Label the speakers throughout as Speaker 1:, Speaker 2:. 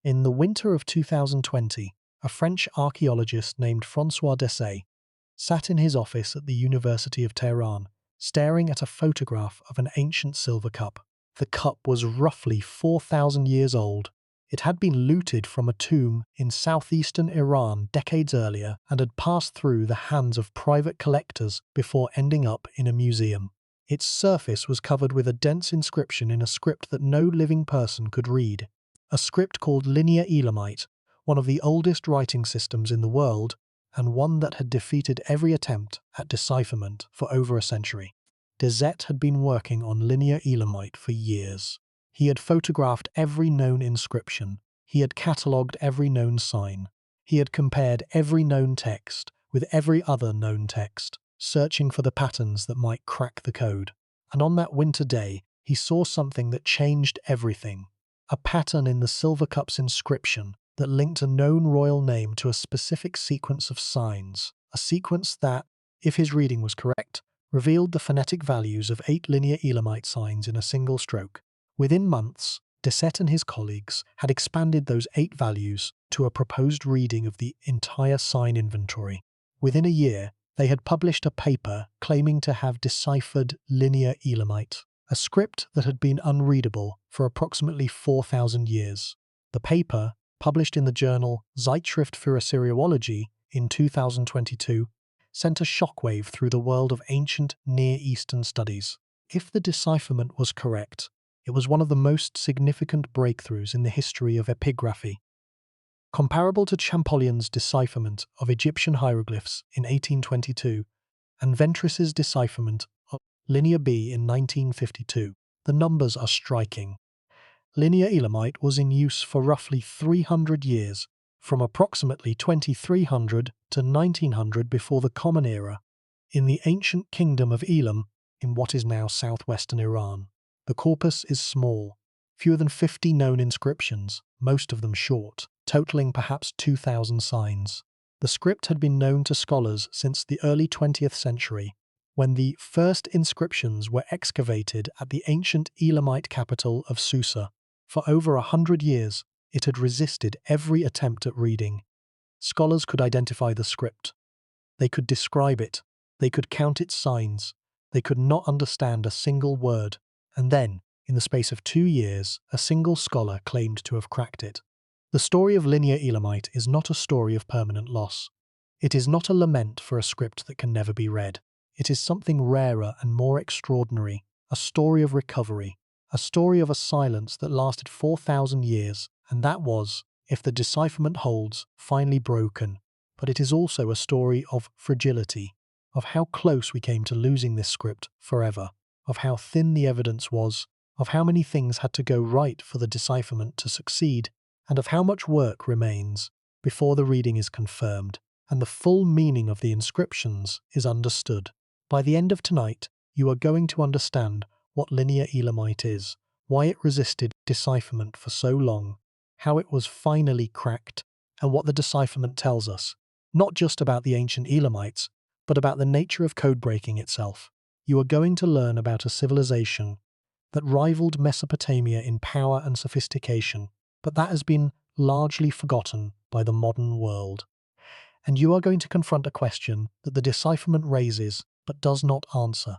Speaker 1: In the winter of 2020, a French archaeologist named François Dessay sat in his office at the University of Tehran, staring at a photograph of an ancient silver cup. The cup was roughly 4,000 years old. It had been looted from a tomb in southeastern Iran decades earlier and had passed through the hands of private collectors before ending up in a museum. Its surface was covered with a dense inscription in a script that no living person could read. A script called Linear Elamite, one of the oldest writing systems in the world, and one that had defeated every attempt at decipherment for over a century. Dessay had been working on Linear Elamite for years. He had photographed every known inscription. He had catalogued every known sign. He had compared every known text with every other known text, searching for the patterns that might crack the code. And on that winter day, he saw something that changed everything. A pattern in the silver cup's inscription that linked a known royal name to a specific sequence of signs, a sequence that, if his reading was correct, revealed the phonetic values of 8 linear Elamite signs in a single stroke. Within months, Dessay and his colleagues had expanded those 8 values to a proposed reading of the entire sign inventory. Within a year, they had published a paper claiming to have deciphered Linear Elamite, a script that had been unreadable for approximately 4,000 years. The paper, published in the journal Zeitschrift für Assyriologie in 2022, sent a shockwave through the world of ancient Near Eastern studies. If the decipherment was correct, it was one of the most significant breakthroughs in the history of epigraphy. Comparable to Champollion's decipherment of Egyptian hieroglyphs in 1822 and Ventris's decipherment of Linear B in 1952, the numbers are striking. Linear Elamite was in use for roughly 300 years, from approximately 2300 to 1900 before the Common Era, in the ancient kingdom of Elam in what is now southwestern Iran. The corpus is small, fewer than 50 known inscriptions, most of them short, totaling perhaps 2,000 signs. The script had been known to scholars since the early 20th century, when the first inscriptions were excavated at the ancient Elamite capital of Susa. For over 100 years, it had resisted every attempt at reading. Scholars could identify the script. They could describe it. They could count its signs. They could not understand a single word. And then, in the space of 2 years, a single scholar claimed to have cracked it. The story of Linear Elamite is not a story of permanent loss. It is not a lament for a script that can never be read. It is something rarer and more extraordinary, a story of recovery, a story of a silence that lasted 4,000 years, and that was, if the decipherment holds, finally broken. But it is also a story of fragility, of how close we came to losing this script forever, of how thin the evidence was, of how many things had to go right for the decipherment to succeed, and of how much work remains before the reading is confirmed and the full meaning of the inscriptions is understood. By the end of tonight, you are going to understand what Linear Elamite is, why it resisted decipherment for so long, how it was finally cracked, and what the decipherment tells us, not just about the ancient Elamites, but about the nature of code breaking itself. You are going to learn about a civilization that rivaled Mesopotamia in power and sophistication, but that has been largely forgotten by the modern world. And you are going to confront a question that the decipherment raises but does not answer.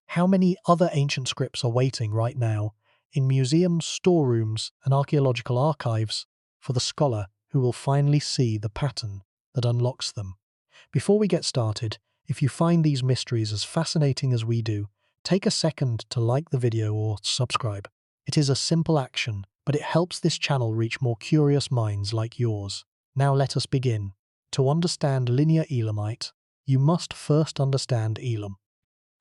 Speaker 1: How many other ancient scripts are waiting right now in museums, storerooms, and archaeological archives for the scholar who will finally see the pattern that unlocks them? Before we get started, if you find these mysteries as fascinating as we do, take a second to like the video or subscribe. It is a simple action, but it helps this channel reach more curious minds like yours. Now let us begin. To understand Linear Elamite, you must first understand Elam.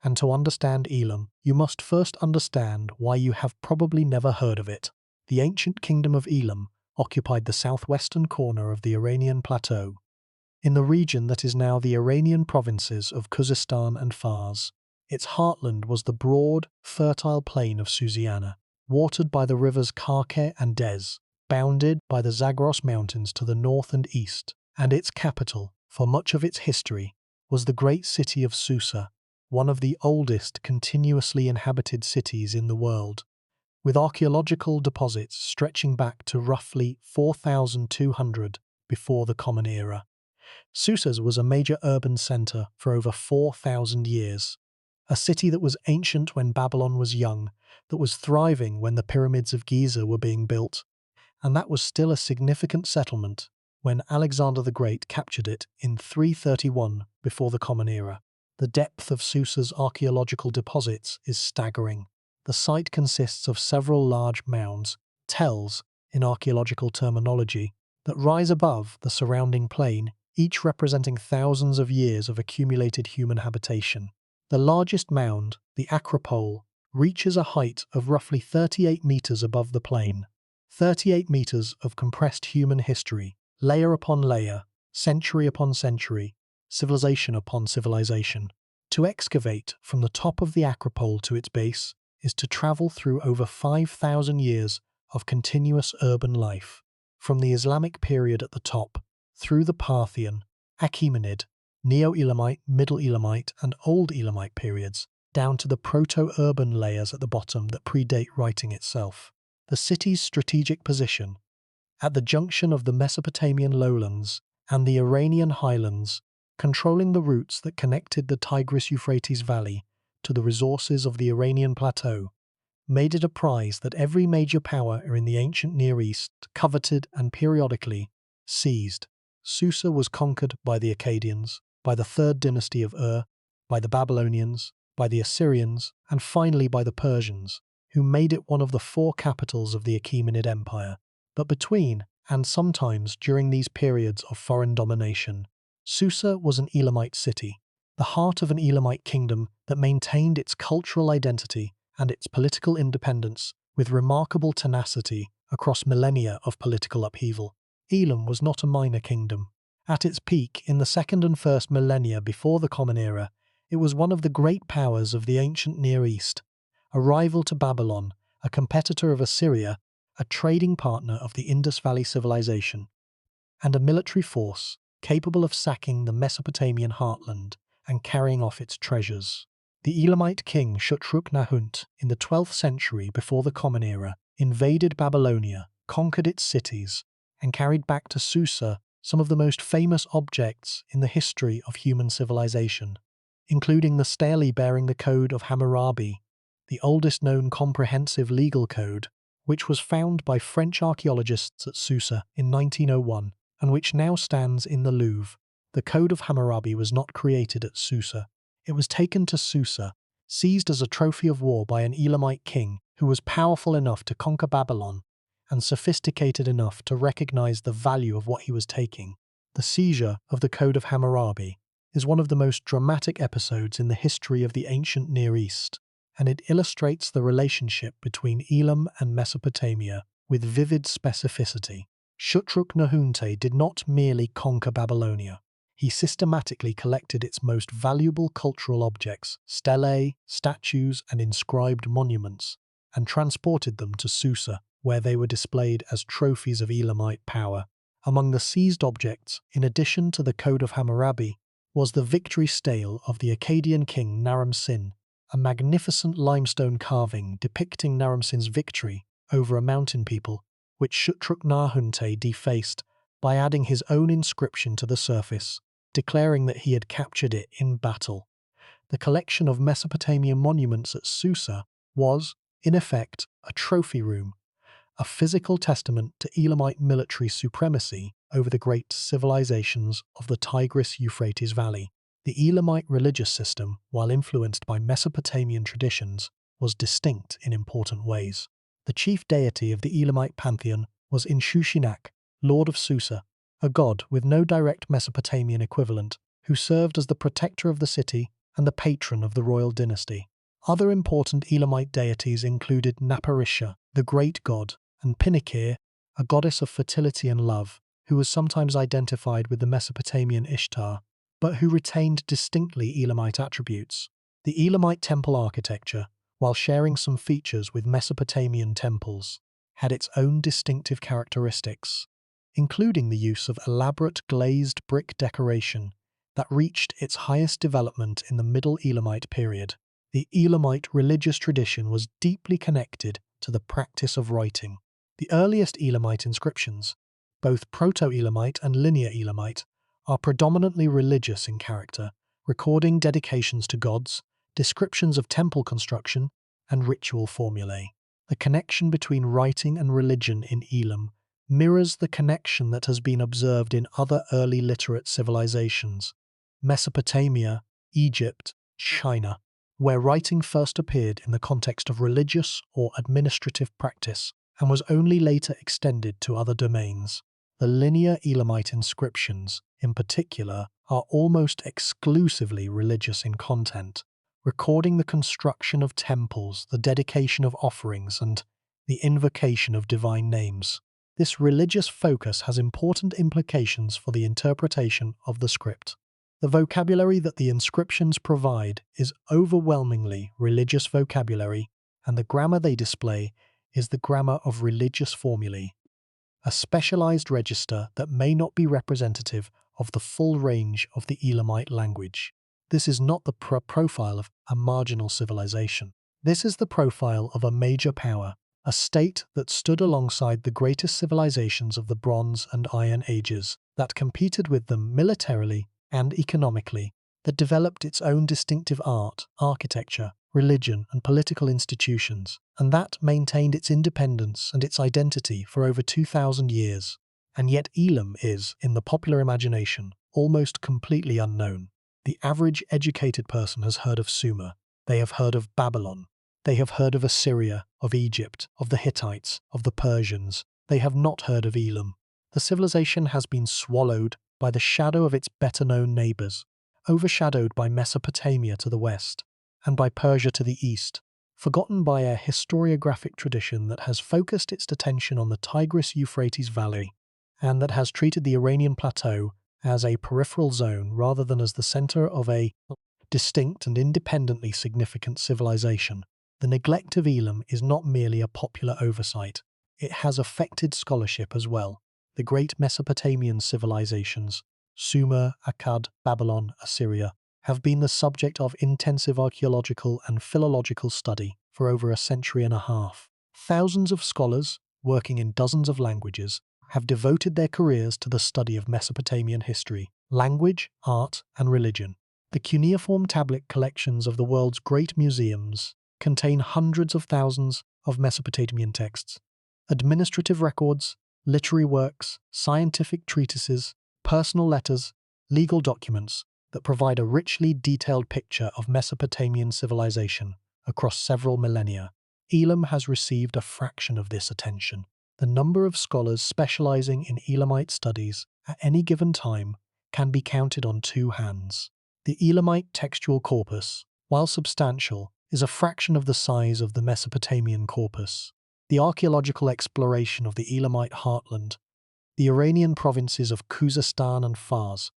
Speaker 1: And to understand Elam, you must first understand why you have probably never heard of it. The ancient kingdom of Elam occupied the southwestern corner of the Iranian plateau, in the region that is now the Iranian provinces of Khuzestan and Fars. Its heartland was the broad, fertile plain of Susiana, watered by the rivers Karkeh and Des, bounded by the Zagros Mountains to the north and east, and its capital, for much of its history, was the great city of Susa, one of the oldest continuously inhabited cities in the world. with archaeological deposits stretching back to roughly 4,200 before the Common Era. Susa was a major urban center for over 4,000 years, a city that was ancient when Babylon was young, that was thriving when the pyramids of Giza were being built, and that was still a significant settlement when Alexander the Great captured it in 331 before the Common Era. The depth of Susa's archaeological deposits is staggering. The site consists of several large mounds, tells, in archaeological terminology, that rise above the surrounding plain, each representing thousands of years of accumulated human habitation. The largest mound, the Acropole, reaches a height of roughly 38 meters above the plain. 38 meters of compressed human history, layer upon layer, century upon century, civilization upon civilization. To excavate from the top of the Acropole to its base is to travel through over 5,000 years of continuous urban life, from the Islamic period at the top, through the Parthian, Achaemenid, Neo-Elamite, Middle Elamite, and Old Elamite periods, down to the proto-urban layers at the bottom that predate writing itself. The city's strategic position, at the junction of the Mesopotamian lowlands and the Iranian highlands, controlling the routes that connected the Tigris-Euphrates Valley to the resources of the Iranian plateau, made it a prize that every major power in the ancient Near East coveted and periodically seized. Susa was conquered by the Akkadians, by the third dynasty of Ur, by the Babylonians, by the Assyrians, and finally by the Persians, who made it one of the four capitals of the Achaemenid Empire. But between, and sometimes during these periods of foreign domination, Susa was an Elamite city, the heart of an Elamite kingdom that maintained its cultural identity and its political independence with remarkable tenacity across millennia of political upheaval. Elam was not a minor kingdom. At its peak, in the second and first millennia before the Common Era, it was one of the great powers of the ancient Near East, a rival to Babylon, a competitor of Assyria, a trading partner of the Indus Valley civilization, and a military force capable of sacking the Mesopotamian heartland and carrying off its treasures. The Elamite king Shutruk-Nahunt, in the 12th century before the Common Era, invaded Babylonia, conquered its cities, and carried back to Susa some of the most famous objects in the history of human civilization, including the stele bearing the Code of Hammurabi, the oldest known comprehensive legal code, which was found by French archaeologists at Susa in 1901 and which now stands in the Louvre. The Code of Hammurabi was not created at Susa. It was taken to Susa, seized as a trophy of war by an Elamite king who was powerful enough to conquer Babylon and sophisticated enough to recognize the value of what he was taking. The seizure of the Code of Hammurabi is one of the most dramatic episodes in the history of the ancient Near East, and it illustrates the relationship between Elam and Mesopotamia with vivid specificity. Shutruk-Nahunte did not merely conquer Babylonia. He systematically collected its most valuable cultural objects, stelae, statues, and inscribed monuments, and transported them to Susa, where they were displayed as trophies of Elamite power. Among the seized objects, in addition to the Code of Hammurabi, was the victory stele of the Akkadian king Naram-Sin, a magnificent limestone carving depicting Naram-Sin's victory over a mountain people, which Shutruk-Nahunte defaced by adding his own inscription to the surface, declaring that he had captured it in battle. The collection of Mesopotamian monuments at Susa was, in effect, a trophy room, a physical testament to Elamite military supremacy over the great civilizations of the Tigris-Euphrates Valley. The Elamite religious system, while influenced by Mesopotamian traditions, was distinct in important ways. The chief deity of the Elamite pantheon was Inshushinak, lord of Susa, a god with no direct Mesopotamian equivalent, who served as the protector of the city and the patron of the royal dynasty. Other important Elamite deities included Naparisha, the great god, and Pinakir, a goddess of fertility and love, who was sometimes identified with the Mesopotamian Ishtar, but who retained distinctly Elamite attributes. The Elamite temple architecture, while sharing some features with Mesopotamian temples, had its own distinctive characteristics, including the use of elaborate glazed brick decoration that reached its highest development in the Middle Elamite period. The Elamite religious tradition was deeply connected to the practice of writing. The earliest Elamite inscriptions, both Proto-Elamite and Linear Elamite, are predominantly religious in character, recording dedications to gods, descriptions of temple construction, and ritual formulae. The connection between writing and religion in Elam mirrors the connection that has been observed in other early literate civilizations, Mesopotamia, Egypt, China, where writing first appeared in the context of religious or administrative practice and was only later extended to other domains. The linear Elamite inscriptions, in particular, are almost exclusively religious in content, recording the construction of temples, the dedication of offerings, and the invocation of divine names. This religious focus has important implications for the interpretation of the script. The vocabulary that the inscriptions provide is overwhelmingly religious vocabulary, and the grammar they display is the grammar of religious formulae, a specialized register that may not be representative of the full range of the Elamite language. This is not the profile of a marginal civilization. This is the profile of a major power, a state that stood alongside the greatest civilizations of the Bronze and Iron Ages, that competed with them militarily and economically, that developed its own distinctive art, architecture, religion, and political institutions, and that maintained its independence and its identity for over 2,000 years. And yet Elam is, in the popular imagination, almost completely unknown. The average educated person has heard of Sumer. They have heard of Babylon. They have heard of Assyria, of Egypt, of the Hittites, of the Persians. They have not heard of Elam. The civilization has been swallowed by the shadow of its better-known neighbors, overshadowed by Mesopotamia to the west, and by Persia to the east, forgotten by a historiographic tradition that has focused its attention on the Tigris-Euphrates Valley, and that has treated the Iranian plateau as a peripheral zone rather than as the center of a distinct and independently significant civilization. The neglect of Elam is not merely a popular oversight, it has affected scholarship as well. The great Mesopotamian civilizations, Sumer, Akkad, Babylon, Assyria, have been the subject of intensive archaeological and philological study for over a century and a half. Thousands of scholars, working in dozens of languages, have devoted their careers to the study of Mesopotamian history, language, art, and religion. The cuneiform tablet collections of the world's great museums contain hundreds of thousands of Mesopotamian texts, administrative records, literary works, scientific treatises, personal letters, legal documents that provide a richly detailed picture of Mesopotamian civilization across several millennia. Elam has received a fraction of this attention. The number of scholars specializing in Elamite studies at any given time can be counted on two hands. The Elamite textual corpus, while substantial, is a fraction of the size of the Mesopotamian corpus. The archaeological exploration of the Elamite heartland, the Iranian provinces of Khuzestan and Fars,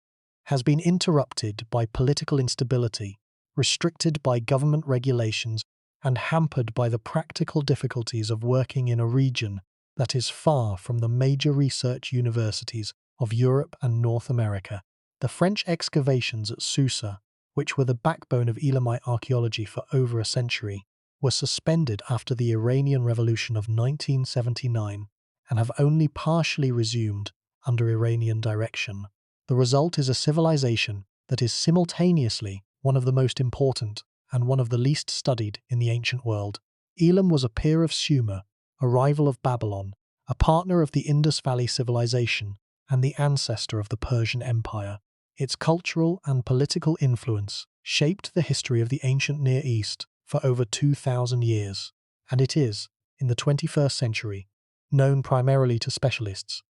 Speaker 1: has been interrupted by political instability, restricted by government regulations, and hampered by the practical difficulties of working in a region that is far from the major research universities of Europe and North America. The French excavations at Susa, which were the backbone of Elamite archaeology for over a century, were suspended after the Iranian Revolution of 1979 and have only partially resumed under Iranian direction. The result is a civilization that is simultaneously one of the most important and one of the least studied in the ancient world. Elam was a peer of Sumer, a rival of Babylon, a partner of the Indus Valley civilization, and the ancestor of the Persian Empire. Its cultural and political influence shaped the history of the ancient Near East for over 2,000 years, and it is, in the 21st century, known primarily to specialists,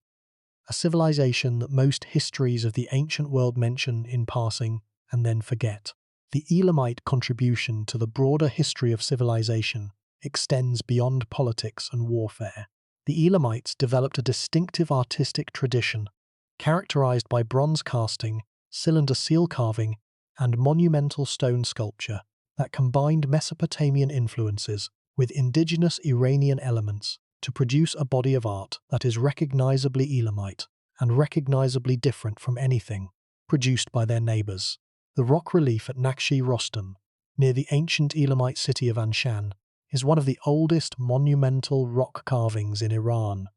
Speaker 1: a civilization that most histories of the ancient world mention in passing and then forget. The Elamite contribution to the broader history of civilization extends beyond politics and warfare. The Elamites developed a distinctive artistic tradition, characterized by bronze casting, cylinder seal carving, and monumental stone sculpture that combined Mesopotamian influences with indigenous Iranian elements to produce a body of art that is recognizably Elamite and recognizably different from anything produced by their neighbors. The rock relief at Nakshi Rostam, near the ancient Elamite city of Anshan, is one of the oldest monumental rock carvings in Iran,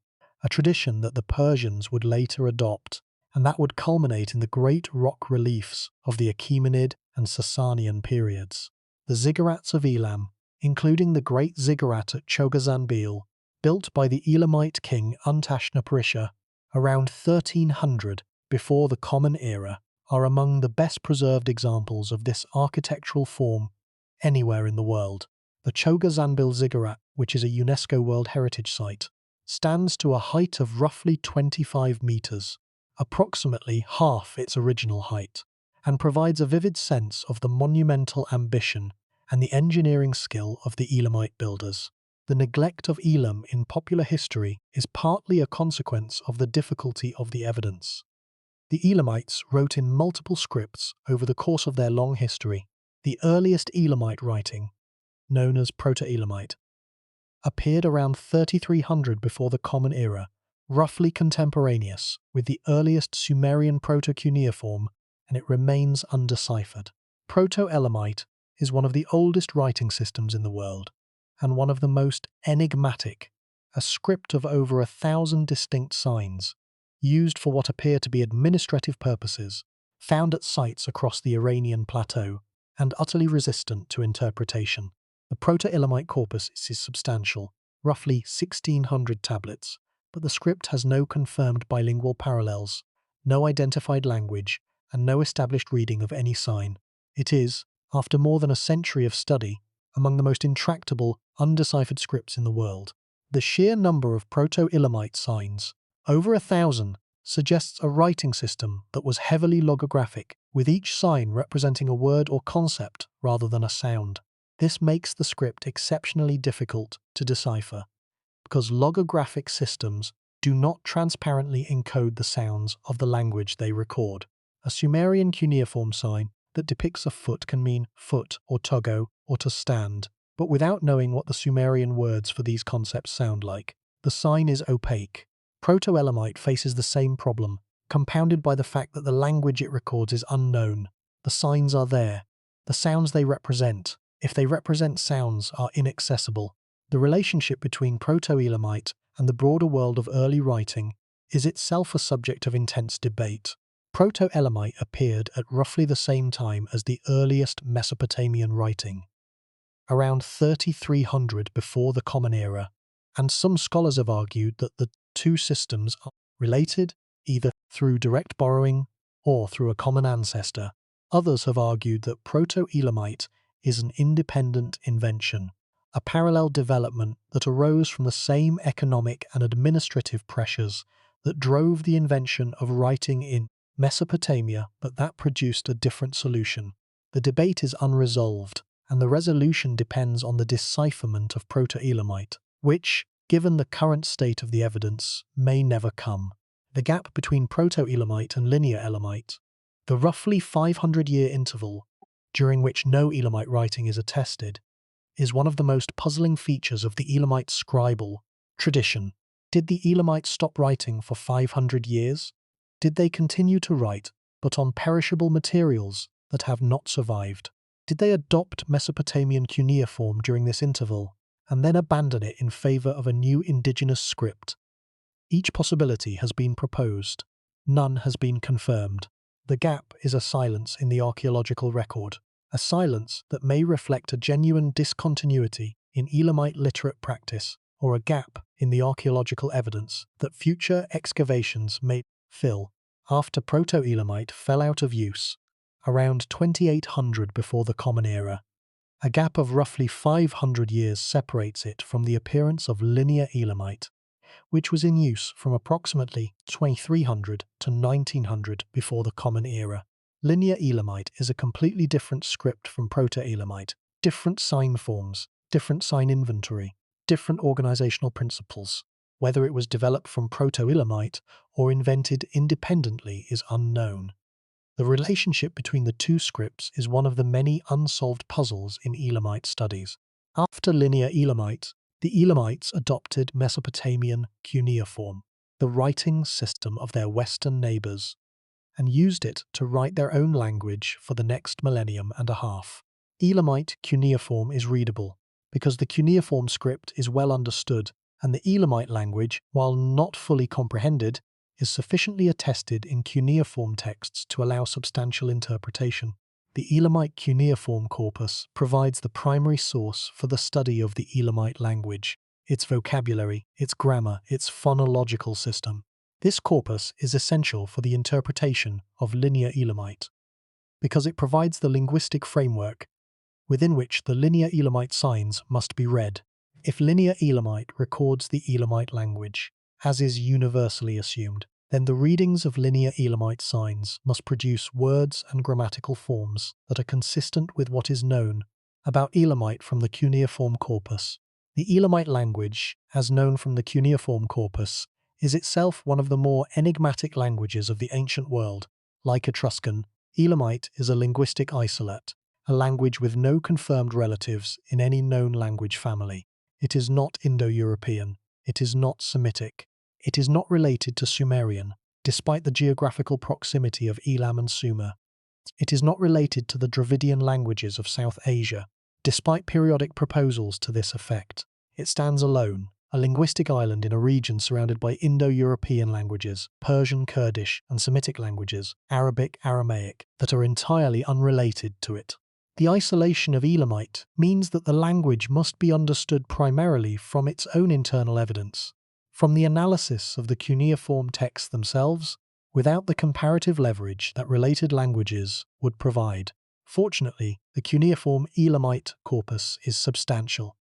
Speaker 1: a tradition that the Persians would later adopt, and that would culminate in the great rock reliefs of the Achaemenid and Sasanian periods. The ziggurats of Elam, including the great ziggurat at Chogazanbil, built by the Elamite king Untashnaparisha around 1300 before the Common Era, are among the best preserved examples of this architectural form anywhere in the world. The Chogazanbil ziggurat, which is a UNESCO World Heritage Site, stands to a height of roughly 25 meters, approximately half its original height, and provides a vivid sense of the monumental ambition and the engineering skill of the Elamite builders. The neglect of Elam in popular history is partly a consequence of the difficulty of the evidence. The Elamites wrote in multiple scripts over the course of their long history. The earliest Elamite writing, known as Proto-Elamite, appeared around 3300 before the Common Era, roughly contemporaneous with the earliest Sumerian proto-cuneiform, and it remains undeciphered. Proto-Elamite is one of the oldest writing systems in the world, and one of the most enigmatic, a script of over 1,000 distinct signs, used for what appear to be administrative purposes, found at sites across the Iranian plateau, and utterly resistant to interpretation. The Proto-Elamite corpus is substantial, roughly 1,600 tablets, but the script has no confirmed bilingual parallels, no identified language, and no established reading of any sign. It is, after more than a century of study, among the most intractable, undeciphered scripts in the world. The sheer number of Proto-Elamite signs, over 1,000, suggests a writing system that was heavily logographic, with each sign representing a word or concept rather than a sound. This makes the script exceptionally difficult to decipher, because logographic systems do not transparently encode the sounds of the language they record. A Sumerian cuneiform sign that depicts a foot can mean foot or togo or to stand, but without knowing what the Sumerian words for these concepts sound like, the sign is opaque. Proto-Elamite faces the same problem, compounded by the fact that the language it records is unknown. The signs are there. The sounds they represent, if they represent sounds, are inaccessible. The relationship between Proto-Elamite and the broader world of early writing is itself a subject of intense debate. Proto-Elamite appeared at roughly the same time as the earliest Mesopotamian writing, around 3300 before the Common Era, and some scholars have argued that the two systems are related either through direct borrowing or through a common ancestor. Others have argued that Proto-Elamite is an independent invention, a parallel development that arose from the same economic and administrative pressures that drove the invention of writing in Mesopotamia, but that produced a different solution. The debate is unresolved, and the resolution depends on the decipherment of Proto-Elamite, which, given the current state of the evidence, may never come. The gap between Proto-Elamite and Linear Elamite, the roughly 500-year interval during which no Elamite writing is attested, is one of the most puzzling features of the Elamite scribal tradition. Did the Elamites stop writing for 500 years? Did they continue to write, but on perishable materials that have not survived? Did they adopt Mesopotamian cuneiform during this interval, and then abandon it in favour of a new indigenous script? Each possibility has been proposed. None has been confirmed. The gap is a silence in the archaeological record, a silence that may reflect a genuine discontinuity in Elamite literate practice, or a gap in the archaeological evidence that future excavations may fill. After Proto-Elamite fell out of use, around 2800 before the Common Era, a gap of roughly 500 years separates it from the appearance of Linear Elamite, which was in use from approximately 2300 to 1900 before the Common Era. Linear Elamite is a completely different script from Proto-Elamite, different sign forms, different sign inventory, different organizational principles. Whether it was developed from Proto-Elamite or invented independently is unknown. The relationship between the two scripts is one of the many unsolved puzzles in Elamite studies. After Linear Elamite, the Elamites adopted Mesopotamian cuneiform, the writing system of their Western neighbors, and used it to write their own language for the next millennium and a half. Elamite cuneiform is readable, because the cuneiform script is well understood and the Elamite language, while not fully comprehended, is sufficiently attested in cuneiform texts to allow substantial interpretation. The Elamite cuneiform corpus provides the primary source for the study of the Elamite language, its vocabulary, its grammar, its phonological system. This corpus is essential for the interpretation of Linear Elamite, because it provides the linguistic framework within which the Linear Elamite signs must be read. If Linear Elamite records the Elamite language, as is universally assumed, then the readings of Linear Elamite signs must produce words and grammatical forms that are consistent with what is known about Elamite from the cuneiform corpus. The Elamite language, as known from the cuneiform corpus, is itself one of the more enigmatic languages of the ancient world. Like Etruscan, Elamite is a linguistic isolate, a language with no confirmed relatives in any known language family. It is not Indo-European. It is not Semitic. It is not related to Sumerian, despite the geographical proximity of Elam and Sumer. It is not related to the Dravidian languages of South Asia, despite periodic proposals to this effect. It stands alone, a linguistic island in a region surrounded by Indo-European languages, Persian, Kurdish, and Semitic languages, Arabic, Aramaic, that are entirely unrelated to it. The isolation of Elamite means that the language must be understood primarily from its own internal evidence, from the analysis of the cuneiform texts themselves, without the comparative leverage that related languages would provide. Fortunately, the cuneiform Elamite corpus is substantial.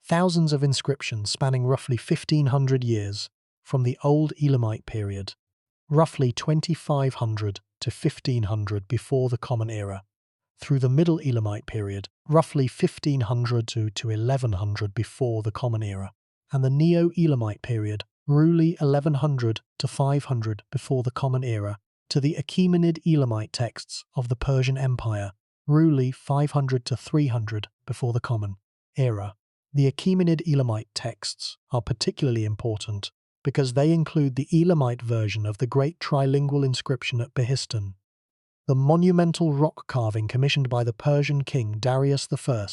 Speaker 1: Thousands of inscriptions spanning roughly 1500 years from the Old Elamite period, roughly 2500 to 1500 before the Common Era, through the Middle Elamite period, roughly 1500 to 1100 before the Common Era, and the Neo-Elamite period, roughly 1100 to 500 before the Common Era, to the Achaemenid Elamite texts of the Persian Empire, roughly 500 to 300 before the Common Era. The Achaemenid Elamite texts are particularly important because they include the Elamite version of the great trilingual inscription at Behistun, the monumental rock carving commissioned by the Persian king Darius I,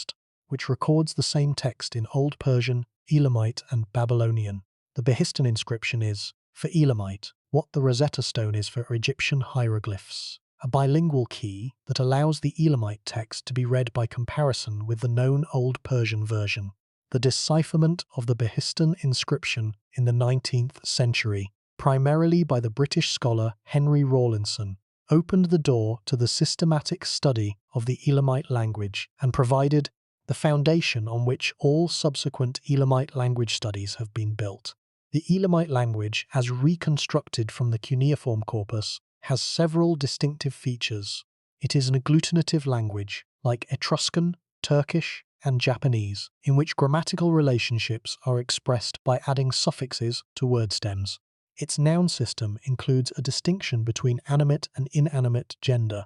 Speaker 1: which records the same text in Old Persian, Elamite, and Babylonian. The Behistun inscription is, for Elamite, what the Rosetta Stone is for Egyptian hieroglyphs, a bilingual key that allows the Elamite text to be read by comparison with the known Old Persian version. The decipherment of the Behistun inscription in the 19th century, primarily by the British scholar Henry Rawlinson, opened the door to the systematic study of the Elamite language and provided the foundation on which all subsequent Elamite language studies have been built. The Elamite language, as reconstructed from the cuneiform corpus, has several distinctive features. It is an agglutinative language, like Etruscan, Turkish, and Japanese, in which grammatical relationships are expressed by adding suffixes to word stems. Its noun system includes a distinction between animate and inanimate gender,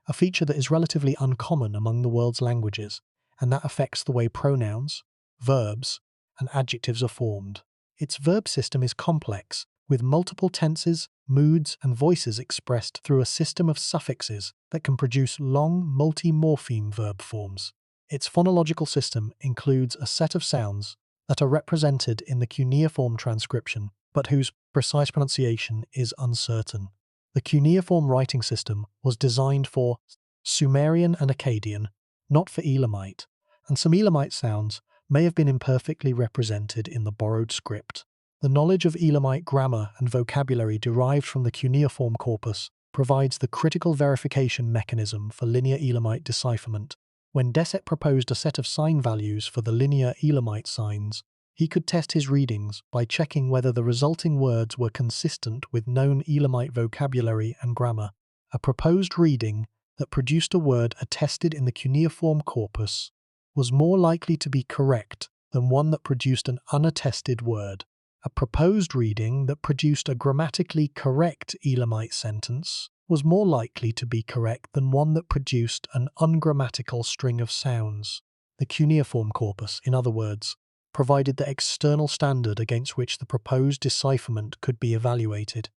Speaker 1: a feature that is relatively uncommon among the world's languages, and that affects the way pronouns, verbs, and adjectives are formed. Its verb system is complex, with multiple tenses, moods, and voices expressed through a system of suffixes that can produce long multi-morpheme verb forms. Its phonological system includes a set of sounds that are represented in the cuneiform transcription, but whose precise pronunciation is uncertain. The cuneiform writing system was designed for Sumerian and Akkadian, not for Elamite, and some Elamite sounds may have been imperfectly represented in the borrowed script. The knowledge of Elamite grammar and vocabulary derived from the cuneiform corpus provides the critical verification mechanism for Linear Elamite decipherment. When Deset proposed a set of sign values for the Linear Elamite signs, he could test his readings by checking whether the resulting words were consistent with known Elamite vocabulary and grammar. A proposed reading that produced a word attested in the cuneiform corpus was more likely to be correct than one that produced an unattested word. A proposed reading that produced a grammatically correct Elamite sentence was more likely to be correct than one that produced an ungrammatical string of sounds. The cuneiform corpus, in other words, provided the external standard against which the proposed decipherment could be evaluated.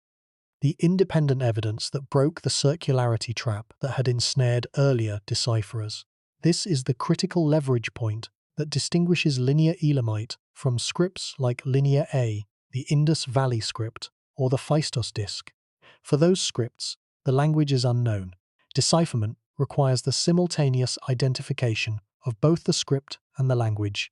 Speaker 1: The independent evidence that broke the circularity trap that had ensnared earlier decipherers. This is the critical leverage point that distinguishes Linear Elamite from scripts like Linear A, the Indus Valley script, or the Phaistos disk. For those scripts, the language is unknown. Decipherment requires the simultaneous identification of both the script and the language,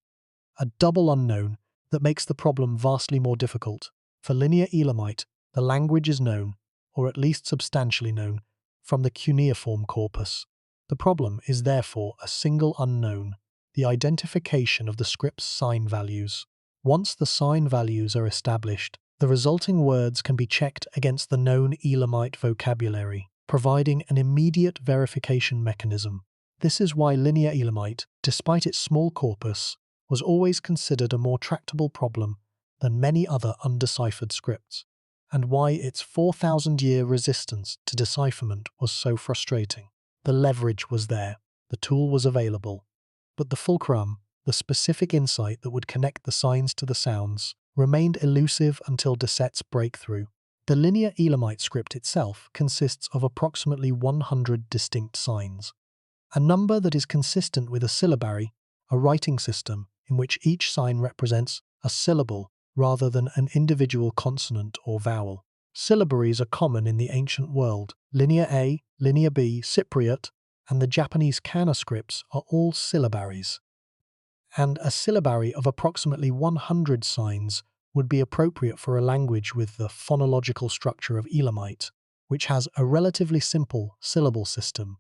Speaker 1: a double unknown that makes the problem vastly more difficult. For Linear Elamite, the language is known, or at least substantially known, from the cuneiform corpus. The problem is therefore a single unknown, the identification of the script's sign values. Once the sign values are established, the resulting words can be checked against the known Elamite vocabulary, providing an immediate verification mechanism. This is why Linear Elamite, despite its small corpus, was always considered a more tractable problem than many other undeciphered scripts, and why its 4,000-year resistance to decipherment was so frustrating. The leverage was there, the tool was available, but the fulcrum, the specific insight that would connect the signs to the sounds, remained elusive until Deset's breakthrough. The Linear Elamite script itself consists of approximately 100 distinct signs, a number that is consistent with a syllabary, a writing system in which each sign represents a syllable rather than an individual consonant or vowel. Syllabaries are common in the ancient world. Linear A, Linear B, Cypriot, and the Japanese kana scripts are all syllabaries. And a syllabary of approximately 100 signs would be appropriate for a language with the phonological structure of Elamite, which has a relatively simple syllable system,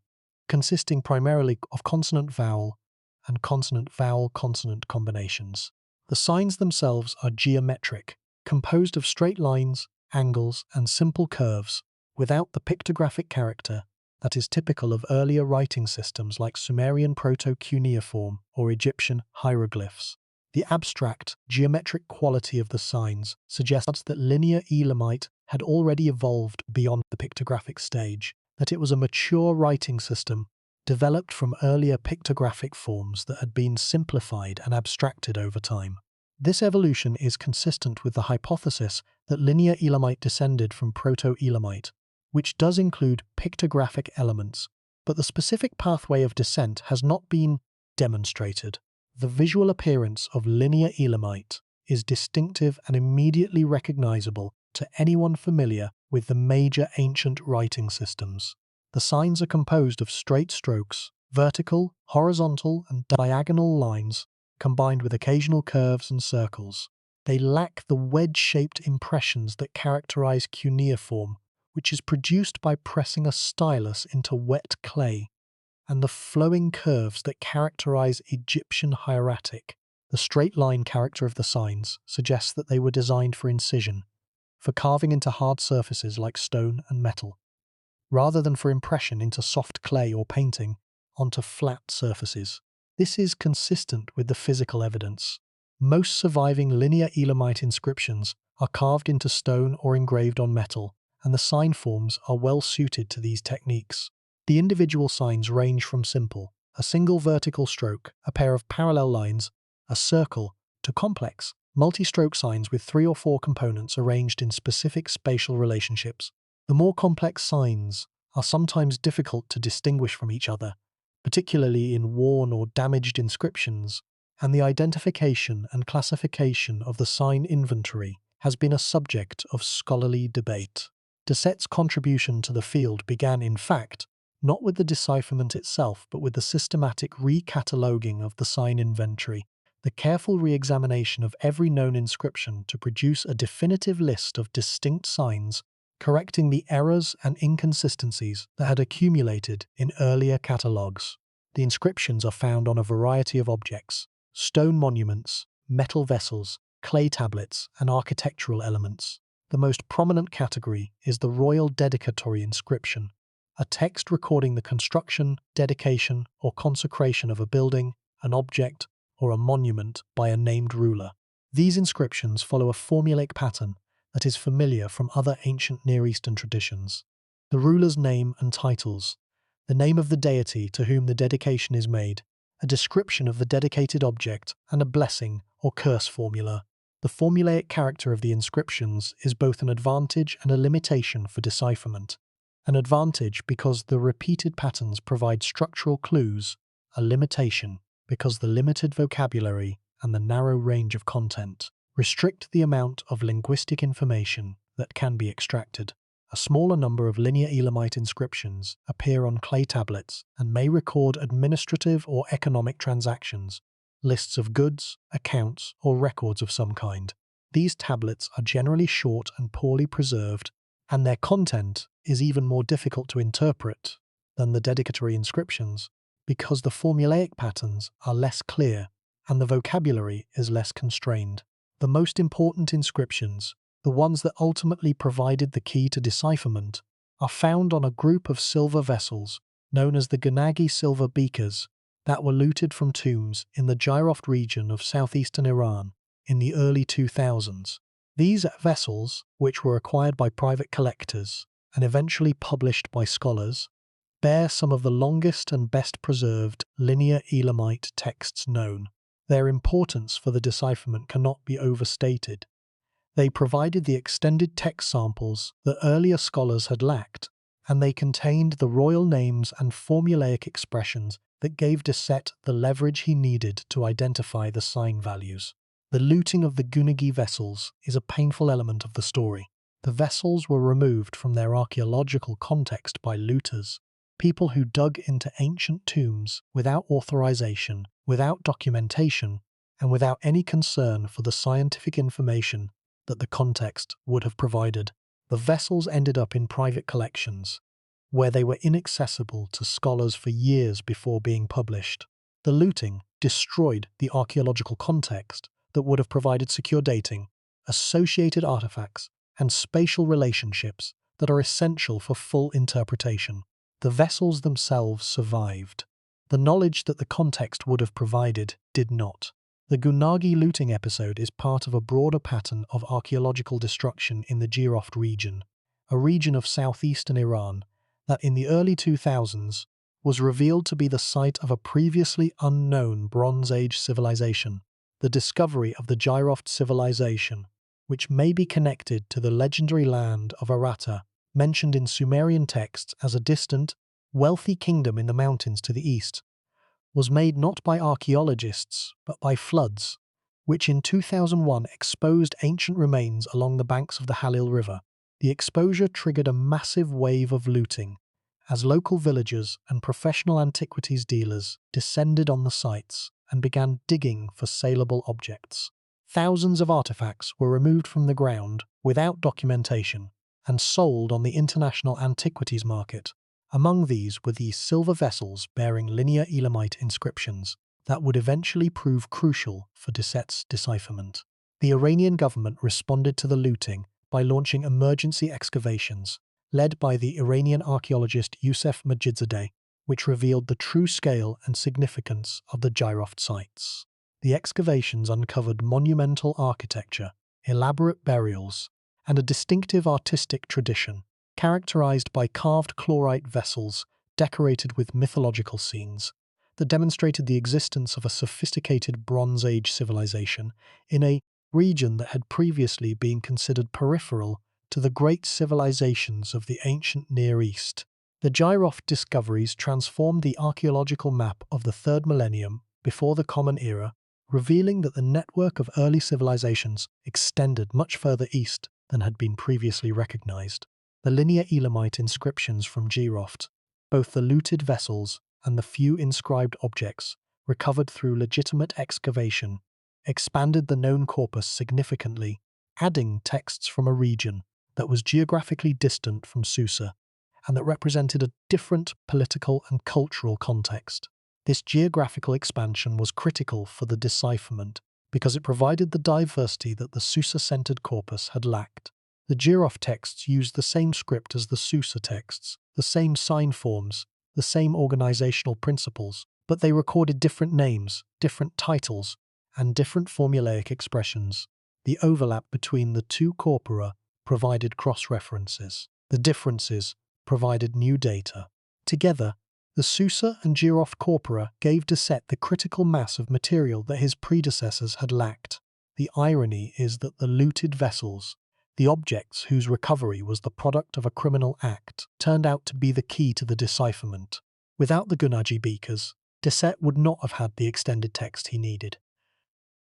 Speaker 1: consisting primarily of consonant-vowel and consonant-vowel-consonant combinations. The signs themselves are geometric, composed of straight lines, angles, and simple curves, without the pictographic character that is typical of earlier writing systems like Sumerian proto-cuneiform or Egyptian hieroglyphs. The abstract, geometric quality of the signs suggests that Linear Elamite had already evolved beyond the pictographic stage, that it was a mature writing system developed from earlier pictographic forms that had been simplified and abstracted over time. This evolution is consistent with the hypothesis that Linear Elamite descended from Proto-Elamite, which does include pictographic elements, but the specific pathway of descent has not been demonstrated. The visual appearance of Linear Elamite is distinctive and immediately recognizable to anyone familiar with the major ancient writing systems. The signs are composed of straight strokes, vertical, horizontal, and diagonal lines, combined with occasional curves and circles. They lack the wedge-shaped impressions that characterize cuneiform, which is produced by pressing a stylus into wet clay, and the flowing curves that characterize Egyptian hieratic. The straight line character of the signs suggests that they were designed for incision, for carving into hard surfaces like stone and metal, rather than for impression into soft clay or painting onto flat surfaces. This is consistent with the physical evidence. Most surviving Linear Elamite inscriptions are carved into stone or engraved on metal, and the sign forms are well suited to these techniques. The individual signs range from simple, a single vertical stroke, a pair of parallel lines, a circle, to complex, multi-stroke signs with 3 or 4 components arranged in specific spatial relationships. The more complex signs are sometimes difficult to distinguish from each other, particularly in worn or damaged inscriptions, and the identification and classification of the sign inventory has been a subject of scholarly debate. Deset's contribution to the field began, in fact, not with the decipherment itself, but with the systematic recataloguing of the sign inventory, the careful re-examination of every known inscription to produce a definitive list of distinct signs, correcting the errors and inconsistencies that had accumulated in earlier catalogues. The inscriptions are found on a variety of objects: stone monuments, metal vessels, clay tablets, and architectural elements. The most prominent category is the royal dedicatory inscription, a text recording the construction, dedication, or consecration of a building, an object, or a monument by a named ruler. These inscriptions follow a formulaic pattern that is familiar from other ancient Near Eastern traditions. The ruler's name and titles, the name of the deity to whom the dedication is made, a description of the dedicated object, and a blessing or curse formula. The formulaic character of the inscriptions is both an advantage and a limitation for decipherment. An advantage because the repeated patterns provide structural clues, a limitation because the limited vocabulary and the narrow range of content restrict the amount of linguistic information that can be extracted. A smaller number of linear Elamite inscriptions appear on clay tablets and may record administrative or economic transactions, lists of goods, accounts, or records of some kind. These tablets are generally short and poorly preserved, and their content is even more difficult to interpret than the dedicatory inscriptions because the formulaic patterns are less clear and the vocabulary is less constrained. The most important inscriptions, the ones that ultimately provided the key to decipherment, are found on a group of silver vessels known as the Gunagi silver beakers that were looted from tombs in the Jiroft region of southeastern Iran in the early 2000s. These vessels, which were acquired by private collectors and eventually published by scholars, bear some of the longest and best preserved linear Elamite texts known. Their importance for the decipherment cannot be overstated. They provided the extended text samples that earlier scholars had lacked, and they contained the royal names and formulaic expressions that gave Dissett the leverage he needed to identify the sign values. The looting of the Gunagi vessels is a painful element of the story. The vessels were removed from their archaeological context by looters, people who dug into ancient tombs without authorization, without documentation, and without any concern for the scientific information that the context would have provided. The vessels ended up in private collections, where they were inaccessible to scholars for years before being published. The looting destroyed the archaeological context that would have provided secure dating, associated artifacts, and spatial relationships that are essential for full interpretation. The vessels themselves survived. The knowledge that the context would have provided did not. The Gunagi looting episode is part of a broader pattern of archaeological destruction in the Jiroft region, a region of southeastern Iran that in the early 2000s was revealed to be the site of a previously unknown Bronze Age civilization. The discovery of the Jiroft civilization, which may be connected to the legendary land of Aratta, mentioned in Sumerian texts as a distant, wealthy kingdom in the mountains to the east, was made not by archaeologists but by floods, which in 2001 exposed ancient remains along the banks of the Halil River. The exposure triggered a massive wave of looting, as local villagers and professional antiquities dealers descended on the sites and began digging for saleable objects. Thousands of artifacts were removed from the ground without documentation and sold on the international antiquities market. Among these were these silver vessels bearing linear Elamite inscriptions that would eventually prove crucial for Dissett's decipherment. The Iranian government responded to the looting by launching emergency excavations, led by the Iranian archaeologist Youssef Majidzadeh, which revealed the true scale and significance of the Jiroft sites. The excavations uncovered monumental architecture, elaborate burials, and a distinctive artistic tradition, characterized by carved chlorite vessels decorated with mythological scenes, that demonstrated the existence of a sophisticated Bronze Age civilization in a region that had previously been considered peripheral to the great civilizations of the ancient Near East. The Jiroft discoveries transformed the archaeological map of the 3rd millennium before the Common Era, revealing that the network of early civilizations extended much further east than had been previously recognized. The linear Elamite inscriptions from Jiroft, both the looted vessels and the few inscribed objects recovered through legitimate excavation, expanded the known corpus significantly, adding texts from a region that was geographically distant from Susa and that represented a different political and cultural context. This geographical expansion was critical for the decipherment because it provided the diversity that the Susa-centered corpus had lacked. The Jiroft texts used the same script as the Susa texts, the same sign forms, the same organizational principles, but they recorded different names, different titles, and different formulaic expressions. The overlap between the two corpora provided cross-references. The differences provided new data. Together, the Susa and Jiroft corpora gave Dissett the critical mass of material that his predecessors had lacked. The irony is that the looted vessels, the objects whose recovery was the product of a criminal act, turned out to be the key to the decipherment. Without the Gunagi beakers, Deset would not have had the extended text he needed.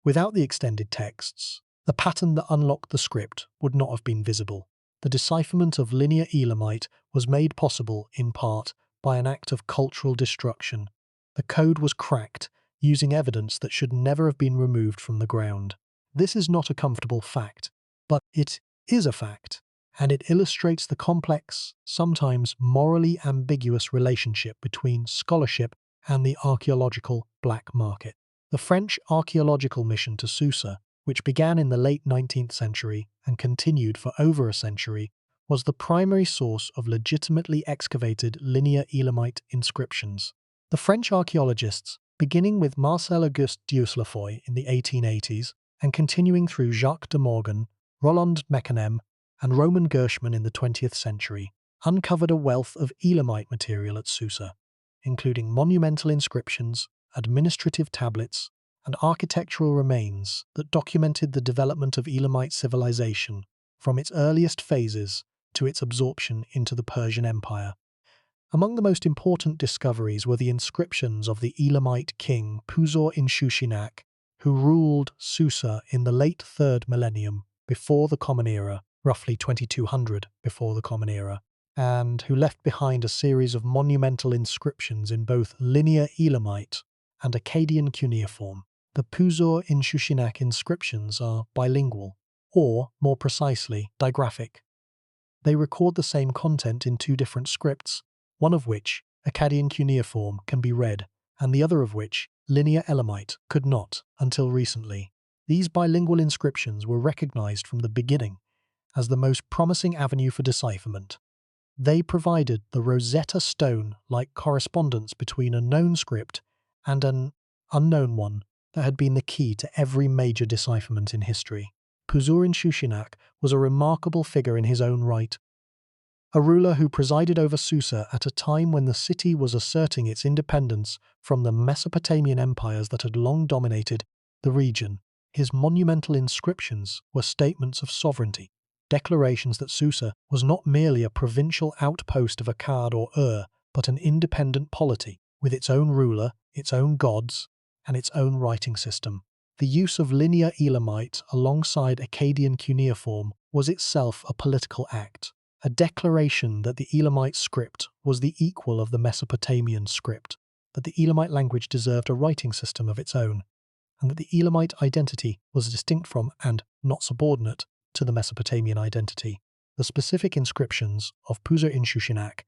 Speaker 1: Without the extended texts, the pattern that unlocked the script would not have been visible. The decipherment of linear Elamite was made possible, in part, by an act of cultural destruction. The code was cracked, using evidence that should never have been removed from the ground. This is not a comfortable fact, but it is a fact, and it illustrates the complex, sometimes morally ambiguous relationship between scholarship and the archaeological black market. The French archaeological mission to Susa, which began in the late 19th century and continued for over a century, was the primary source of legitimately excavated linear Elamite inscriptions. The French archaeologists, beginning with Marcel-Auguste Dieulafoy in the 1880s and continuing through Jacques de Morgan, Roland Mecanem, and Roman Gershman in the 20th century, uncovered a wealth of Elamite material at Susa, including monumental inscriptions, administrative tablets, and architectural remains that documented the development of Elamite civilization from its earliest phases to its absorption into the Persian Empire. Among the most important discoveries were the inscriptions of the Elamite king Puzur-Inshushinak, who ruled Susa in the late 3rd millennium before the Common Era, roughly 2200 before the Common Era, and who left behind a series of monumental inscriptions in both linear Elamite and Akkadian cuneiform. The Puzur-Inshushinak inscriptions are bilingual, or, more precisely, digraphic. They record the same content in two different scripts, one of which, Akkadian cuneiform, can be read, and the other of which, linear Elamite, could not, until recently. These bilingual inscriptions were recognized from the beginning as the most promising avenue for decipherment. They provided the Rosetta Stone-like correspondence between a known script and an unknown one that had been the key to every major decipherment in history. Puzur-Inshushinak was a remarkable figure in his own right, a ruler who presided over Susa at a time when the city was asserting its independence from the Mesopotamian empires that had long dominated the region. His monumental inscriptions were statements of sovereignty, declarations that Susa was not merely a provincial outpost of Akkad or Ur, but an independent polity, with its own ruler, its own gods, and its own writing system. The use of linear Elamite alongside Akkadian cuneiform was itself a political act, a declaration that the Elamite script was the equal of the Mesopotamian script, that the Elamite language deserved a writing system of its own, and that the Elamite identity was distinct from and not subordinate to the Mesopotamian identity. The specific inscriptions of Puzur-Inshushinak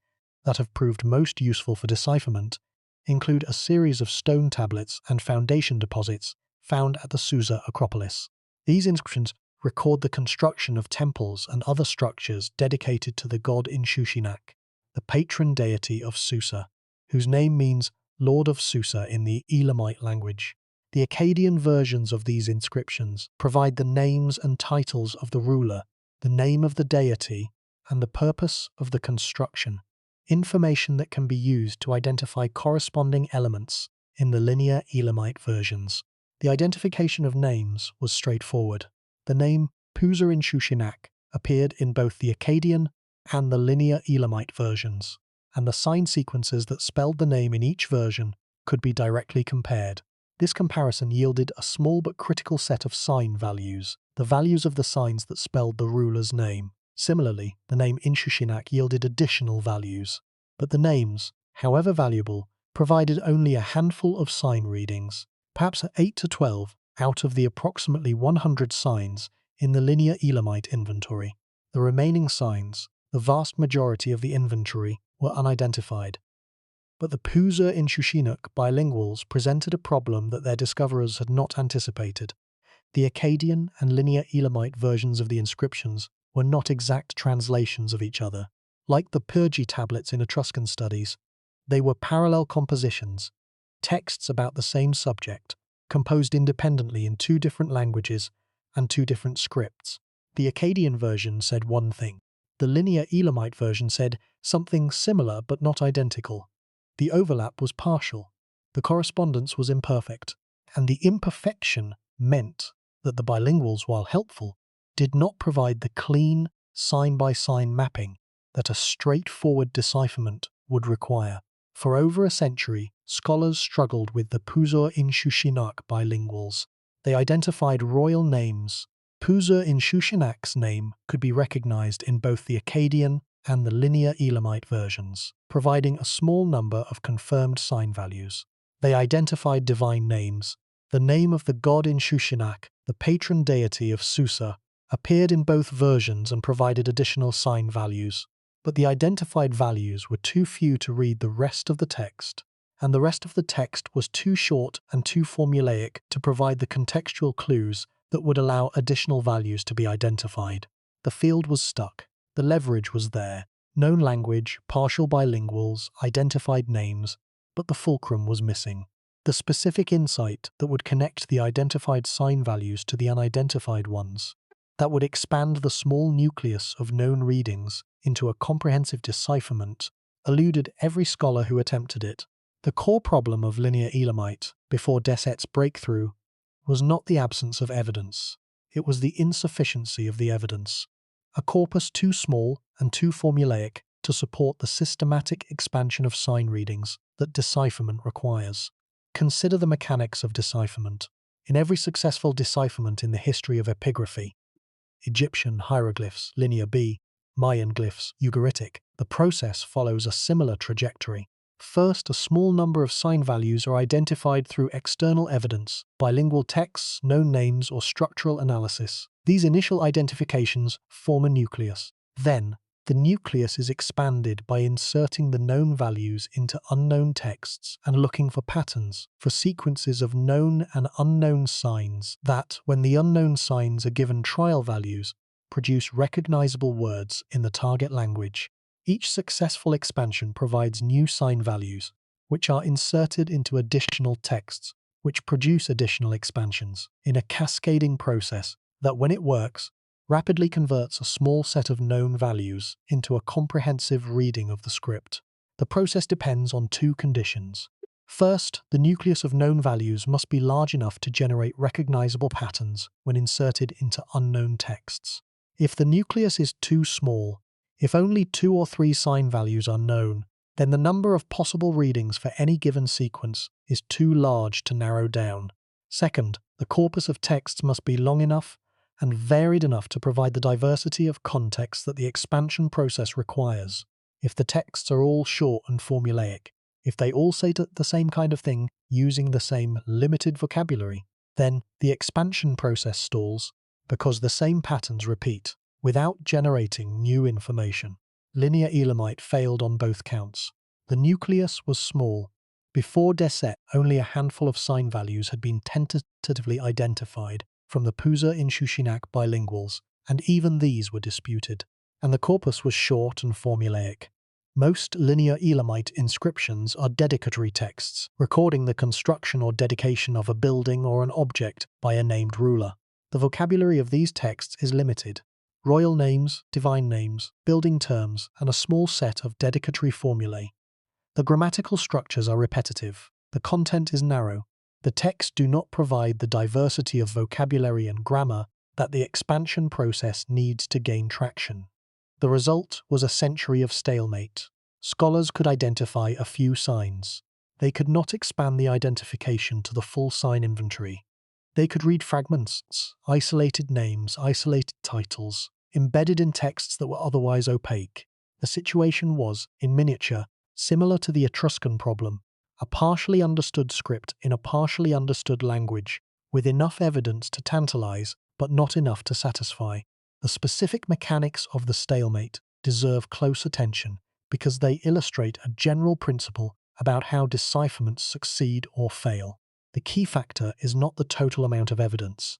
Speaker 1: that have proved most useful for decipherment include a series of stone tablets and foundation deposits found at the Susa Acropolis. These inscriptions record the construction of temples and other structures dedicated to the god Inshushinak, the patron deity of Susa, whose name means Lord of Susa in the Elamite language. The Akkadian versions of these inscriptions provide the names and titles of the ruler, the name of the deity, and the purpose of the construction, information that can be used to identify corresponding elements in the linear Elamite versions. The identification of names was straightforward. The name Puzur-Inshushinak appeared in both the Akkadian and the linear Elamite versions, and the sign sequences that spelled the name in each version could be directly compared. This comparison yielded a small but critical set of sign values, the values of the signs that spelled the ruler's name. Similarly, the name Inshushinak yielded additional values, but the names, however valuable, provided only a handful of sign readings, perhaps 8 to 12 out of the approximately 100 signs in the linear Elamite inventory. The remaining signs, the vast majority of the inventory, were unidentified. But the Puzur-Inshushinak bilinguals presented a problem that their discoverers had not anticipated. The Akkadian and linear Elamite versions of the inscriptions were not exact translations of each other. Like the Purgi tablets in Etruscan studies, they were parallel compositions, texts about the same subject, composed independently in two different languages and two different scripts. The Akkadian version said one thing. The linear Elamite version said something similar but not identical. The overlap was partial. The correspondence was imperfect. And the imperfection meant that the bilinguals, while helpful, did not provide the clean, sign-by-sign mapping that a straightforward decipherment would require. For over a century, scholars struggled with the Pusur-in-Shushinak bilinguals. They identified royal names. Pusur-in-Shushinak's name could be recognized in both the Akkadian and the linear Elamite versions, providing a small number of confirmed sign values. They identified divine names. The name of the god in Shushinak, the patron deity of Susa, appeared in both versions and provided additional sign values. But the identified values were too few to read the rest of the text, and the rest of the text was too short and too formulaic to provide the contextual clues that would allow additional values to be identified. The field was stuck. The leverage was there. Known language, partial bilinguals, identified names, but the fulcrum was missing. The specific insight that would connect the identified sign values to the unidentified ones, that would expand the small nucleus of known readings into a comprehensive decipherment, eluded every scholar who attempted it. The core problem of linear Elamite, before Deset's breakthrough, was not the absence of evidence. It was the insufficiency of the evidence. A corpus too small and too formulaic to support the systematic expansion of sign readings that decipherment requires. Consider the mechanics of decipherment. In every successful decipherment in the history of epigraphy, Egyptian hieroglyphs, Linear B, Mayan glyphs, Ugaritic, the process follows a similar trajectory. First, a small number of sign values are identified through external evidence, bilingual texts, known names, or structural analysis. These initial identifications form a nucleus. Then, the nucleus is expanded by inserting the known values into unknown texts and looking for patterns, for sequences of known and unknown signs that, when the unknown signs are given trial values, produce recognizable words in the target language. Each successful expansion provides new sign values, which are inserted into additional texts, which produce additional expansions, in a cascading process that, when it works, rapidly converts a small set of known values into a comprehensive reading of the script. The process depends on two conditions. First, the nucleus of known values must be large enough to generate recognizable patterns when inserted into unknown texts. If the nucleus is too small, if only 2 or 3 sign values are known, then the number of possible readings for any given sequence is too large to narrow down. Second, the corpus of texts must be long enough and varied enough to provide the diversity of context that the expansion process requires. If the texts are all short and formulaic, if they all say the same kind of thing using the same limited vocabulary, then the expansion process stalls because the same patterns repeat without generating new information. Linear Elamite failed on both counts. The nucleus was small. Before Deset, only a handful of sign values had been tentatively identified from the Pusur-in-Shushinak bilinguals, and even these were disputed. And the corpus was short and formulaic. Most linear Elamite inscriptions are dedicatory texts, recording the construction or dedication of a building or an object by a named ruler. The vocabulary of these texts is limited. Royal names, divine names, building terms, and a small set of dedicatory formulae. The grammatical structures are repetitive. The content is narrow. The texts do not provide the diversity of vocabulary and grammar that the expansion process needs to gain traction. The result was a century of stalemate. Scholars could identify a few signs. They could not expand the identification to the full sign inventory. They could read fragments, isolated names, isolated titles, embedded in texts that were otherwise opaque. The situation was, in miniature, similar to the Etruscan problem, a partially understood script in a partially understood language, with enough evidence to tantalize, but not enough to satisfy. The specific mechanics of the stalemate deserve close attention because they illustrate a general principle about how decipherments succeed or fail. The key factor is not the total amount of evidence.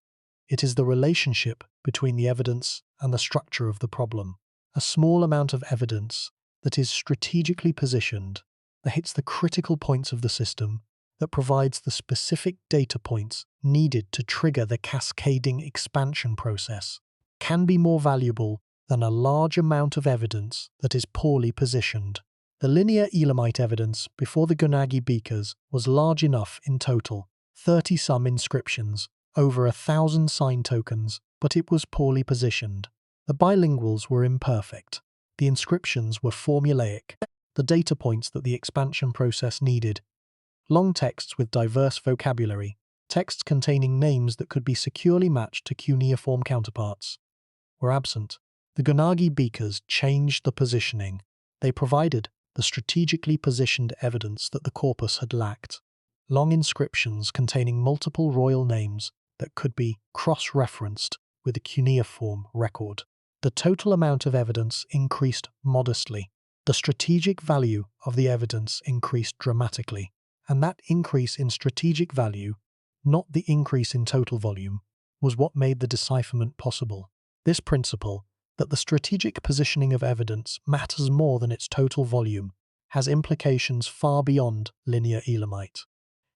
Speaker 1: It is the relationship between the evidence and the structure of the problem. A small amount of evidence that is strategically positioned, that hits the critical points of the system, that provides the specific data points needed to trigger the cascading expansion process, can be more valuable than a large amount of evidence that is poorly positioned. The linear Elamite evidence before the Gunagi beakers was large enough in total, 30-some inscriptions, over 1,000 sign tokens, but it was poorly positioned. The bilinguals were imperfect. The inscriptions were formulaic. the data points that the expansion process needed. Long texts with diverse vocabulary, texts containing names that could be securely matched to cuneiform counterparts, were absent. The Gunagi beakers changed the positioning. They provided the strategically positioned evidence that the corpus had lacked. Long inscriptions containing multiple royal names that could be cross-referenced with a cuneiform record. The total amount of evidence increased modestly. The strategic value of the evidence increased dramatically. And that increase in strategic value, not the increase in total volume, was what made the decipherment possible. This principle, that the strategic positioning of evidence matters more than its total volume, has implications far beyond linear Elamite.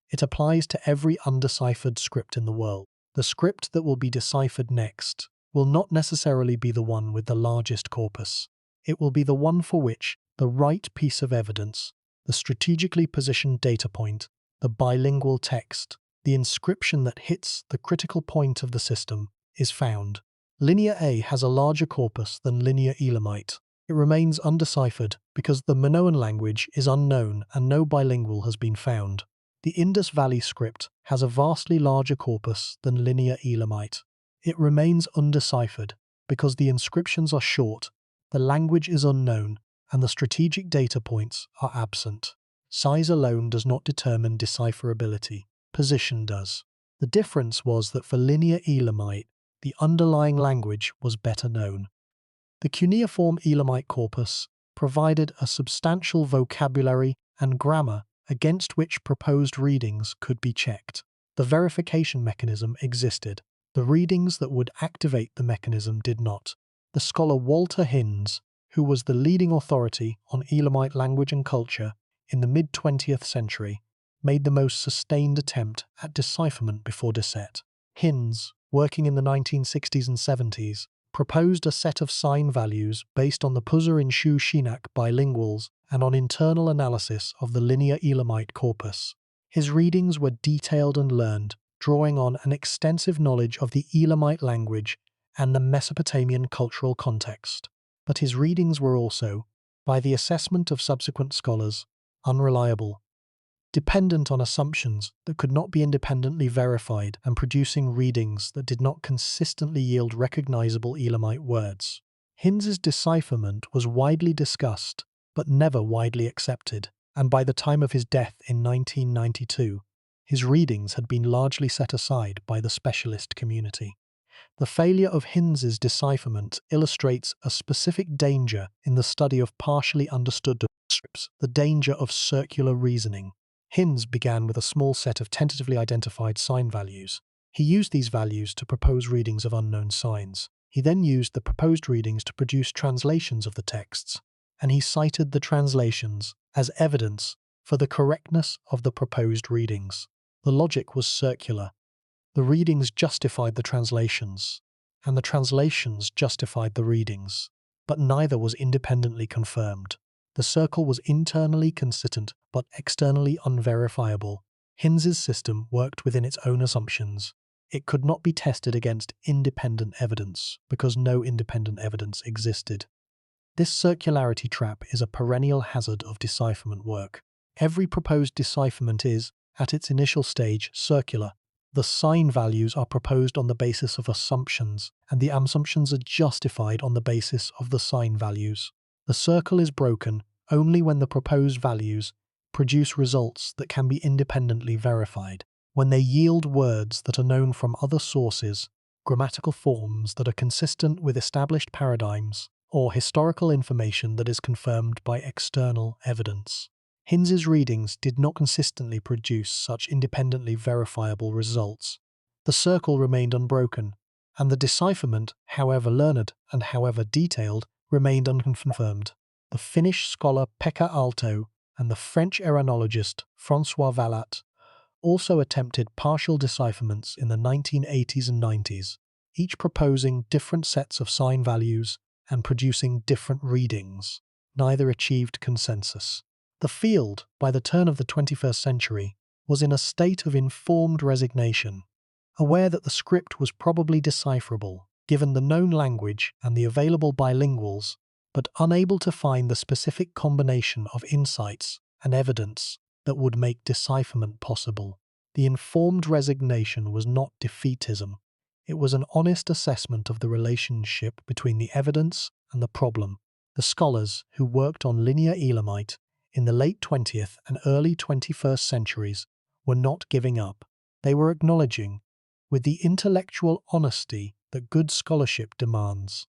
Speaker 1: It applies to every undeciphered script in the world. The script that will be deciphered next will not necessarily be the one with the largest corpus. It will be the one for which the right piece of evidence, the strategically positioned data point, the bilingual text, the inscription that hits the critical point of the system, is found. Linear A has a larger corpus than linear Elamite. It remains undeciphered because the Minoan language is unknown and no bilingual has been found. The Indus Valley script has a vastly larger corpus than linear Elamite. It remains undeciphered because the inscriptions are short, the language is unknown, and the strategic data points are absent. Size alone does not determine decipherability. Position does. The difference was that for linear Elamite, the underlying language was better known. The cuneiform Elamite corpus provided a substantial vocabulary and grammar against which proposed readings could be checked. The verification mechanism existed. The readings that would activate the mechanism did not. The scholar Walter Hinds, who was the leading authority on Elamite language and culture in the mid-20th century, made the most sustained attempt at decipherment before Decet. Hinds, working in the 1960s and 70s, proposed a set of sign values based on the Puzur in Shu Shinak bilinguals and on internal analysis of the linear Elamite corpus. His readings were detailed and learned, drawing on an extensive knowledge of the Elamite language and the Mesopotamian cultural context. But his readings were also, by the assessment of subsequent scholars, unreliable, dependent on assumptions that could not be independently verified and producing readings that did not consistently yield recognizable Elamite words. Hinds's decipherment was widely discussed, but never widely accepted, and by the time of his death in 1992, his readings had been largely set aside by the specialist community. The failure of Hinds's decipherment illustrates a specific danger in the study of partially understood scripts, the danger of circular reasoning. Hinds began with a small set of tentatively identified sign values. He used these values to propose readings of unknown signs. He then used the proposed readings to produce translations of the texts, and he cited the translations as evidence for the correctness of the proposed readings. The logic was circular. The readings justified the translations, and the translations justified the readings, but neither was independently confirmed. The circle was internally consistent but externally unverifiable. Hinds's system worked within its own assumptions. It could not be tested against independent evidence because no independent evidence existed. This circularity trap is a perennial hazard of decipherment work. Every proposed decipherment is, at its initial stage, circular. The sign values are proposed on the basis of assumptions, and the assumptions are justified on the basis of the sign values. The circle is broken only when the proposed values produce results that can be independently verified, when they yield words that are known from other sources, grammatical forms that are consistent with established paradigms, or historical information that is confirmed by external evidence. Hinds's readings did not consistently produce such independently verifiable results. The circle remained unbroken, and the decipherment, however learned and however detailed, remained unconfirmed. The Finnish scholar Pekka Aalto and the French eranologist François Vallat also attempted partial decipherments in the 1980s and 90s, each proposing different sets of sign values and producing different readings. Neither achieved consensus. The field, by the turn of the 21st century, was in a state of informed resignation, aware that the script was probably decipherable, given the known language and the available bilinguals, but unable to find the specific combination of insights and evidence that would make decipherment possible. The informed resignation was not defeatism. It was an honest assessment of the relationship between the evidence and the problem. The scholars who worked on linear Elamite in the late 20th and early 21st centuries were not giving up. They were acknowledging, with the intellectual honesty that good scholarship demands,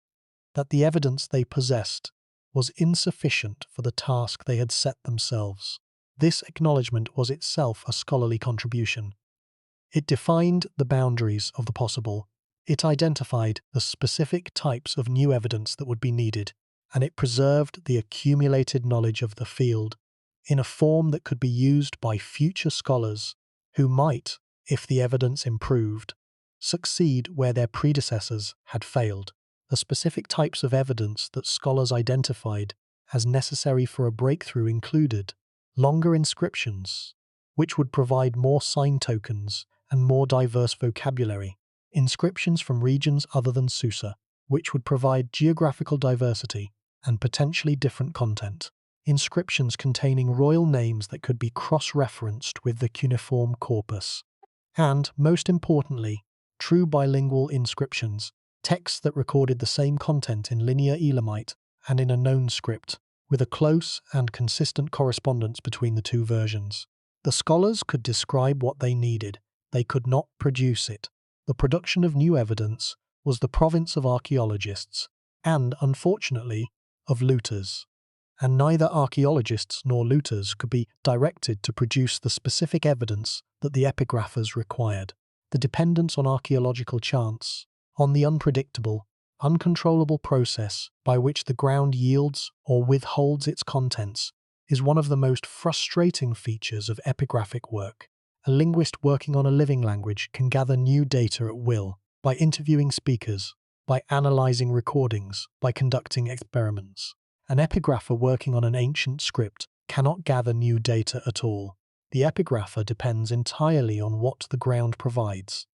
Speaker 1: that the evidence they possessed was insufficient for the task they had set themselves. This acknowledgement was itself a scholarly contribution. It defined the boundaries of the possible, it identified the specific types of new evidence that would be needed, and it preserved the accumulated knowledge of the field in a form that could be used by future scholars who might, if the evidence improved, succeed where their predecessors had failed. The specific types of evidence that scholars identified as necessary for a breakthrough included longer inscriptions, which would provide more sign tokens and more diverse vocabulary, inscriptions from regions other than Susa, which would provide geographical diversity and potentially different content, inscriptions containing royal names that could be cross-referenced with the cuneiform corpus, and, most importantly, true bilingual inscriptions, texts that recorded the same content in linear Elamite and in a known script, with a close and consistent correspondence between the two versions. The scholars could describe what they needed, they could not produce it. The production of new evidence was the province of archaeologists, and, unfortunately, of looters. And neither archaeologists nor looters could be directed to produce the specific evidence that the epigraphers required. The dependence on archaeological chance, on the unpredictable, uncontrollable process by which the ground yields or withholds its contents, is one of the most frustrating features of epigraphic work. A linguist working on a living language can gather new data at will, by interviewing speakers, by analyzing recordings, by conducting experiments. An epigrapher working on an ancient script cannot gather new data at all. The epigrapher depends entirely on what the ground provides,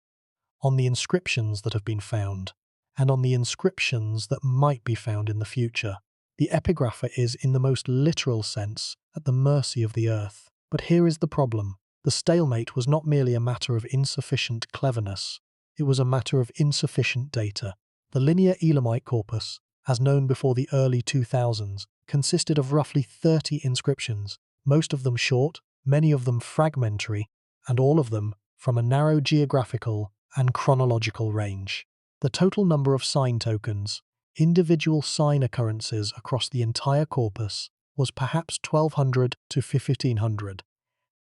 Speaker 1: on the inscriptions that have been found, and on the inscriptions that might be found in the future. The epigrapher is, in the most literal sense, at the mercy of the earth. But here is the problem. The stalemate was not merely a matter of insufficient cleverness, it was a matter of insufficient data. The linear Elamite corpus, as known before the early 2000s, consisted of roughly 30 inscriptions, most of them short, many of them fragmentary, and all of them from a narrow geographical and chronological range. The total number of sign tokens, individual sign occurrences across the entire corpus, was perhaps 1,200 to 1,500.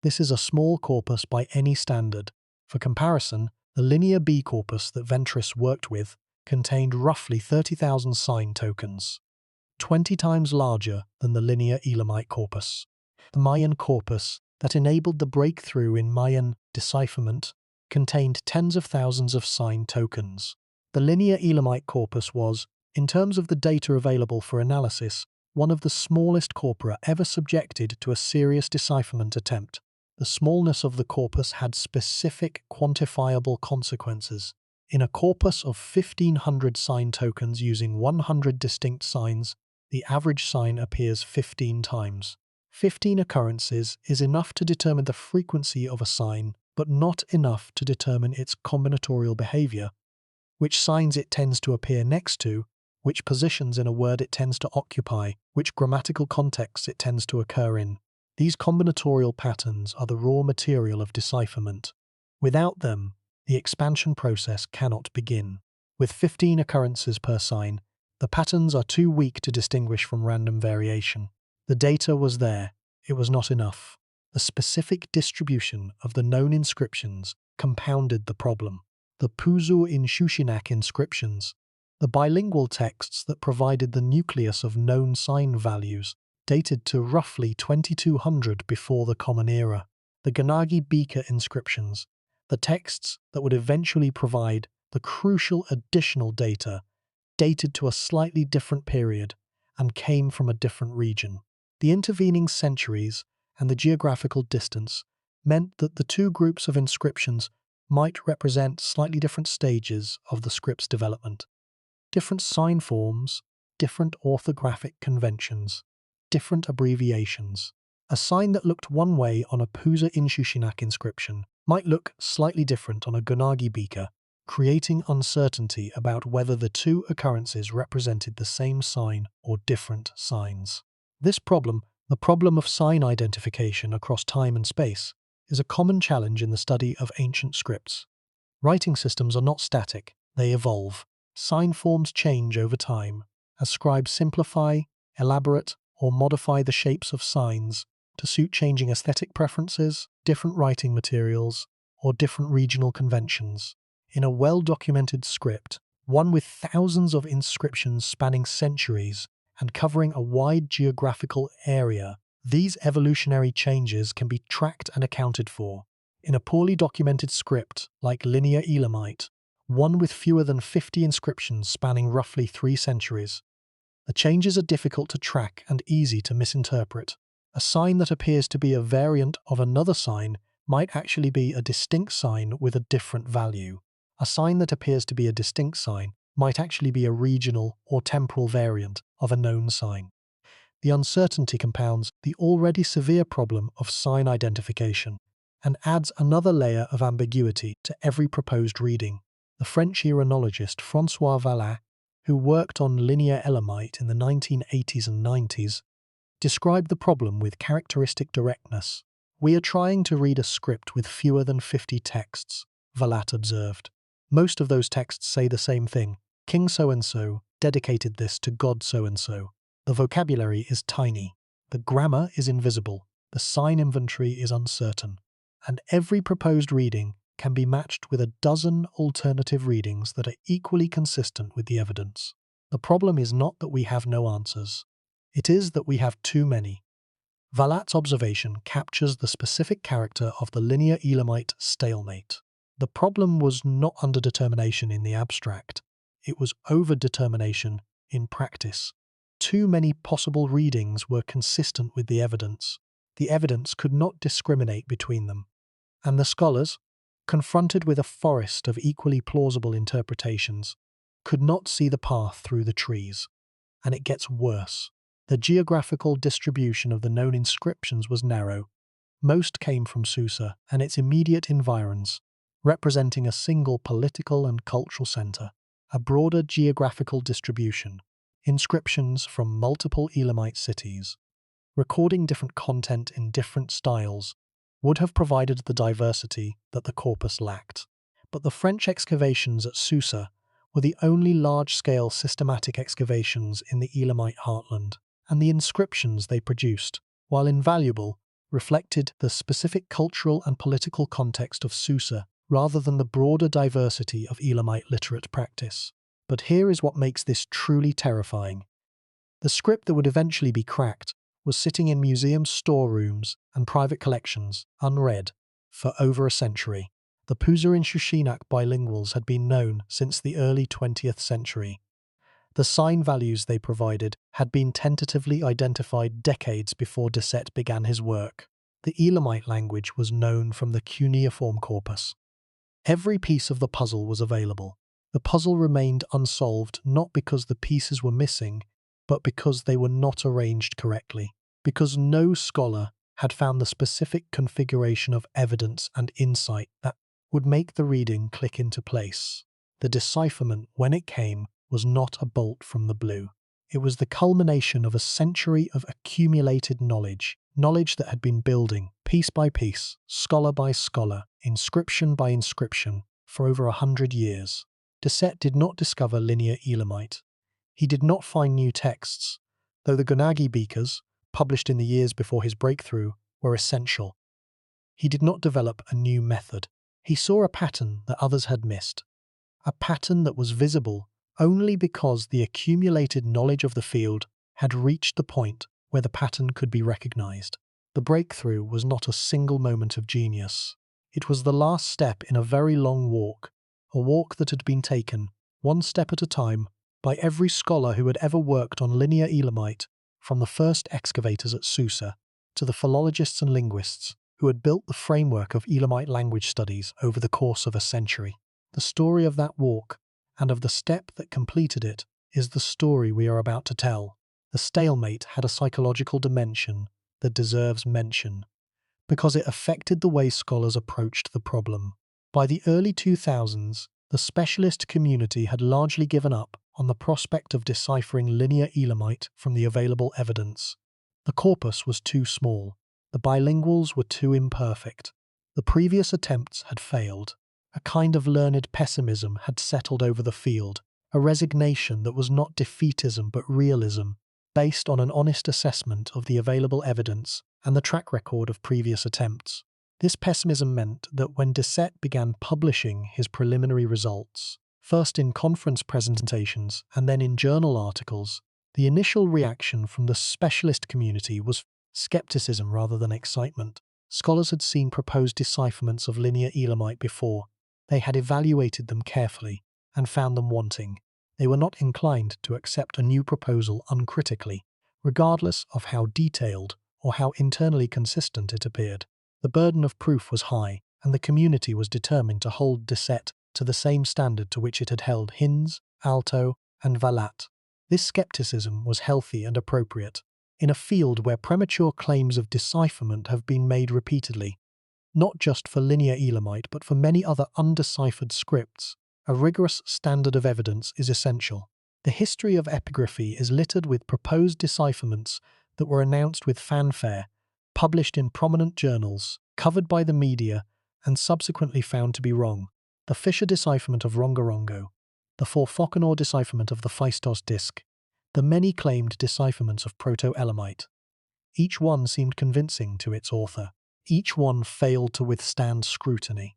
Speaker 1: This is a small corpus by any standard. For comparison, the linear B corpus that Ventris worked with contained roughly 30,000 sign tokens, 20 times larger than the linear Elamite corpus. The Mayan corpus that enabled the breakthrough in Mayan decipherment contained tens of thousands of sign tokens. The linear Elamite corpus was, in terms of the data available for analysis, one of the smallest corpora ever subjected to a serious decipherment attempt. The smallness of the corpus had specific quantifiable consequences. In a corpus of 1,500 sign tokens using 100 distinct signs, the average sign appears 15 times. 15 occurrences is enough to determine the frequency of a sign, but not enough to determine its combinatorial behavior, which signs it tends to appear next to, which positions in a word it tends to occupy, which grammatical contexts it tends to occur in. These combinatorial patterns are the raw material of decipherment. Without them, the expansion process cannot begin. With 15 occurrences per sign, the patterns are too weak to distinguish from random variation. The data was there, it was not enough. The specific distribution of the known inscriptions compounded the problem. The Puzu in Shushinak inscriptions, the bilingual texts that provided the nucleus of known sign values, dated to roughly 2200 before the Common Era. The Ganagi Beaker inscriptions, the texts that would eventually provide the crucial additional data, dated to a slightly different period and came from a different region. The intervening centuries and the geographical distance meant that the two groups of inscriptions might represent slightly different stages of the script's development. Different sign forms, different orthographic conventions, different abbreviations. A sign that looked one way on a Pusa Inshushinak inscription might look slightly different on a Gunagi beaker, creating uncertainty about whether the two occurrences represented the same sign or different signs. This problem, the problem of sign identification across time and space, is a common challenge in the study of ancient scripts. Writing systems are not static, they evolve. Sign forms change over time, as scribes simplify, elaborate, or modify the shapes of signs to suit changing aesthetic preferences, different writing materials, or different regional conventions. In a well-documented script, one with thousands of inscriptions spanning centuries and covering a wide geographical area, these evolutionary changes can be tracked and accounted for. In a poorly documented script, like Linear Elamite, one with fewer than 50 inscriptions spanning roughly 3 centuries, the changes are difficult to track and easy to misinterpret. A sign that appears to be a variant of another sign might actually be a distinct sign with a different value. A sign that appears to be a distinct sign might actually be a regional or temporal variant of a known sign. The uncertainty compounds the already severe problem of sign identification and adds another layer of ambiguity to every proposed reading. The French Iranologist François Vallat, who worked on Linear Elamite in the 1980s and 90s, described the problem with characteristic directness. "We are trying to read a script with fewer than 50 texts," Vallat observed. "Most of those texts say the same thing. King so-and-so dedicated this to God so-and-so. The vocabulary is tiny. The grammar is invisible. The sign inventory is uncertain. And every proposed reading can be matched with a dozen alternative readings that are equally consistent with the evidence. The problem is not that we have no answers. It is that we have too many." Vallat's observation captures the specific character of the Linear Elamite stalemate. The problem was not underdetermination in the abstract. It was overdetermination in practice. Too many possible readings were consistent with the evidence. The evidence could not discriminate between them. And the scholars, confronted with a forest of equally plausible interpretations, could not see the path through the trees. And it gets worse. The geographical distribution of the known inscriptions was narrow. Most came from Susa and its immediate environs, representing a single political and cultural center. A broader geographical distribution, inscriptions from multiple Elamite cities, recording different content in different styles, would have provided the diversity that the corpus lacked. But the French excavations at Susa were the only large-scale systematic excavations in the Elamite heartland, and the inscriptions they produced, while invaluable, reflected the specific cultural and political context of Susa rather than the broader diversity of Elamite literate practice. But here is what makes this truly terrifying. The script that would eventually be cracked was sitting in museum storerooms and private collections, unread, for over a century. The Pusa and Shushinak bilinguals had been known since the early 20th century. The sign values they provided had been tentatively identified decades before Dissett began his work. The Elamite language was known from the cuneiform corpus. Every piece of the puzzle was available. The puzzle remained unsolved not because the pieces were missing, but because they were not arranged correctly, because no scholar had found the specific configuration of evidence and insight that would make the reading click into place. The decipherment, when it came, was not a bolt from the blue. It was the culmination of a century of accumulated knowledge that had been building, piece by piece, scholar by scholar, inscription by inscription, for over 100 years. Dissett did not discover Linear Elamite. He did not find new texts, though the Gunagi beakers, published in the years before his breakthrough, were essential. He did not develop a new method. He saw a pattern that others had missed, a pattern that was visible only because the accumulated knowledge of the field had reached the point where the pattern could be recognized. The breakthrough was not a single moment of genius. It was the last step in a very long walk, a walk that had been taken, one step at a time, by every scholar who had ever worked on Linear Elamite, from the first excavators at Susa to the philologists and linguists who had built the framework of Elamite language studies over the course of a century. The story of that walk, and of the step that completed it, is the story we are about to tell. The stalemate had a psychological dimension that deserves mention, because it affected the way scholars approached the problem. By the early 2000s, the specialist community had largely given up on the prospect of deciphering linear Elamite from the available evidence. The corpus was too small, the bilinguals were too imperfect, the previous attempts had failed. A kind of learned pessimism had settled over the field, a resignation that was not defeatism but realism, based on an honest assessment of the available evidence and the track record of previous attempts. This pessimism meant that when Dissett began publishing his preliminary results, first in conference presentations and then in journal articles, the initial reaction from the specialist community was skepticism rather than excitement. Scholars had seen proposed decipherments of linear Elamite before. They had evaluated them carefully and found them wanting. They were not inclined to accept a new proposal uncritically, regardless of how detailed or how internally consistent it appeared. The burden of proof was high, and the community was determined to hold Dissett to the same standard to which it had held Hinz, Alto, and Valat. This skepticism was healthy and appropriate, in a field where premature claims of decipherment have been made repeatedly. Not just for linear Elamite, but for many other undeciphered scripts, a rigorous standard of evidence is essential. The history of epigraphy is littered with proposed decipherments that were announced with fanfare, published in prominent journals, covered by the media, and subsequently found to be wrong. The Fisher decipherment of Rongorongo, the Forfochenor decipherment of the Phaistos disc, the many claimed decipherments of Proto-Elamite. Each one seemed convincing to its author. Each one failed to withstand scrutiny.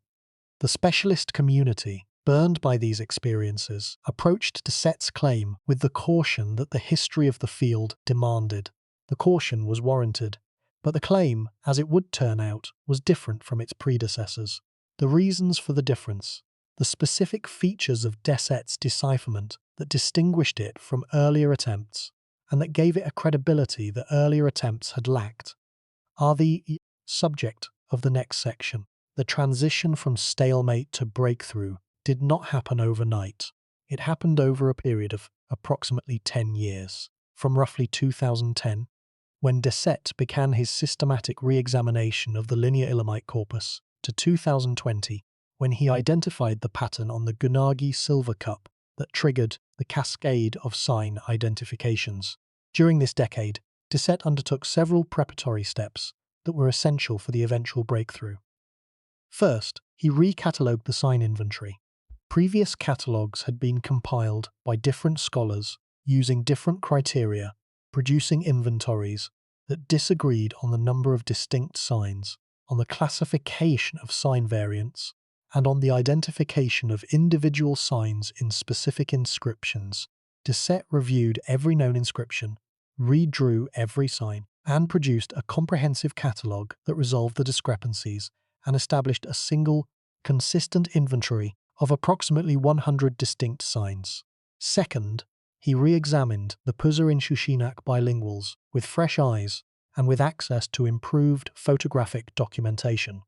Speaker 1: The specialist community, burned by these experiences, approached Dissett's claim with the caution that the history of the field demanded. The caution was warranted, but the claim, as it would turn out, was different from its predecessors. The reasons for the difference, the specific features of Dissett's decipherment that distinguished it from earlier attempts, and that gave it a credibility that earlier attempts had lacked, are the subject of the next section. The transition from stalemate to breakthrough did not happen overnight. It happened over a period of approximately 10 years, from roughly 2010, when Dissett began his systematic re-examination of the linear Elamite corpus, to 2020, when he identified the pattern on the Gunagi silver cup that triggered the cascade of sign identifications. During this decade, Dissett undertook several preparatory steps that were essential for the eventual breakthrough. First, he recatalogued the sign inventory. Previous catalogues had been compiled by different scholars using different criteria, producing inventories that disagreed on the number of distinct signs, on the classification of sign variants, and on the identification of individual signs in specific inscriptions. Dissett reviewed every known inscription, redrew every sign, and produced a comprehensive catalogue that resolved the discrepancies and established a single, consistent inventory of approximately 100 distinct signs. Second, he re-examined the Puzarin-Shushinak bilinguals with fresh eyes and with access to improved photographic documentation.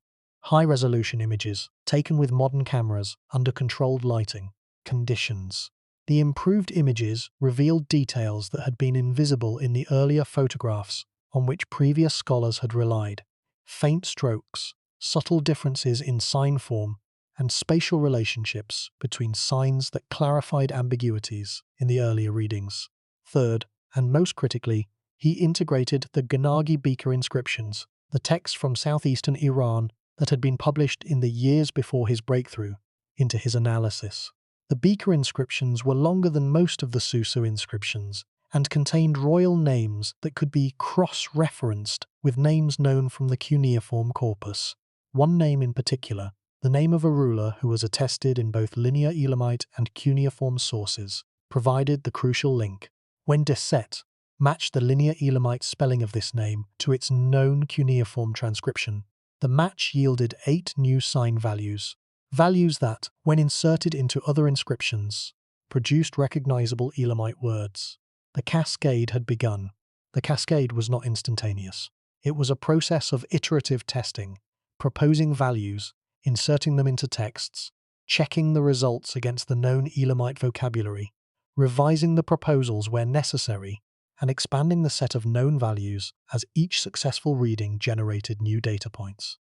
Speaker 1: High-resolution images taken with modern cameras under controlled lighting conditions. The improved images revealed details that had been invisible in the earlier photographs on which previous scholars had relied: faint strokes, subtle differences in sign form, and spatial relationships between signs that clarified ambiguities in the earlier readings. Third, and most critically, he integrated the Ghanagi beaker inscriptions, the text from southeastern Iran that had been published in the years before his breakthrough, into his analysis. The beaker inscriptions were longer than most of the Susu inscriptions and contained royal names that could be cross-referenced with names known from the cuneiform corpus. One name in particular, the name of a ruler who was attested in both linear Elamite and cuneiform sources, provided the crucial link. When Dissett matched the linear Elamite spelling of this name to its known cuneiform transcription, the match yielded 8 new sign values that, when inserted into other inscriptions, produced recognizable Elamite words. The cascade had begun. The cascade was not instantaneous. It was a process of iterative testing, proposing values, inserting them into texts, checking the results against the known Elamite vocabulary, revising the proposals where necessary, and expanding the set of known values as each successful reading generated new data points.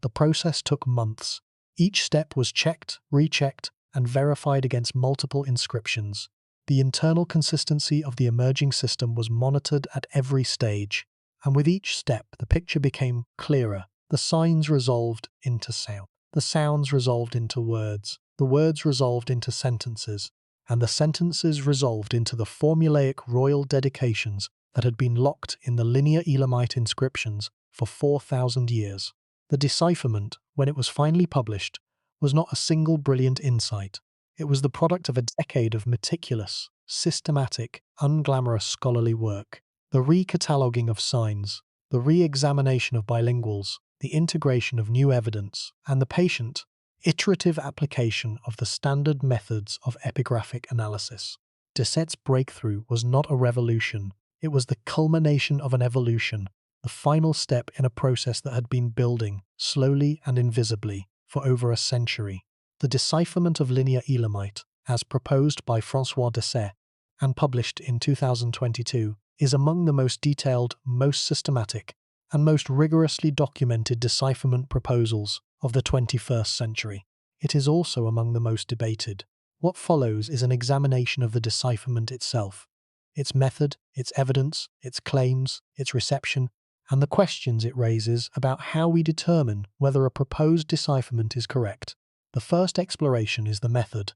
Speaker 1: The process took months. Each step was checked, rechecked, and verified against multiple inscriptions. The internal consistency of the emerging system was monitored at every stage, and with each step the picture became clearer. The signs resolved into sound. The sounds resolved into words. The words resolved into sentences, and the sentences resolved into the formulaic royal dedications that had been locked in the linear Elamite inscriptions for 4,000 years. The decipherment, when it was finally published, was not a single brilliant insight. It was the product of a decade of meticulous, systematic, unglamorous scholarly work. The recataloguing of signs, the re-examination of bilinguals, the integration of new evidence, and the patient, iterative application of the standard methods of epigraphic analysis. Decet's breakthrough was not a revolution, it was the culmination of an evolution, the final step in a process that had been building, slowly and invisibly, for over a century. The decipherment of linear Elamite, as proposed by François Decet and published in 2022, is among the most detailed, most systematic, and most rigorously documented decipherment proposals of the 21st century. It is also among the most debated. What follows is an examination of the decipherment itself, its method, its evidence, its claims, its reception, and the questions it raises about how we determine whether a proposed decipherment is correct. The first exploration is the method,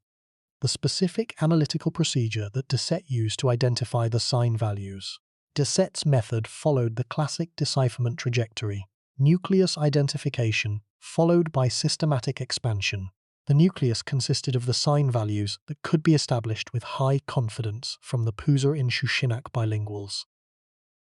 Speaker 1: the specific analytical procedure that Decet used to identify the sign values. Decet's method followed the classic decipherment trajectory: nucleus identification followed by systematic expansion. The nucleus consisted of the sign values that could be established with high confidence from the Pusur in Shushinak bilinguals,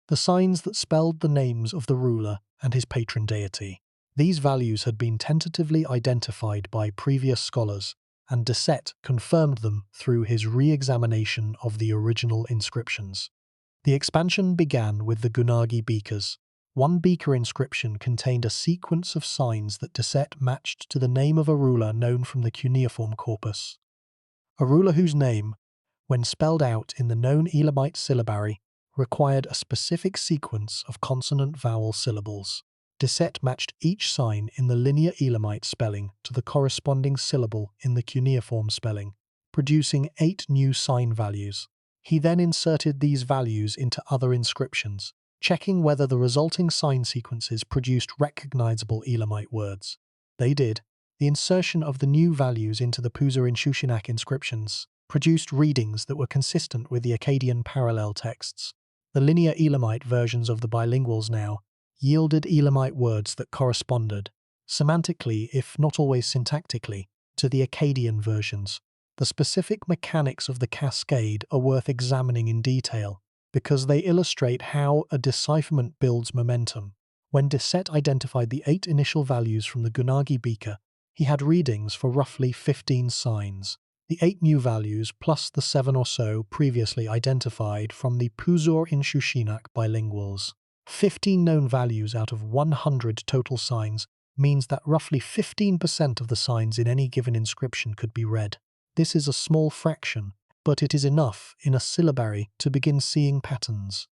Speaker 1: the signs that spelled the names of the ruler and his patron deity. These values had been tentatively identified by previous scholars, and Decet confirmed them through his re-examination of the original inscriptions. The expansion began with the Gunagi beakers. One beaker inscription contained a sequence of signs that Decet matched to the name of a ruler known from the cuneiform corpus. A ruler whose name, when spelled out in the known Elamite syllabary, required a specific sequence of consonant-vowel syllables. Decet matched each sign in the linear Elamite spelling to the corresponding syllable in the cuneiform spelling, producing 8 new sign values. He then inserted these values into other inscriptions, checking whether the resulting sign sequences produced recognizable Elamite words. They did. The insertion of the new values into the Pusur in Shushinak inscriptions produced readings that were consistent with the Akkadian parallel texts. The linear Elamite versions of the bilinguals now yielded Elamite words that corresponded, semantically if not always syntactically, to the Akkadian versions. The specific mechanics of the cascade are worth examining in detail, because they illustrate how a decipherment builds momentum. When Decet identified the 8 initial values from the Gunagi beaker, he had readings for roughly 15 signs. The 8 new values, plus the 7 or so previously identified from the Pusur in Shushinak bilinguals. 15 known values out of 100 total signs means that roughly 15% of the signs in any given inscription could be read. This is a small fraction, but it is enough in a syllabary to begin seeing patterns.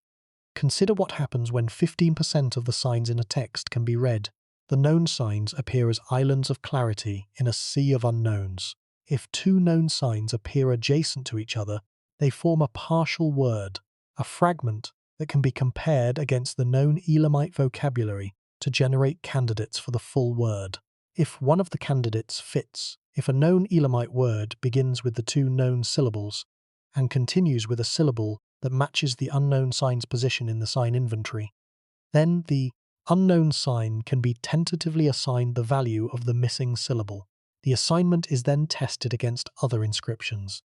Speaker 1: Consider what happens when 15% of the signs in a text can be read. The known signs appear as islands of clarity in a sea of unknowns. If 2 known signs appear adjacent to each other, they form a partial word, a fragment that can be compared against the known Elamite vocabulary to generate candidates for the full word. If one of the candidates fits, if a known Elamite word begins with the 2 known syllables and continues with a syllable that matches the unknown sign's position in the sign inventory, then the unknown sign can be tentatively assigned the value of the missing syllable. The assignment is then tested against other inscriptions.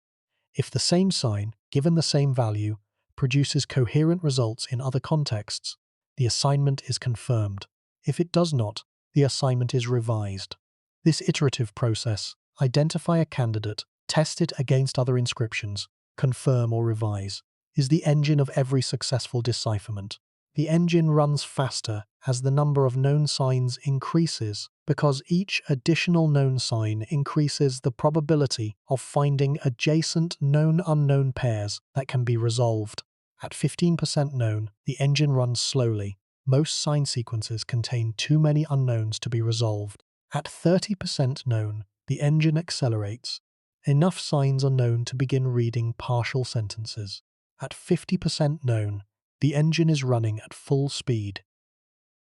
Speaker 1: If the same sign, given the same value, produces coherent results in other contexts, the assignment is confirmed. If it does not, the assignment is revised. This iterative process, identify a candidate, test it against other inscriptions, confirm or revise, is the engine of every successful decipherment. The engine runs faster as the number of known signs increases, because each additional known sign increases the probability of finding adjacent known-unknown pairs that can be resolved. At 15% known, the engine runs slowly. Most sign sequences contain too many unknowns to be resolved. At 30% known, the engine accelerates. Enough signs are known to begin reading partial sentences. At 50% known, the engine is running at full speed.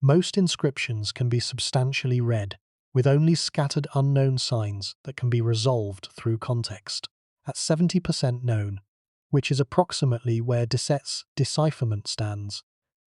Speaker 1: Most inscriptions can be substantially read, with only scattered unknown signs that can be resolved through context. At 70% known, which is approximately where Deset's decipherment stands,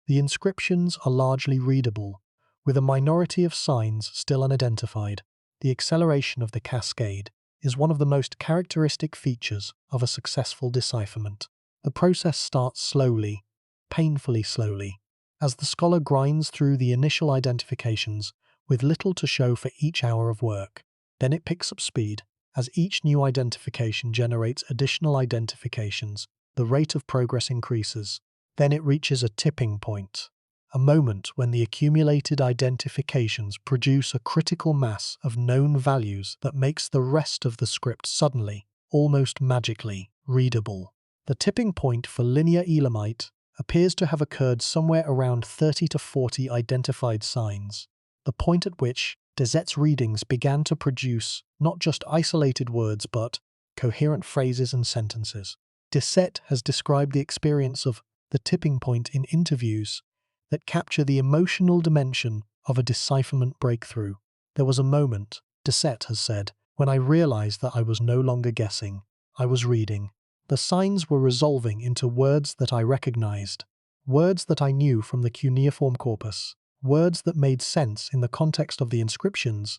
Speaker 1: the inscriptions are largely readable, with a minority of signs still unidentified. The acceleration of the cascade is one of the most characteristic features of a successful decipherment. The process starts slowly, painfully slowly, as the scholar grinds through the initial identifications with little to show for each hour of work. Then it picks up speed. As each new identification generates additional identifications, the rate of progress increases. Then it reaches a tipping point, a moment when the accumulated identifications produce a critical mass of known values that makes the rest of the script suddenly, almost magically, readable. The tipping point for linear Elamite appears to have occurred somewhere around 30 to 40 identified signs, the point at which Deset's readings began to produce not just isolated words but coherent phrases and sentences. Deset has described the experience of the tipping point in interviews that capture the emotional dimension of a decipherment breakthrough. There was a moment, Deset has said, when I realized that I was no longer guessing, I was reading. The signs were resolving into words that I recognized, words that I knew from the cuneiform corpus, words that made sense in the context of the inscriptions,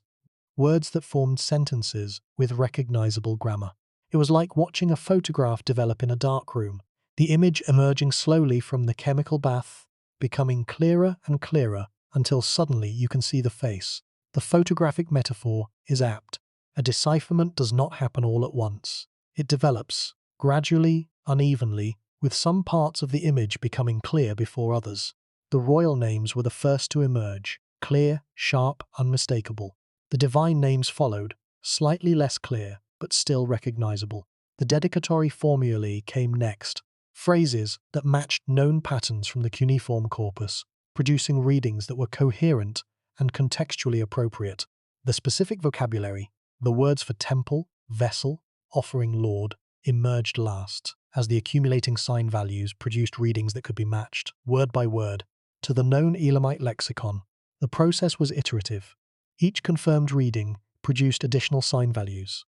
Speaker 1: words that formed sentences with recognizable grammar. It was like watching a photograph develop in a dark room, the image emerging slowly from the chemical bath, becoming clearer and clearer until suddenly you can see the face. The photographic metaphor is apt. A decipherment does not happen all at once. It develops, gradually, unevenly, with some parts of the image becoming clear before others. The royal names were the first to emerge, clear, sharp, unmistakable. The divine names followed, slightly less clear, but still recognizable. The dedicatory formulae came next, phrases that matched known patterns from the cuneiform corpus, producing readings that were coherent and contextually appropriate. The specific vocabulary, the words for temple, vessel, offering lord, emerged last, as the accumulating sign values produced readings that could be matched, word by word, to the known Elamite lexicon. The process was iterative. Each confirmed reading produced additional sign values.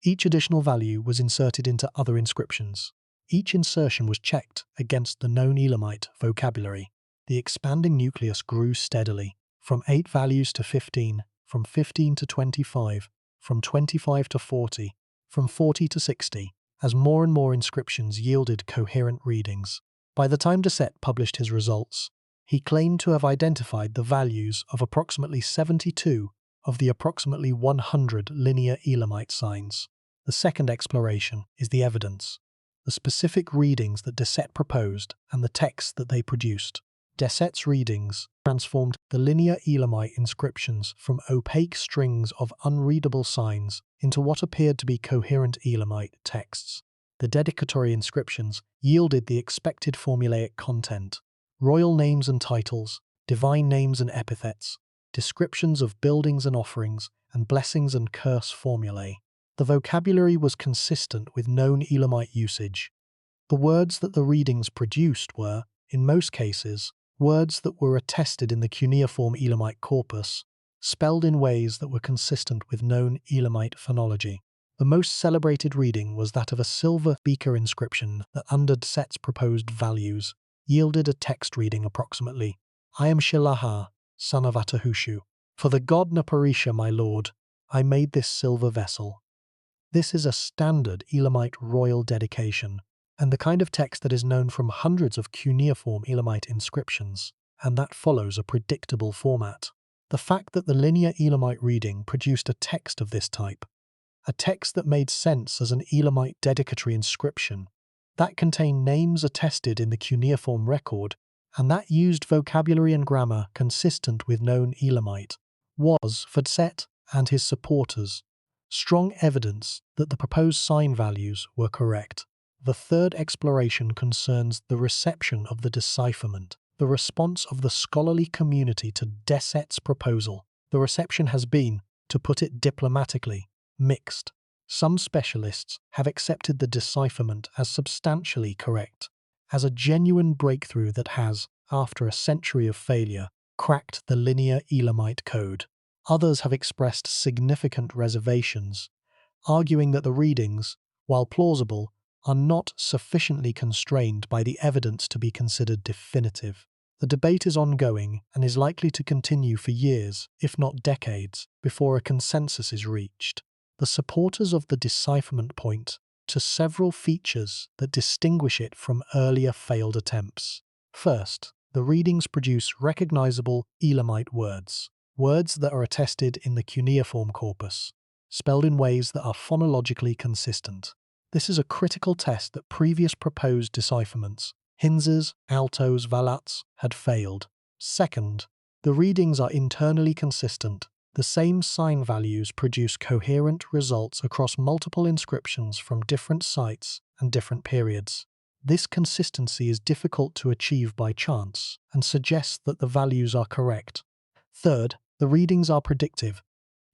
Speaker 1: Each additional value was inserted into other inscriptions. Each insertion was checked against the known Elamite vocabulary. The expanding nucleus grew steadily, from 8 values to 15, from 15 to 25, from 25 to 40, from 40 to 60, as more and more inscriptions yielded coherent readings. By the time Deset published his results, he claimed to have identified the values of approximately 72 of the approximately 100 linear Elamite signs. The second exploration is the evidence, the specific readings that Deset proposed and the texts that they produced. Deset's readings transformed the linear Elamite inscriptions from opaque strings of unreadable signs into what appeared to be coherent Elamite texts. The dedicatory inscriptions yielded the expected formulaic content: royal names and titles, divine names and epithets, descriptions of buildings and offerings, and blessings and curse formulae. The vocabulary was consistent with known Elamite usage. The words that the readings produced were, in most cases, words that were attested in the cuneiform Elamite corpus, spelled in ways that were consistent with known Elamite phonology. The most celebrated reading was that of a silver beaker inscription that, under Deset's proposed values, yielded a text reading approximately, I am Shilaha, son of Atahushu. For the god Naparisha, my lord, I made this silver vessel. This is a standard Elamite royal dedication, and the kind of text that is known from hundreds of cuneiform Elamite inscriptions, and that follows a predictable format. The fact that the linear Elamite reading produced a text of this type, a text that made sense as an Elamite dedicatory inscription, that contained names attested in the cuneiform record and that used vocabulary and grammar consistent with known Elamite, was, for Set and his supporters, strong evidence that the proposed sign values were correct. The third exploration concerns the reception of the decipherment, the response of the scholarly community to Deset's proposal. The reception has been, to put it diplomatically, mixed. Some specialists have accepted the decipherment as substantially correct, as a genuine breakthrough that has, after a century of failure, cracked the linear Elamite code. Others have expressed significant reservations, arguing that the readings, while plausible, are not sufficiently constrained by the evidence to be considered definitive. The debate is ongoing and is likely to continue for years, if not decades, before a consensus is reached. The supporters of the decipherment point to several features that distinguish it from earlier failed attempts. First, the readings produce recognizable Elamite words, words that are attested in the cuneiform corpus, spelled in ways that are phonologically consistent. This is a critical test that previous proposed decipherments, hinzes, altos, valats, had failed. Second, the readings are internally consistent. The same sign values produce coherent results across multiple inscriptions from different sites and different periods. This consistency is difficult to achieve by chance and suggests that the values are correct. Third, the readings are predictive.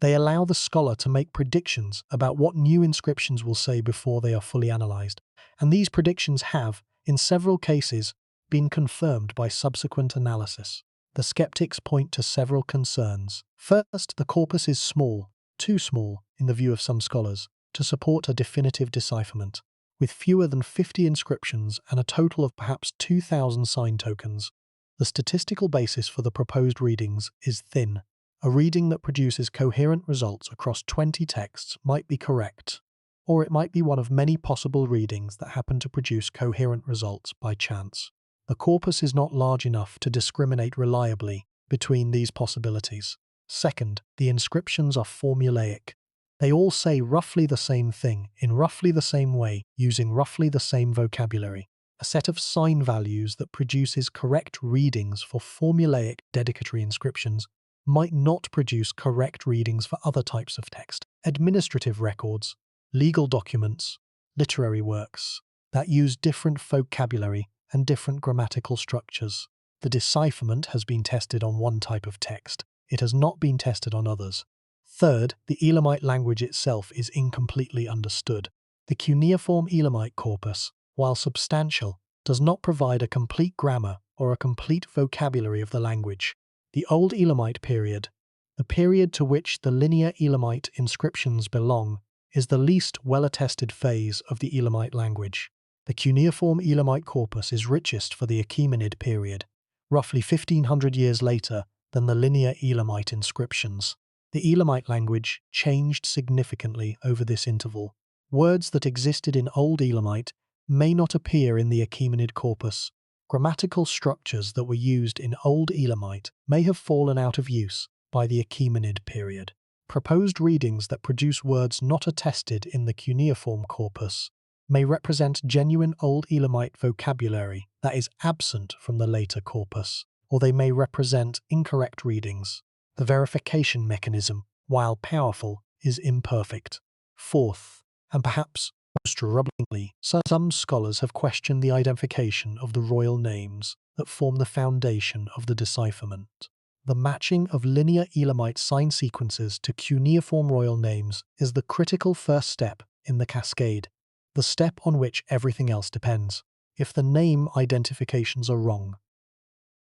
Speaker 1: They allow the scholar to make predictions about what new inscriptions will say before they are fully analysed, and these predictions have, in several cases, been confirmed by subsequent analysis. The skeptics point to several concerns. First, the corpus is small, too small, in the view of some scholars, to support a definitive decipherment. With fewer than 50 inscriptions and a total of perhaps 2,000 sign tokens, the statistical basis for the proposed readings is thin. A reading that produces coherent results across 20 texts might be correct, or it might be one of many possible readings that happen to produce coherent results by chance. The corpus is not large enough to discriminate reliably between these possibilities. Second, the inscriptions are formulaic. They all say roughly the same thing, in roughly the same way, using roughly the same vocabulary. A set of sign values that produces correct readings for formulaic dedicatory inscriptions might not produce correct readings for other types of text. Administrative records, legal documents, literary works that use different vocabulary and different grammatical structures. The decipherment has been tested on one type of text. It has not been tested on others. Third, the Elamite language itself is incompletely understood. The cuneiform Elamite corpus, while substantial, does not provide a complete grammar or a complete vocabulary of the language. The Old Elamite period, the period to which the linear Elamite inscriptions belong, is the least well-attested phase of the Elamite language. The cuneiform Elamite corpus is richest for the Achaemenid period, roughly 1500 years later than the linear Elamite inscriptions. The Elamite language changed significantly over this interval. Words that existed in Old Elamite may not appear in the Achaemenid corpus. Grammatical structures that were used in Old Elamite may have fallen out of use by the Achaemenid period. Proposed readings that produce words not attested in the cuneiform corpus may represent genuine Old Elamite vocabulary that is absent from the later corpus, or they may represent incorrect readings. The verification mechanism, while powerful, is imperfect. Fourth, and perhaps most troublingly, some scholars have questioned the identification of the royal names that form the foundation of the decipherment. The matching of linear Elamite sign sequences to cuneiform royal names is the critical first step in the cascade, the step on which everything else depends. If the name identifications are wrong,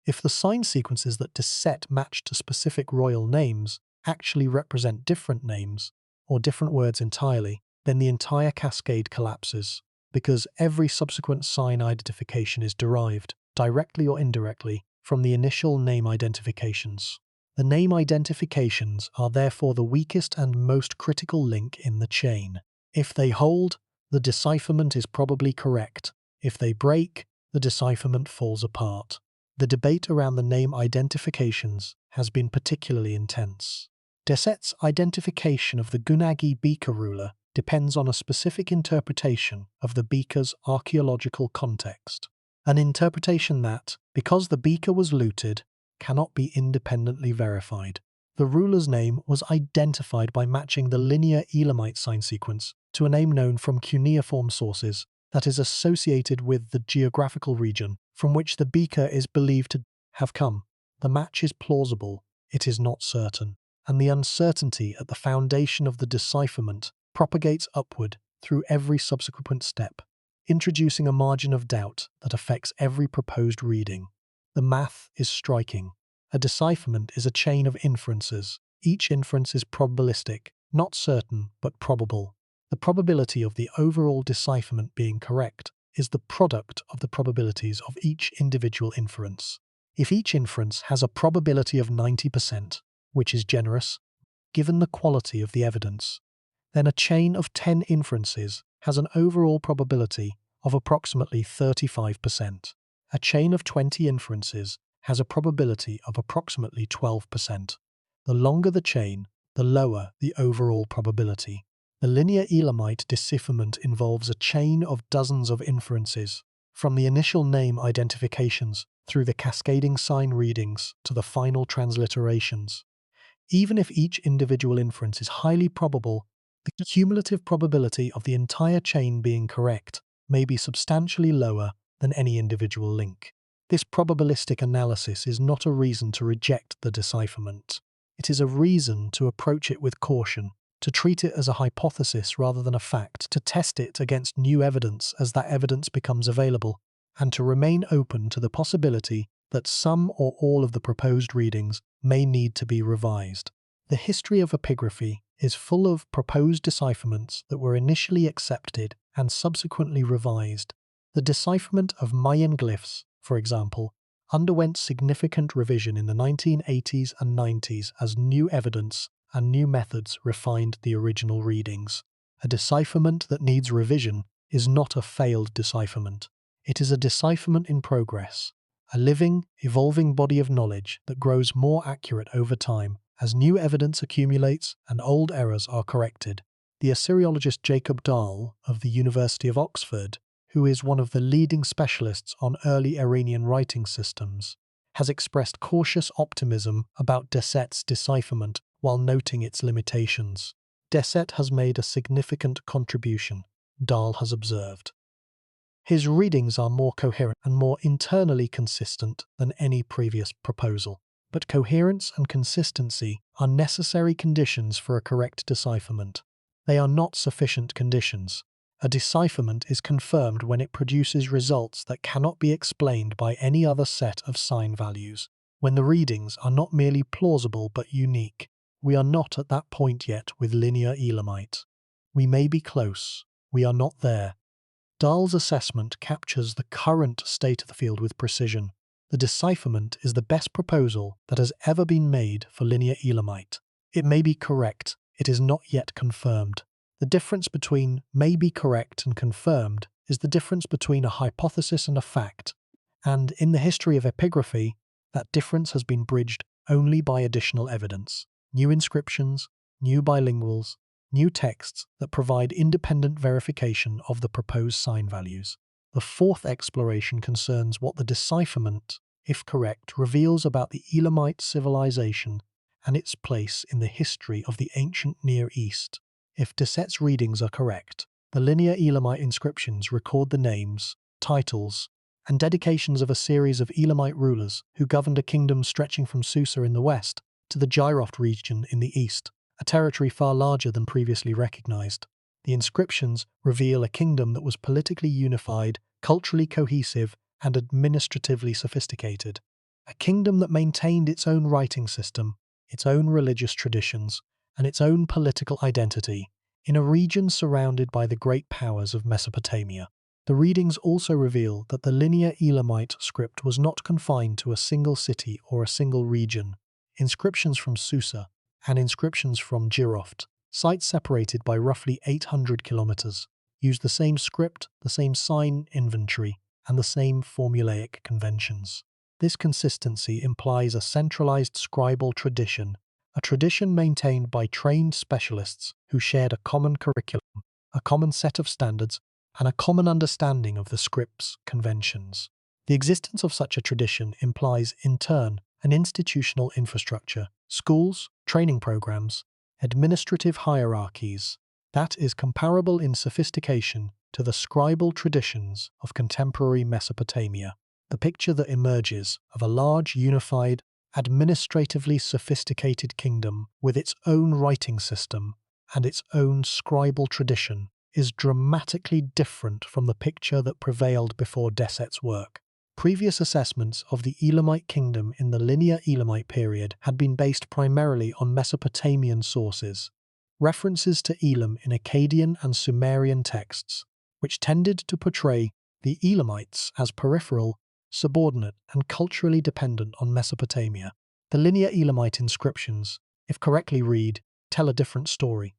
Speaker 1: if the sign sequences that Deset match to specific royal names actually represent different names, or different words entirely, then the entire cascade collapses, because every subsequent sign identification is derived, directly or indirectly, from the initial name identifications. The name identifications are therefore the weakest and most critical link in the chain. If they hold, the decipherment is probably correct. If they break, the decipherment falls apart. The debate around the name identifications has been particularly intense. Deset's identification of the Gunagi beaker ruler depends on a specific interpretation of the beaker's archaeological context. an interpretation that, because the beaker was looted, cannot be independently verified. The ruler's name was identified by matching the linear Elamite sign sequence to a name known from cuneiform sources that is associated with the geographical region from which the beaker is believed to have come. The match is plausible, it is not certain, and the uncertainty at the foundation of the decipherment propagates upward through every subsequent step, introducing a margin of doubt that affects every proposed reading. The math is striking. A decipherment is a chain of inferences. Each inference is probabilistic, not certain, but probable. The probability of the overall decipherment being correct is the product of the probabilities of each individual inference. If each inference has a probability of 90%, which is generous, given the quality of the evidence, then a chain of 10 inferences has an overall probability of approximately 35%. A chain of 20 inferences has a probability of approximately 12%. The longer the chain, the lower the overall probability. The linear Elamite decipherment involves a chain of dozens of inferences, from the initial name identifications through the cascading sign readings to the final transliterations. Even if each individual inference is highly probable, the cumulative probability of the entire chain being correct may be substantially lower than any individual link. This probabilistic analysis is not a reason to reject the decipherment. It is a reason to approach it with caution, to treat it as a hypothesis rather than a fact, to test it against new evidence as that evidence becomes available, and to remain open to the possibility that some or all of the proposed readings may need to be revised. The history of epigraphy is full of proposed decipherments that were initially accepted and subsequently revised. The decipherment of Mayan glyphs, for example, underwent significant revision in the 1980s and 90s as new evidence and new methods refined the original readings. A decipherment that needs revision is not a failed decipherment. It is a decipherment in progress, a living, evolving body of knowledge that grows more accurate over time as new evidence accumulates and old errors are corrected. The Assyriologist Jacob Dahl of the University of Oxford, who is one of the leading specialists on early Iranian writing systems, has expressed cautious optimism about Deset's decipherment while noting its limitations. Deset has made a significant contribution, Dahl has observed. His readings are more coherent and more internally consistent than any previous proposal. But coherence and consistency are necessary conditions for a correct decipherment. They are not sufficient conditions. A decipherment is confirmed when it produces results that cannot be explained by any other set of sign values, when the readings are not merely plausible but unique. We are not at that point yet with linear Elamite. We may be close. We are not there. Dahl's assessment captures the current state of the field with precision. The decipherment is the best proposal that has ever been made for linear Elamite. It may be correct, it is not yet confirmed. The difference between may be correct and confirmed is the difference between a hypothesis and a fact, and in the history of epigraphy, that difference has been bridged only by additional evidence, new inscriptions, new bilinguals, new texts that provide independent verification of the proposed sign values. The fourth exploration concerns what the decipherment, if correct, reveals about the Elamite civilization and its place in the history of the ancient Near East. If Deset's readings are correct, the linear Elamite inscriptions record the names, titles, and dedications of a series of Elamite rulers who governed a kingdom stretching from Susa in the west to the Gyroft region in the east, a territory far larger than previously recognized. The inscriptions reveal a kingdom that was politically unified, culturally cohesive, and administratively sophisticated. A kingdom that maintained its own writing system, its own religious traditions, and its own political identity, in a region surrounded by the great powers of Mesopotamia. The readings also reveal that the linear Elamite script was not confined to a single city or a single region. Inscriptions from Susa and inscriptions from Gyroft, sites separated by roughly 800 kilometers, use the same script, the same sign inventory, and the same formulaic conventions. This consistency implies a centralized scribal tradition, a tradition maintained by trained specialists who shared a common curriculum, a common set of standards, and a common understanding of the script's conventions. The existence of such a tradition implies, in turn, an institutional infrastructure, schools, training programs, administrative hierarchies, that is comparable in sophistication to the scribal traditions of contemporary Mesopotamia. The picture that emerges of a large, unified, administratively sophisticated kingdom with its own writing system and its own scribal tradition is dramatically different from the picture that prevailed before Deset's work. Previous assessments of the Elamite kingdom in the linear Elamite period had been based primarily on Mesopotamian sources, references to Elam in Akkadian and Sumerian texts, which tended to portray the Elamites as peripheral, subordinate, and culturally dependent on Mesopotamia. The linear Elamite inscriptions, if correctly read, tell a different story.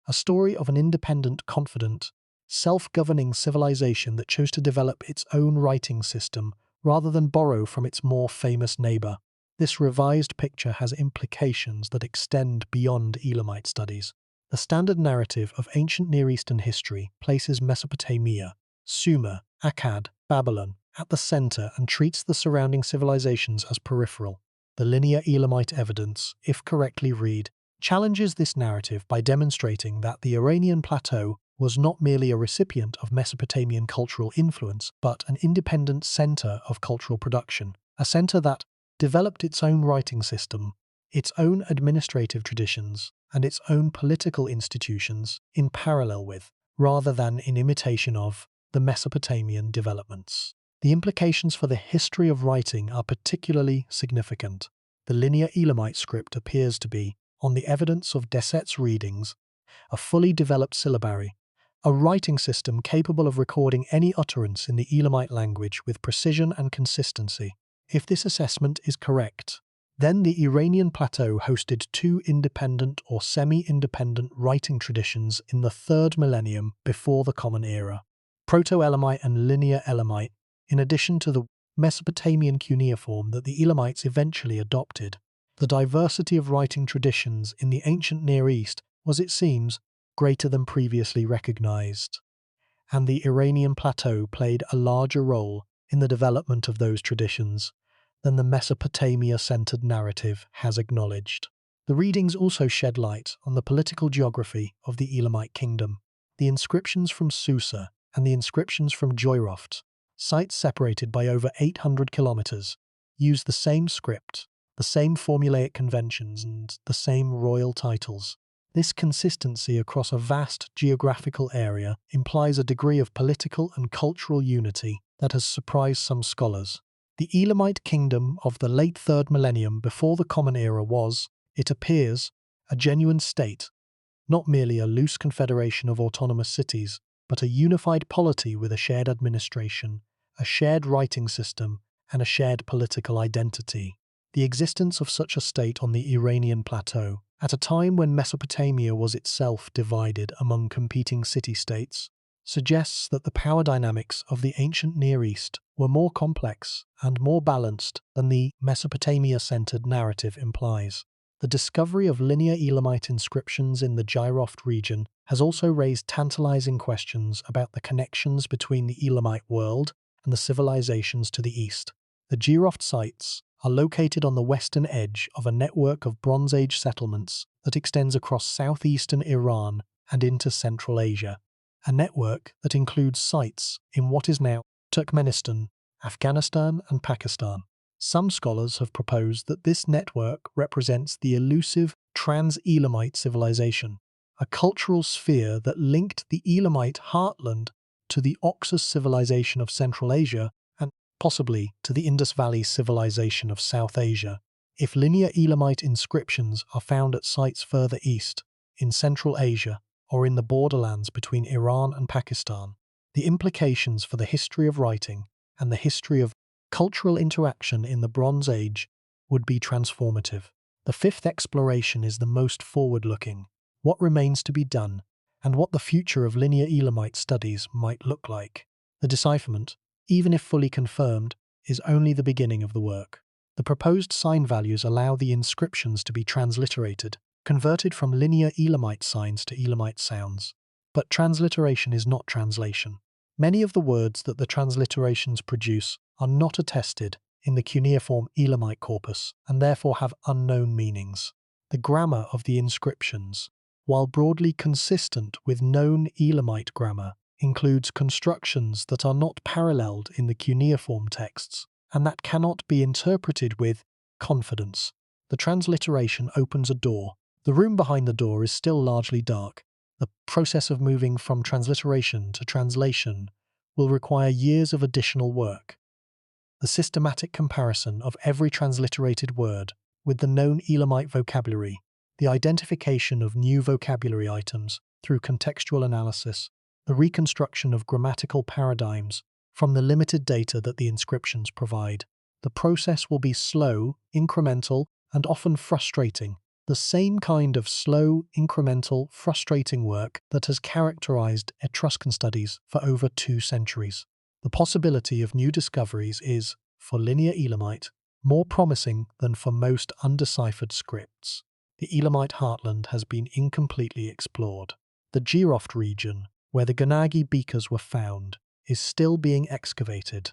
Speaker 1: A story of an independent, confident, self-governing civilization that chose to develop its own writing system rather than borrow from its more famous neighbor. This revised picture has implications that extend beyond Elamite studies. The standard narrative of ancient Near Eastern history places Mesopotamia, Sumer, Akkad, Babylon at the center and treats the surrounding civilizations as peripheral. The linear Elamite evidence, if correctly read, challenges this narrative by demonstrating that the Iranian plateau was not merely a recipient of Mesopotamian cultural influence, but an independent center of cultural production, a center that developed its own writing system, its own administrative traditions, and its own political institutions in parallel with, rather than in imitation of, the Mesopotamian developments. The implications for the history of writing are particularly significant. The linear Elamite script appears to be, on the evidence of Deset's readings, a fully developed syllabary, a writing system capable of recording any utterance in the Elamite language with precision and consistency. If this assessment is correct, then the Iranian plateau hosted two independent or semi-independent writing traditions in the 3rd millennium before the Common Era: Proto-Elamite and Linear Elamite, in addition to the Mesopotamian cuneiform that the Elamites eventually adopted. The diversity of writing traditions in the ancient Near East was, it seems, greater than previously recognized, and the Iranian plateau played a larger role in the development of those traditions than the Mesopotamia-centered narrative has acknowledged. The readings also shed light on the political geography of the Elamite kingdom. The inscriptions from Susa and the inscriptions from Joyroft, sites separated by over 800 kilometers, use the same script, the same formulaic conventions, and the same royal titles. This consistency across a vast geographical area implies a degree of political and cultural unity that has surprised some scholars. The Elamite kingdom of the late 3rd millennium before the Common Era was, it appears, a genuine state, not merely a loose confederation of autonomous cities, but a unified polity with a shared administration, a shared writing system, and a shared political identity. The existence of such a state on the Iranian plateau, at a time when Mesopotamia was itself divided among competing city-states, suggests that the power dynamics of the ancient Near East were more complex and more balanced than the Mesopotamia-centered narrative implies. The discovery of linear Elamite inscriptions in the Joyroft region has also raised tantalizing questions about the connections between the Elamite world and the civilizations to the east. The Joyroft sites are located on the western edge of a network of Bronze Age settlements that extends across southeastern Iran and into Central Asia, a network that includes sites in what is now Turkmenistan, Afghanistan, and Pakistan. Some scholars have proposed that this network represents the elusive trans-Elamite civilization, a cultural sphere that linked the Elamite heartland to the Oxus civilization of Central Asia and possibly to the Indus Valley civilization of South Asia. If linear Elamite inscriptions are found at sites further east, in Central Asia, or in the borderlands between Iran and Pakistan, the implications for the history of writing and the history of cultural interaction in the Bronze Age would be transformative. The 5th exploration is the most forward-looking: what remains to be done, and what the future of linear Elamite studies might look like. The decipherment, even if fully confirmed, is only the beginning of the work. The proposed sign values allow the inscriptions to be transliterated, converted from linear Elamite signs to Elamite sounds. But transliteration is not translation. Many of the words that the transliterations produce are not attested in the cuneiform Elamite corpus and therefore have unknown meanings. The grammar of the inscriptions, while broadly consistent with known Elamite grammar, includes constructions that are not paralleled in the cuneiform texts and that cannot be interpreted with confidence. The transliteration opens a door. The room behind the door is still largely dark. The process of moving from transliteration to translation will require years of additional work. The systematic comparison of every transliterated word with the known Elamite vocabulary, the identification of new vocabulary items through contextual analysis, the reconstruction of grammatical paradigms from the limited data that the inscriptions provide. The process will be slow, incremental, and often frustrating, the same kind of slow, incremental, frustrating work that has characterized Etruscan studies for over 2 centuries. The possibility of new discoveries is, for Linear Elamite, more promising than for most undeciphered scripts. The Elamite heartland has been incompletely explored. The Giroft region, where the Ghanagi beakers were found, is still being excavated.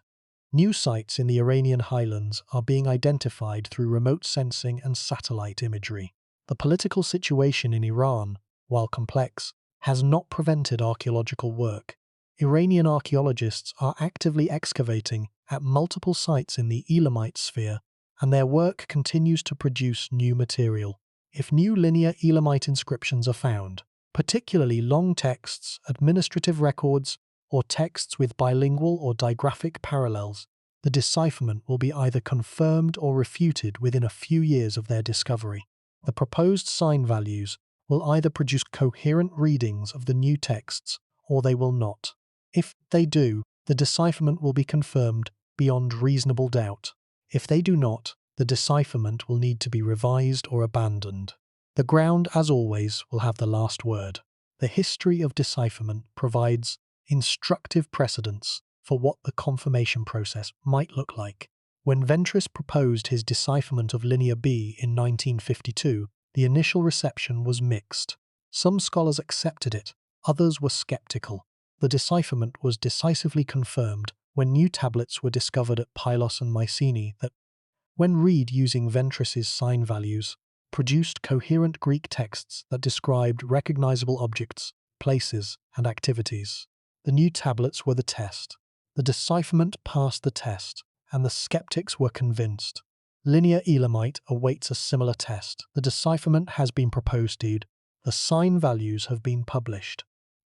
Speaker 1: New sites in the Iranian highlands are being identified through remote sensing and satellite imagery. The political situation in Iran, while complex, has not prevented archaeological work. Iranian archaeologists are actively excavating at multiple sites in the Elamite sphere, and their work continues to produce new material. If new linear Elamite inscriptions are found, particularly long texts, administrative records, or texts with bilingual or digraphic parallels, the decipherment will be either confirmed or refuted within a few years of their discovery. The proposed sign values will either produce coherent readings of the new texts or they will not. If they do, the decipherment will be confirmed beyond reasonable doubt. If they do not, the decipherment will need to be revised or abandoned. The ground, as always, will have the last word. The history of decipherment provides instructive precedents for what the confirmation process might look like. When Ventris proposed his decipherment of Linear B in 1952, the initial reception was mixed. Some scholars accepted it, others were skeptical. The decipherment was decisively confirmed when new tablets were discovered at Pylos and Mycenae that, when read using Ventris's sign values, produced coherent Greek texts that described recognizable objects, places, and activities. The new tablets were the test. The decipherment passed the test, and the skeptics were convinced. Linear Elamite awaits a similar test. The decipherment has been proposed. The sign values have been published.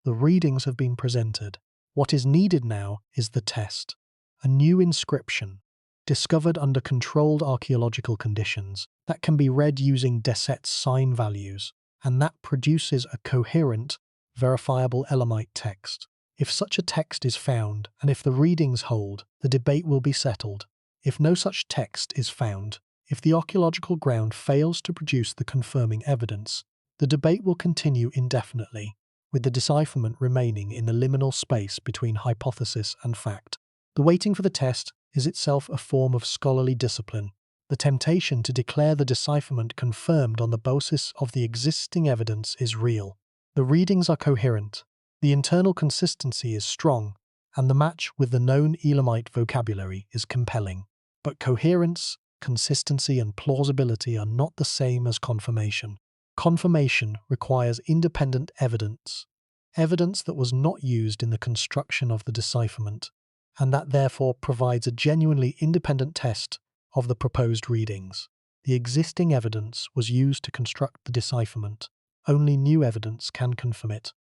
Speaker 1: The readings have been presented. What is needed now is the test. A new inscription, discovered under controlled archaeological conditions, that can be read using Deset's sign values, and that produces a coherent, verifiable Elamite text. If such a text is found, and if the readings hold, the debate will be settled. If no such text is found, if the archaeological ground fails to produce the confirming evidence, the debate will continue indefinitely, with the decipherment remaining in the liminal space between hypothesis and fact. The waiting for the test is itself a form of scholarly discipline. The temptation to declare the decipherment confirmed on the basis of the existing evidence is real. The readings are coherent, the internal consistency is strong, and the match with the known Elamite vocabulary is compelling. But coherence, consistency, and plausibility are not the same as confirmation. Confirmation requires independent evidence, evidence that was not used in the construction of the decipherment, and that therefore provides a genuinely independent test of the proposed readings. The existing evidence was used to construct the decipherment. Only new evidence can confirm it.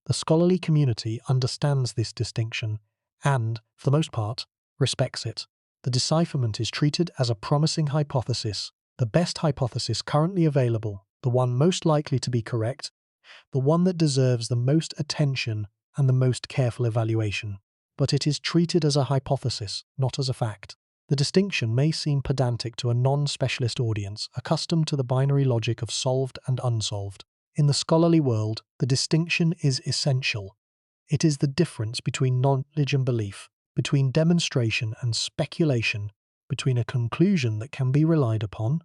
Speaker 1: The scholarly community understands this distinction and, for the most part, respects it. The decipherment is treated as a promising hypothesis, the best hypothesis currently available, the one most likely to be correct, the one that deserves the most attention and the most careful evaluation. But it is treated as a hypothesis, not as a fact. The distinction may seem pedantic to a non-specialist audience accustomed to the binary logic of solved and unsolved. In the scholarly world, the distinction is essential. It is the difference between knowledge and belief, between demonstration and speculation, between a conclusion that can be relied upon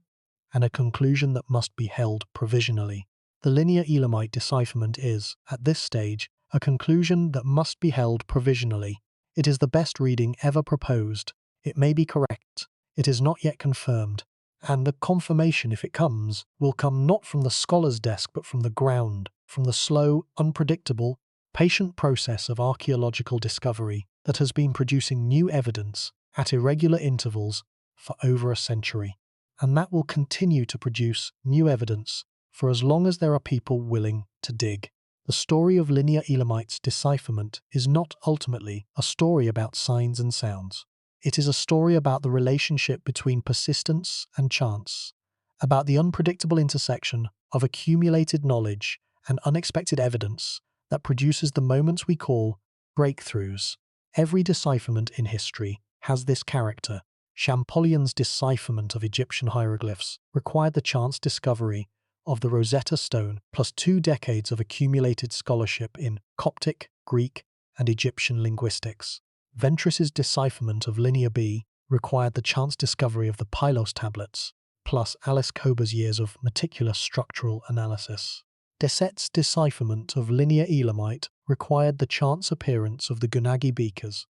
Speaker 1: and a conclusion that must be held provisionally. The linear Elamite decipherment is, at this stage, a conclusion that must be held provisionally. It is the best reading ever proposed. It may be correct. It is not yet confirmed. And the confirmation, if it comes, will come not from the scholar's desk but from the ground, from the slow, unpredictable, patient process of archaeological discovery that has been producing new evidence at irregular intervals for over a century. And that will continue to produce new evidence for as long as there are people willing to dig. The story of Linear Elamite's decipherment is not ultimately a story about signs and sounds. It is a story about the relationship between persistence and chance, about the unpredictable intersection of accumulated knowledge and unexpected evidence that produces the moments we call breakthroughs. Every decipherment in history has this character. Champollion's decipherment of Egyptian hieroglyphs required the chance discovery of the Rosetta Stone plus 2 decades of accumulated scholarship in Coptic, Greek, and Egyptian linguistics. Ventris's decipherment of Linear B required the chance discovery of the Pylos tablets, plus Alice Kober's years of meticulous structural analysis. Deset's decipherment of Linear Elamite required the chance appearance of the Gunagi beakers,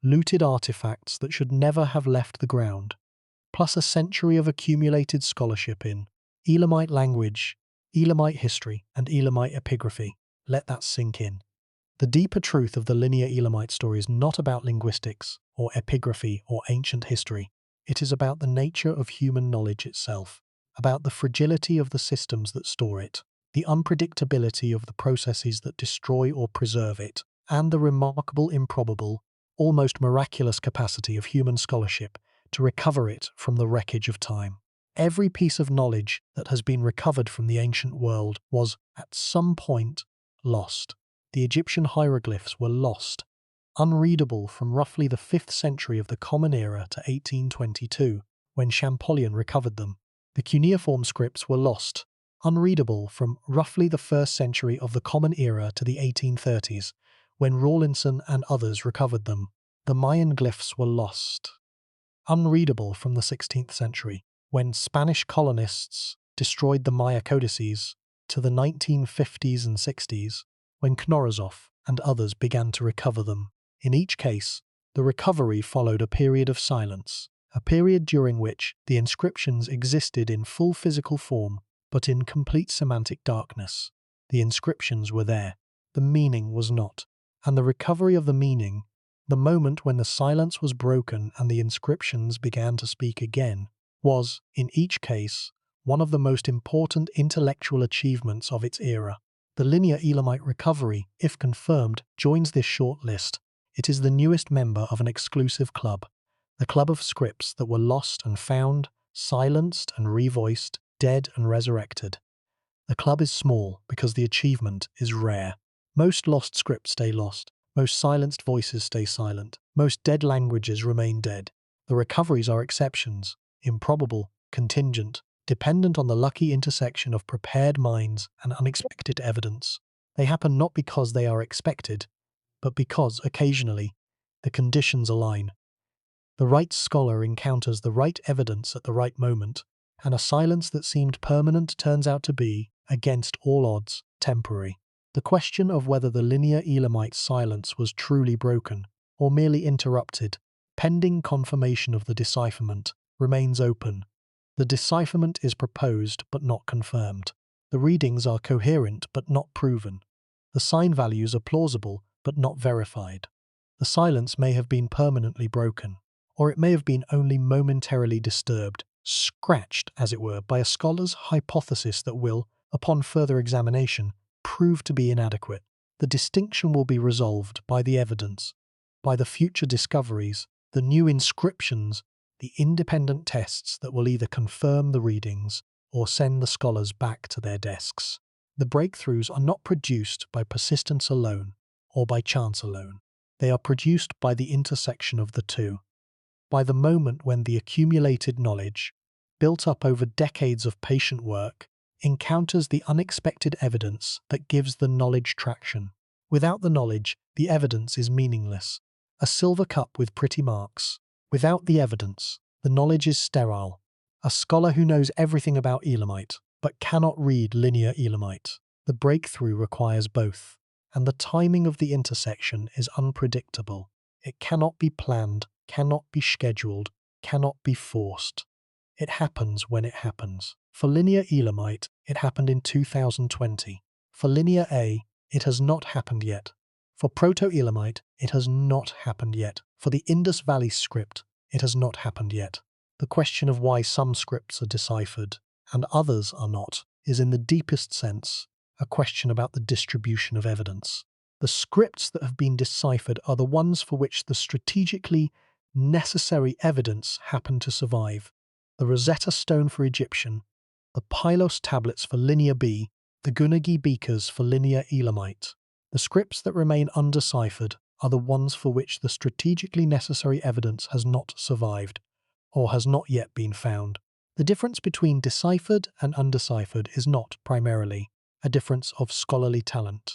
Speaker 1: looted artifacts that should never have left the ground, plus a century of accumulated scholarship in Elamite language, Elamite history, and Elamite epigraphy. Let that sink in. The deeper truth of the Linear Elamite story is not about linguistics, or epigraphy, or ancient history. It is about the nature of human knowledge itself, about the fragility of the systems that store it, the unpredictability of the processes that destroy or preserve it, and the remarkable, improbable, almost miraculous capacity of human scholarship to recover it from the wreckage of time. Every piece of knowledge that has been recovered from the ancient world was, at some point, lost. The Egyptian hieroglyphs were lost, unreadable from roughly the 5th century of the Common Era to 1822, when Champollion recovered them. The cuneiform scripts were lost, unreadable from roughly the 1st century of the Common Era to the 1830s, when Rawlinson and others recovered them. The Mayan glyphs were lost, unreadable from the 16th century, when Spanish colonists destroyed the Maya codices, to the 1950s and 60s, when Knorozov and others began to recover them. In each case, the recovery followed a period of silence, a period during which the inscriptions existed in full physical form, but in complete semantic darkness. The inscriptions were there, the meaning was not, and the recovery of the meaning, the moment when the silence was broken and the inscriptions began to speak again, was, in each case, one of the most important intellectual achievements of its era. The Linear Elamite recovery, if confirmed, joins this short list. It is the newest member of an exclusive club, the club of scripts that were lost and found, silenced and revoiced, dead and resurrected. The club is small because the achievement is rare. Most lost scripts stay lost. Most silenced voices stay silent. Most dead languages remain dead. The recoveries are exceptions, improbable, contingent, dependent on the lucky intersection of prepared minds and unexpected evidence. They happen not because they are expected, but because, occasionally, the conditions align. The right scholar encounters the right evidence at the right moment, and a silence that seemed permanent turns out to be, against all odds, temporary. The question of whether the Linear Elamite silence was truly broken, or merely interrupted, pending confirmation of the decipherment, remains open. The decipherment is proposed but not confirmed. The readings are coherent but not proven. The sign values are plausible but not verified. The silence may have been permanently broken, or it may have been only momentarily disturbed, scratched, as it were, by a scholar's hypothesis that will, upon further examination, prove to be inadequate. The distinction will be resolved by the evidence, by the future discoveries, the new inscriptions, the independent tests that will either confirm the readings or send the scholars back to their desks. The breakthroughs are not produced by persistence alone or by chance alone. They are produced by the intersection of the two, by the moment when the accumulated knowledge, built up over decades of patient work, encounters the unexpected evidence that gives the knowledge traction. Without the knowledge, the evidence is meaningless. A silver cup with pretty marks. Without the evidence, the knowledge is sterile. A scholar who knows everything about Elamite, but cannot read Linear Elamite. The breakthrough requires both. and the timing of the intersection is unpredictable. It cannot be planned, cannot be scheduled, cannot be forced. It happens when it happens. For Linear Elamite, it happened in 2020. For Linear A, it has not happened yet. For Proto-Elamite, it has not happened yet. For the Indus Valley script, it has not happened yet. The question of why some scripts are deciphered and others are not is in the deepest sense a question about the distribution of evidence. The scripts that have been deciphered are the ones for which the strategically necessary evidence happened to survive. The Rosetta Stone for Egyptian, the Pylos tablets for Linear B, the Gunagi beakers for Linear Elamite. The scripts that remain undeciphered are the ones for which the strategically necessary evidence has not survived, or has not yet been found. The difference between deciphered and undeciphered is not, primarily, a difference of scholarly talent.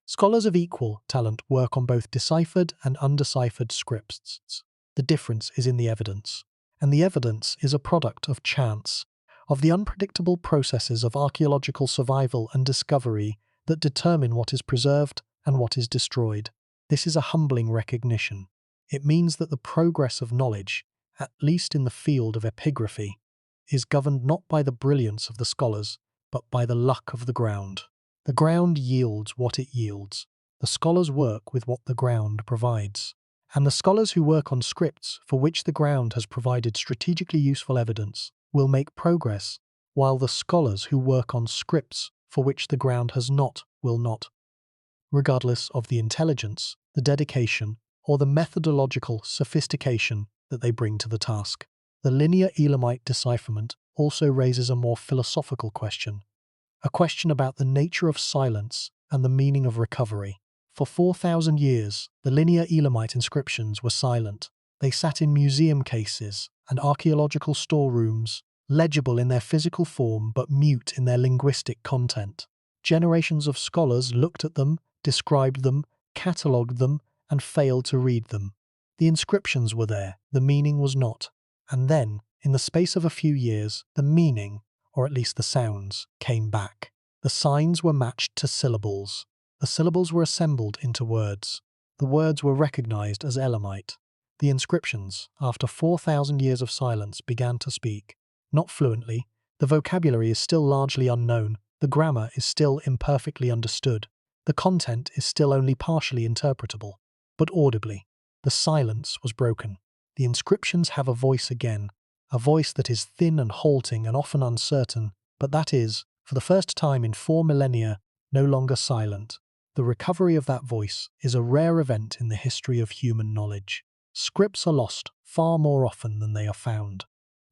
Speaker 1: Scholars of equal talent work on both deciphered and undeciphered scripts. The difference is in the evidence, and the evidence is a product of chance, of the unpredictable processes of archaeological survival and discovery that determine what is preserved and what is destroyed. This is a humbling recognition. It means that the progress of knowledge, at least in the field of epigraphy, is governed not by the brilliance of the scholars, but by the luck of the ground. The ground yields what it yields. The scholars work with what the ground provides. And the scholars who work on scripts for which the ground has provided strategically useful evidence will make progress, while the scholars who work on scripts for which the ground has not will not. Regardless of the intelligence, the dedication, or the methodological sophistication that they bring to the task. The Linear Elamite decipherment also raises a more philosophical question, a question about the nature of silence and the meaning of recovery. For 4,000 years, the Linear Elamite inscriptions were silent. They sat in museum cases and archaeological storerooms, legible in their physical form but mute in their linguistic content. Generations of scholars looked at them, described them, catalogued them, and failed to read them. The inscriptions were there, the meaning was not. And then, in the space of a few years, the meaning, or at least the sounds, came back. The signs were matched to syllables. The syllables were assembled into words. The words were recognized as Elamite. The inscriptions, after 4,000 years of silence, began to speak. Not fluently, the vocabulary is still largely unknown, the grammar is still imperfectly understood, the content is still only partially interpretable, but audibly. The silence was broken. The inscriptions have a voice again, a voice that is thin and halting and often uncertain, but that is, for the first time in 4 millennia, no longer silent. The recovery of that voice is a rare event in the history of human knowledge. Scripts are lost far more often than they are found.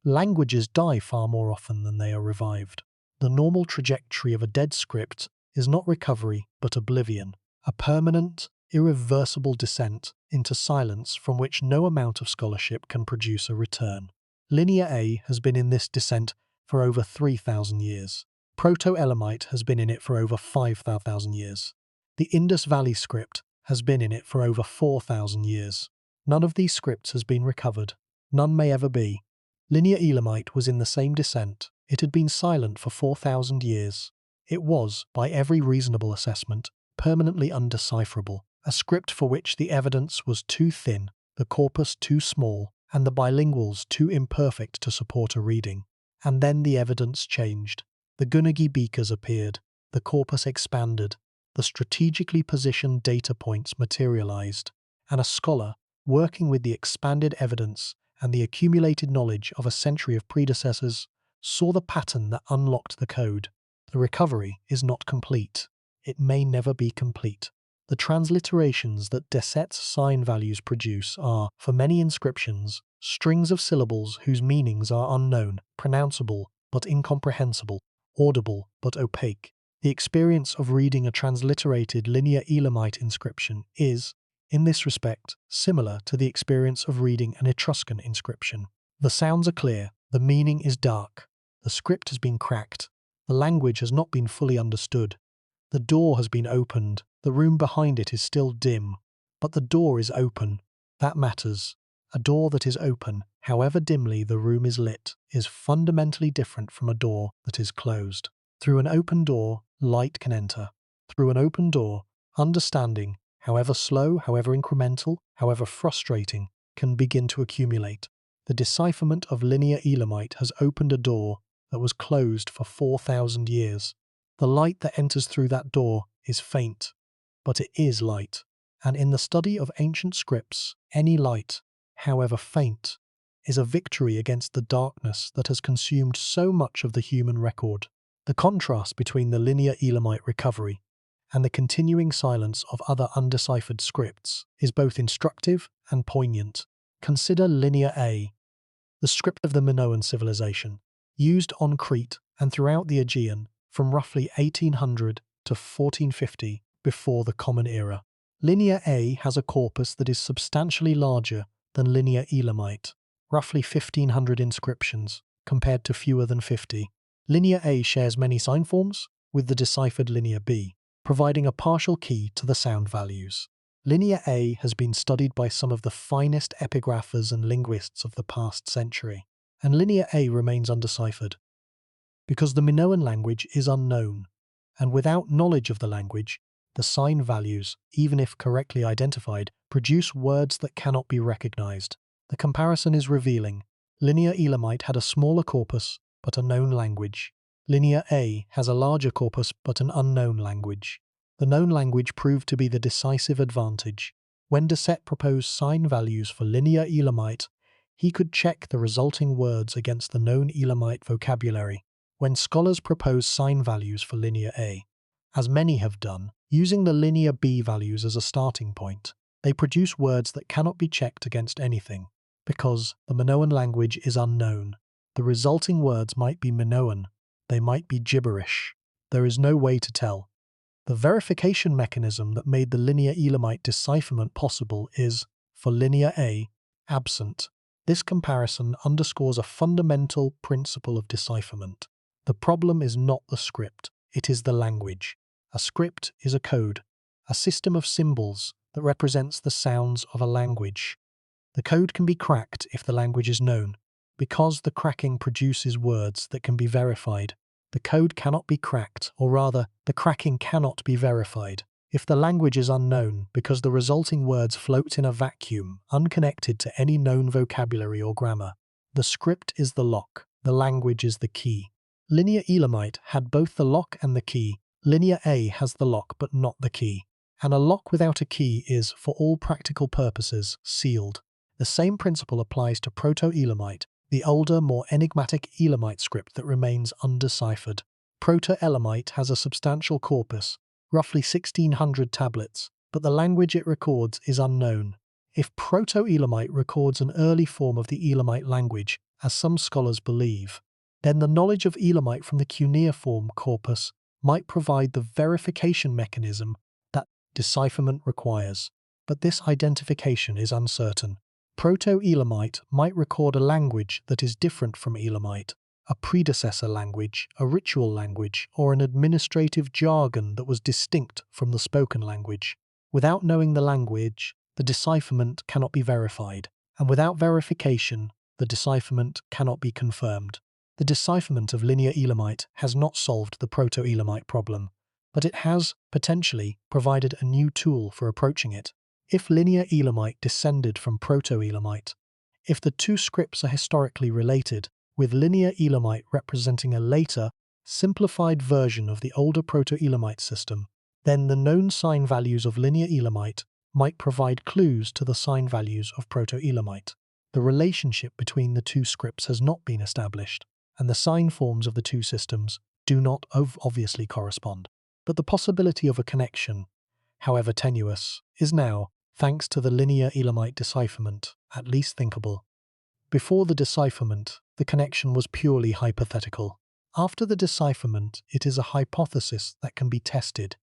Speaker 1: Languages die far more often than they are revived. The normal trajectory of a dead script is not recovery but oblivion, a permanent, irreversible descent into silence from which no amount of scholarship can produce a return. Linear A has been in this descent for over 3,000 years. Proto-Elamite has been in it for over 5,000 years. The Indus Valley script has been in it for over 4,000 years. None of these scripts has been recovered. None may ever be. Linear Elamite was in the same descent. It had been silent for 4,000 years. It was, by every reasonable assessment, permanently undecipherable, a script for which the evidence was too thin, the corpus too small, and the bilinguals too imperfect to support a reading. And then the evidence changed. The Gunagi beakers appeared, the corpus expanded, the strategically positioned data points materialized, and a scholar, working with the expanded evidence and the accumulated knowledge of a century of predecessors, saw the pattern that unlocked the code. The recovery is not complete. It may never be complete. The transliterations that Deset's sign values produce are, for many inscriptions, strings of syllables whose meanings are unknown, pronounceable but incomprehensible, audible but opaque. The experience of reading a transliterated Linear Elamite inscription is, in this respect, similar to the experience of reading an Etruscan inscription. The sounds are clear, the meaning is dark, the script has been cracked, the language has not been fully understood. The door has been opened, the room behind it is still dim, but the door is open. That matters. A door that is open, however dimly the room is lit, is fundamentally different from a door that is closed. Through an open door, light can enter. Through an open door, Understanding, however slow, however incremental, however frustrating, can begin to accumulate. The decipherment of linear Elamite has opened a door that was closed for 4,000 years. The light that enters through that door is faint, but it is light. And in the study of ancient scripts, any light, however faint, is a victory against the darkness that has consumed so much of the human record. The contrast between the linear Elamite recovery and the continuing silence of other undeciphered scripts is both instructive and poignant. Consider Linear A, the script of the Minoan civilization, used on Crete and throughout the Aegean from roughly 1800 to 1450 before the Common Era. Linear A has a corpus that is substantially larger than Linear Elamite, roughly 1,500 inscriptions, compared to fewer than 50. Linear A shares many sign forms with the deciphered Linear B, providing a partial key to the sound values. Linear A has been studied by some of the finest epigraphers and linguists of the past century, and Linear A remains undeciphered because the Minoan language is unknown, and without knowledge of the language, the sign values, even if correctly identified, produce words that cannot be recognized. The comparison is revealing. Linear Elamite had a smaller corpus, but a known language. Linear A has a larger corpus, but an unknown language. The known language proved to be the decisive advantage. When Dacet proposed sign values for Linear Elamite, he could check the resulting words against the known Elamite vocabulary. When scholars propose sign values for Linear A, as many have done, using the Linear B values as a starting point, they produce words that cannot be checked against anything. Because the Minoan language is unknown, the resulting words might be Minoan, they might be gibberish. There is no way to tell. The verification mechanism that made the Linear Elamite decipherment possible is, for Linear A, absent. This comparison underscores a fundamental principle of decipherment. The problem is not the script, it is the language. A script is a code, a system of symbols that represents the sounds of a language. The code can be cracked if the language is known, because the cracking produces words that can be verified. The code cannot be cracked, or rather, the cracking cannot be verified, if the language is unknown, because the resulting words float in a vacuum, unconnected to any known vocabulary or grammar. The script is the lock, the language is the key. Linear Elamite had both the lock and the key. Linear A has the lock but not the key. And a lock without a key is, for all practical purposes, sealed. The same principle applies to Proto-Elamite, the older, more enigmatic Elamite script that remains undeciphered. Proto-Elamite has a substantial corpus, roughly 1,600 tablets, but the language it records is unknown. If Proto-Elamite records an early form of the Elamite language, as some scholars believe, then the knowledge of Elamite from the cuneiform corpus might provide the verification mechanism that decipherment requires. But this identification is uncertain. Proto-Elamite might record a language that is different from Elamite, a predecessor language, a ritual language, or an administrative jargon that was distinct from the spoken language. Without knowing the language, the decipherment cannot be verified, and without verification, the decipherment cannot be confirmed. The decipherment of Linear Elamite has not solved the Proto-Elamite problem, but it has, potentially, provided a new tool for approaching it. If Linear Elamite descended from Proto-Elamite, if the two scripts are historically related, with Linear Elamite representing a later, simplified version of the older Proto-Elamite system, then the known sign values of Linear Elamite might provide clues to the sign values of Proto-Elamite. The relationship between the two scripts has not been established, and the sign forms of the two systems do not obviously correspond. But the possibility of a connection, however tenuous, is now, thanks to the Linear Elamite decipherment, at least thinkable. Before the decipherment, the connection was purely hypothetical. After the decipherment, it is a hypothesis that can be tested.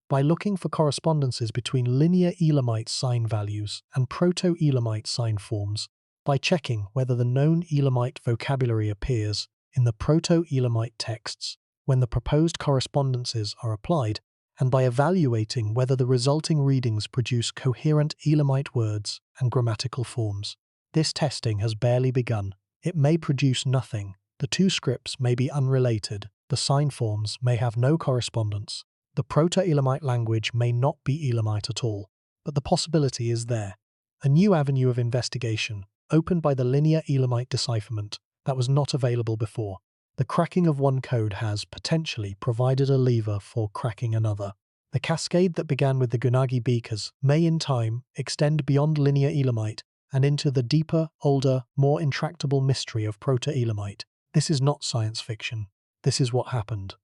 Speaker 1: By looking for correspondences between Linear Elamite sign values and Proto-Elamite sign forms, by checking whether the known Elamite vocabulary appears in the Proto-Elamite texts when the proposed correspondences are applied, and by evaluating whether the resulting readings produce coherent Elamite words and grammatical forms. This testing has barely begun. It may produce nothing. The two scripts may be unrelated. The sign forms may have no correspondence. The Proto-Elamite language may not be Elamite at all, but the possibility is there. A new avenue of investigation, opened by the linear Elamite decipherment, that was not available before. The cracking of one code has, potentially, provided a lever for cracking another. The cascade that began with the Gunagi beakers may in time extend beyond linear Elamite and into the deeper, older, more intractable mystery of Proto-Elamite. This is not science fiction. This is what happened.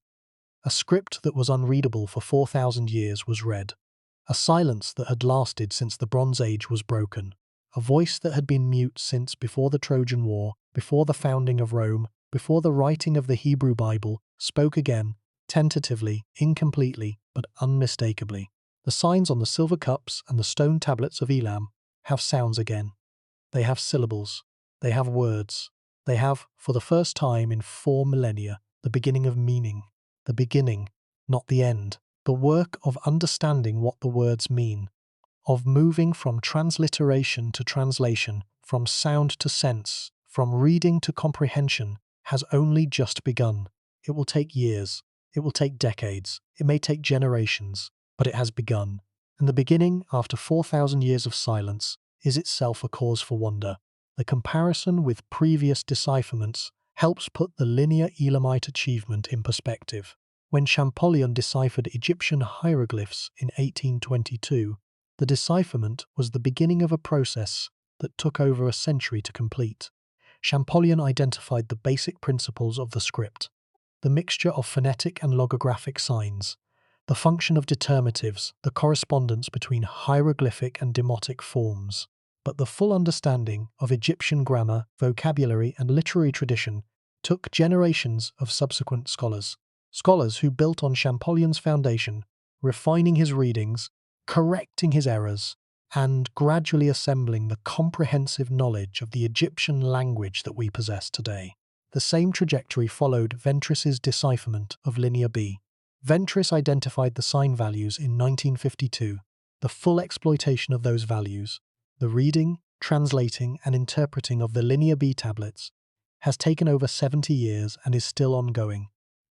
Speaker 1: A script that was unreadable for 4,000 years was read. A silence that had lasted since the Bronze Age was broken. A voice that had been mute since before the Trojan War, before the founding of Rome, before the writing of the Hebrew Bible, spoke again, tentatively, incompletely, but unmistakably. The signs on the silver cups and the stone tablets of Elam have sounds again. They have syllables. They have words. They have, for the first time in 4 millennia, the beginning of meaning. The beginning, not the end. The work of understanding what the words mean, of moving from transliteration to translation, from sound to sense, from reading to comprehension, has only just begun. It will take years. It will take decades. It may take generations, but it has begun. And the beginning, after 4,000 years of silence, is itself a cause for wonder. The comparison with previous decipherments helps put the linear Elamite achievement in perspective. When Champollion deciphered Egyptian hieroglyphs in 1822, the decipherment was the beginning of a process that took over a century to complete. Champollion identified the basic principles of the script, the mixture of phonetic and logographic signs, the function of determinatives, the correspondence between hieroglyphic and demotic forms. But the full understanding of Egyptian grammar, vocabulary, and literary tradition took generations of subsequent scholars. Scholars who built on Champollion's foundation, refining his readings, correcting his errors, and gradually assembling the comprehensive knowledge of the Egyptian language that we possess today. The same trajectory followed Ventris's decipherment of Linear B. Ventris identified the sign values in 1952. The full exploitation of those values, the reading, translating, and interpreting of the Linear B tablets, has taken over 70 years and is still ongoing.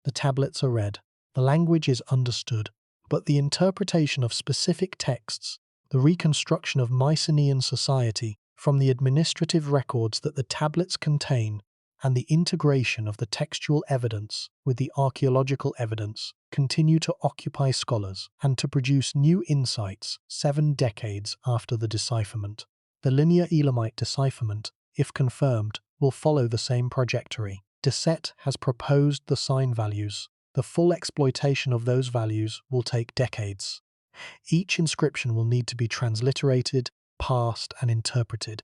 Speaker 1: The tablets are read, the language is understood, but the interpretation of specific texts, the reconstruction of Mycenaean society from the administrative records that the tablets contain, and the integration of the textual evidence with the archaeological evidence continue to occupy scholars and to produce new insights 7 decades after the decipherment. The linear Elamite decipherment, if confirmed, will follow the same trajectory. Dissett has proposed the sign values. The full exploitation of those values will take decades. Each inscription will need to be transliterated, parsed, and interpreted,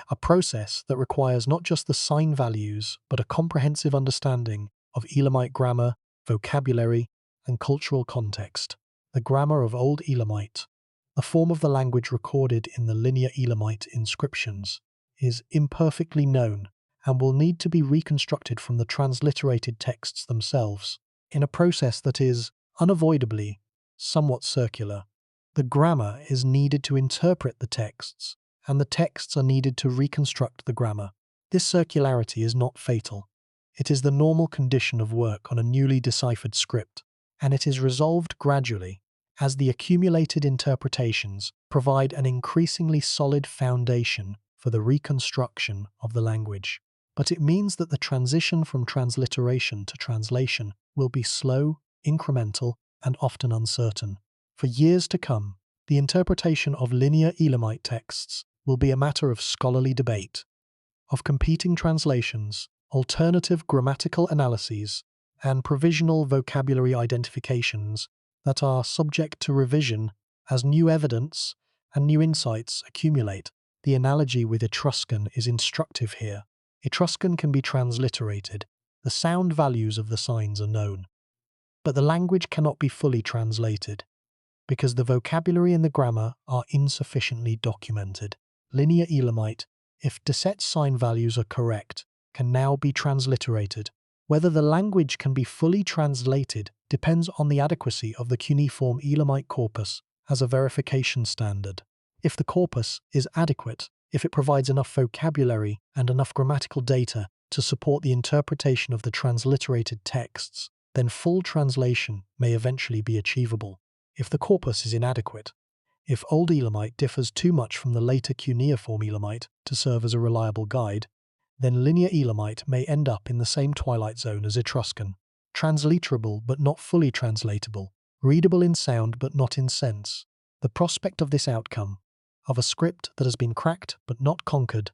Speaker 1: a process that requires not just the sign values, but a comprehensive understanding of Elamite grammar, vocabulary, and cultural context. The grammar of Old Elamite, the form of the language recorded in the linear Elamite inscriptions, is imperfectly known and will need to be reconstructed from the transliterated texts themselves, in a process that is, unavoidably, somewhat circular. The grammar is needed to interpret the texts, and the texts are needed to reconstruct the grammar. This circularity is not fatal. It is the normal condition of work on a newly deciphered script, and it is resolved gradually as the accumulated interpretations provide an increasingly solid foundation for the reconstruction of the language. But it means that the transition from transliteration to translation will be slow, incremental, and often uncertain. For years to come, the interpretation of linear Elamite texts will be a matter of scholarly debate, of competing translations, alternative grammatical analyses, and provisional vocabulary identifications that are subject to revision as new evidence and new insights accumulate. The analogy with Etruscan is instructive here. Etruscan can be transliterated. The sound values of the signs are known. But the language cannot be fully translated, because the vocabulary and the grammar are insufficiently documented. Linear Elamite, if Dissett's sign values are correct, can now be transliterated. Whether the language can be fully translated depends on the adequacy of the cuneiform Elamite corpus as a verification standard. If the corpus is adequate, if it provides enough vocabulary and enough grammatical data to support the interpretation of the transliterated texts, then full translation may eventually be achievable. If the corpus is inadequate, if Old Elamite differs too much from the later cuneiform Elamite to serve as a reliable guide, then Linear Elamite may end up in the same twilight zone as Etruscan, transliterable but not fully translatable, readable in sound but not in sense. The prospect of this outcome, of a script that has been cracked but not conquered,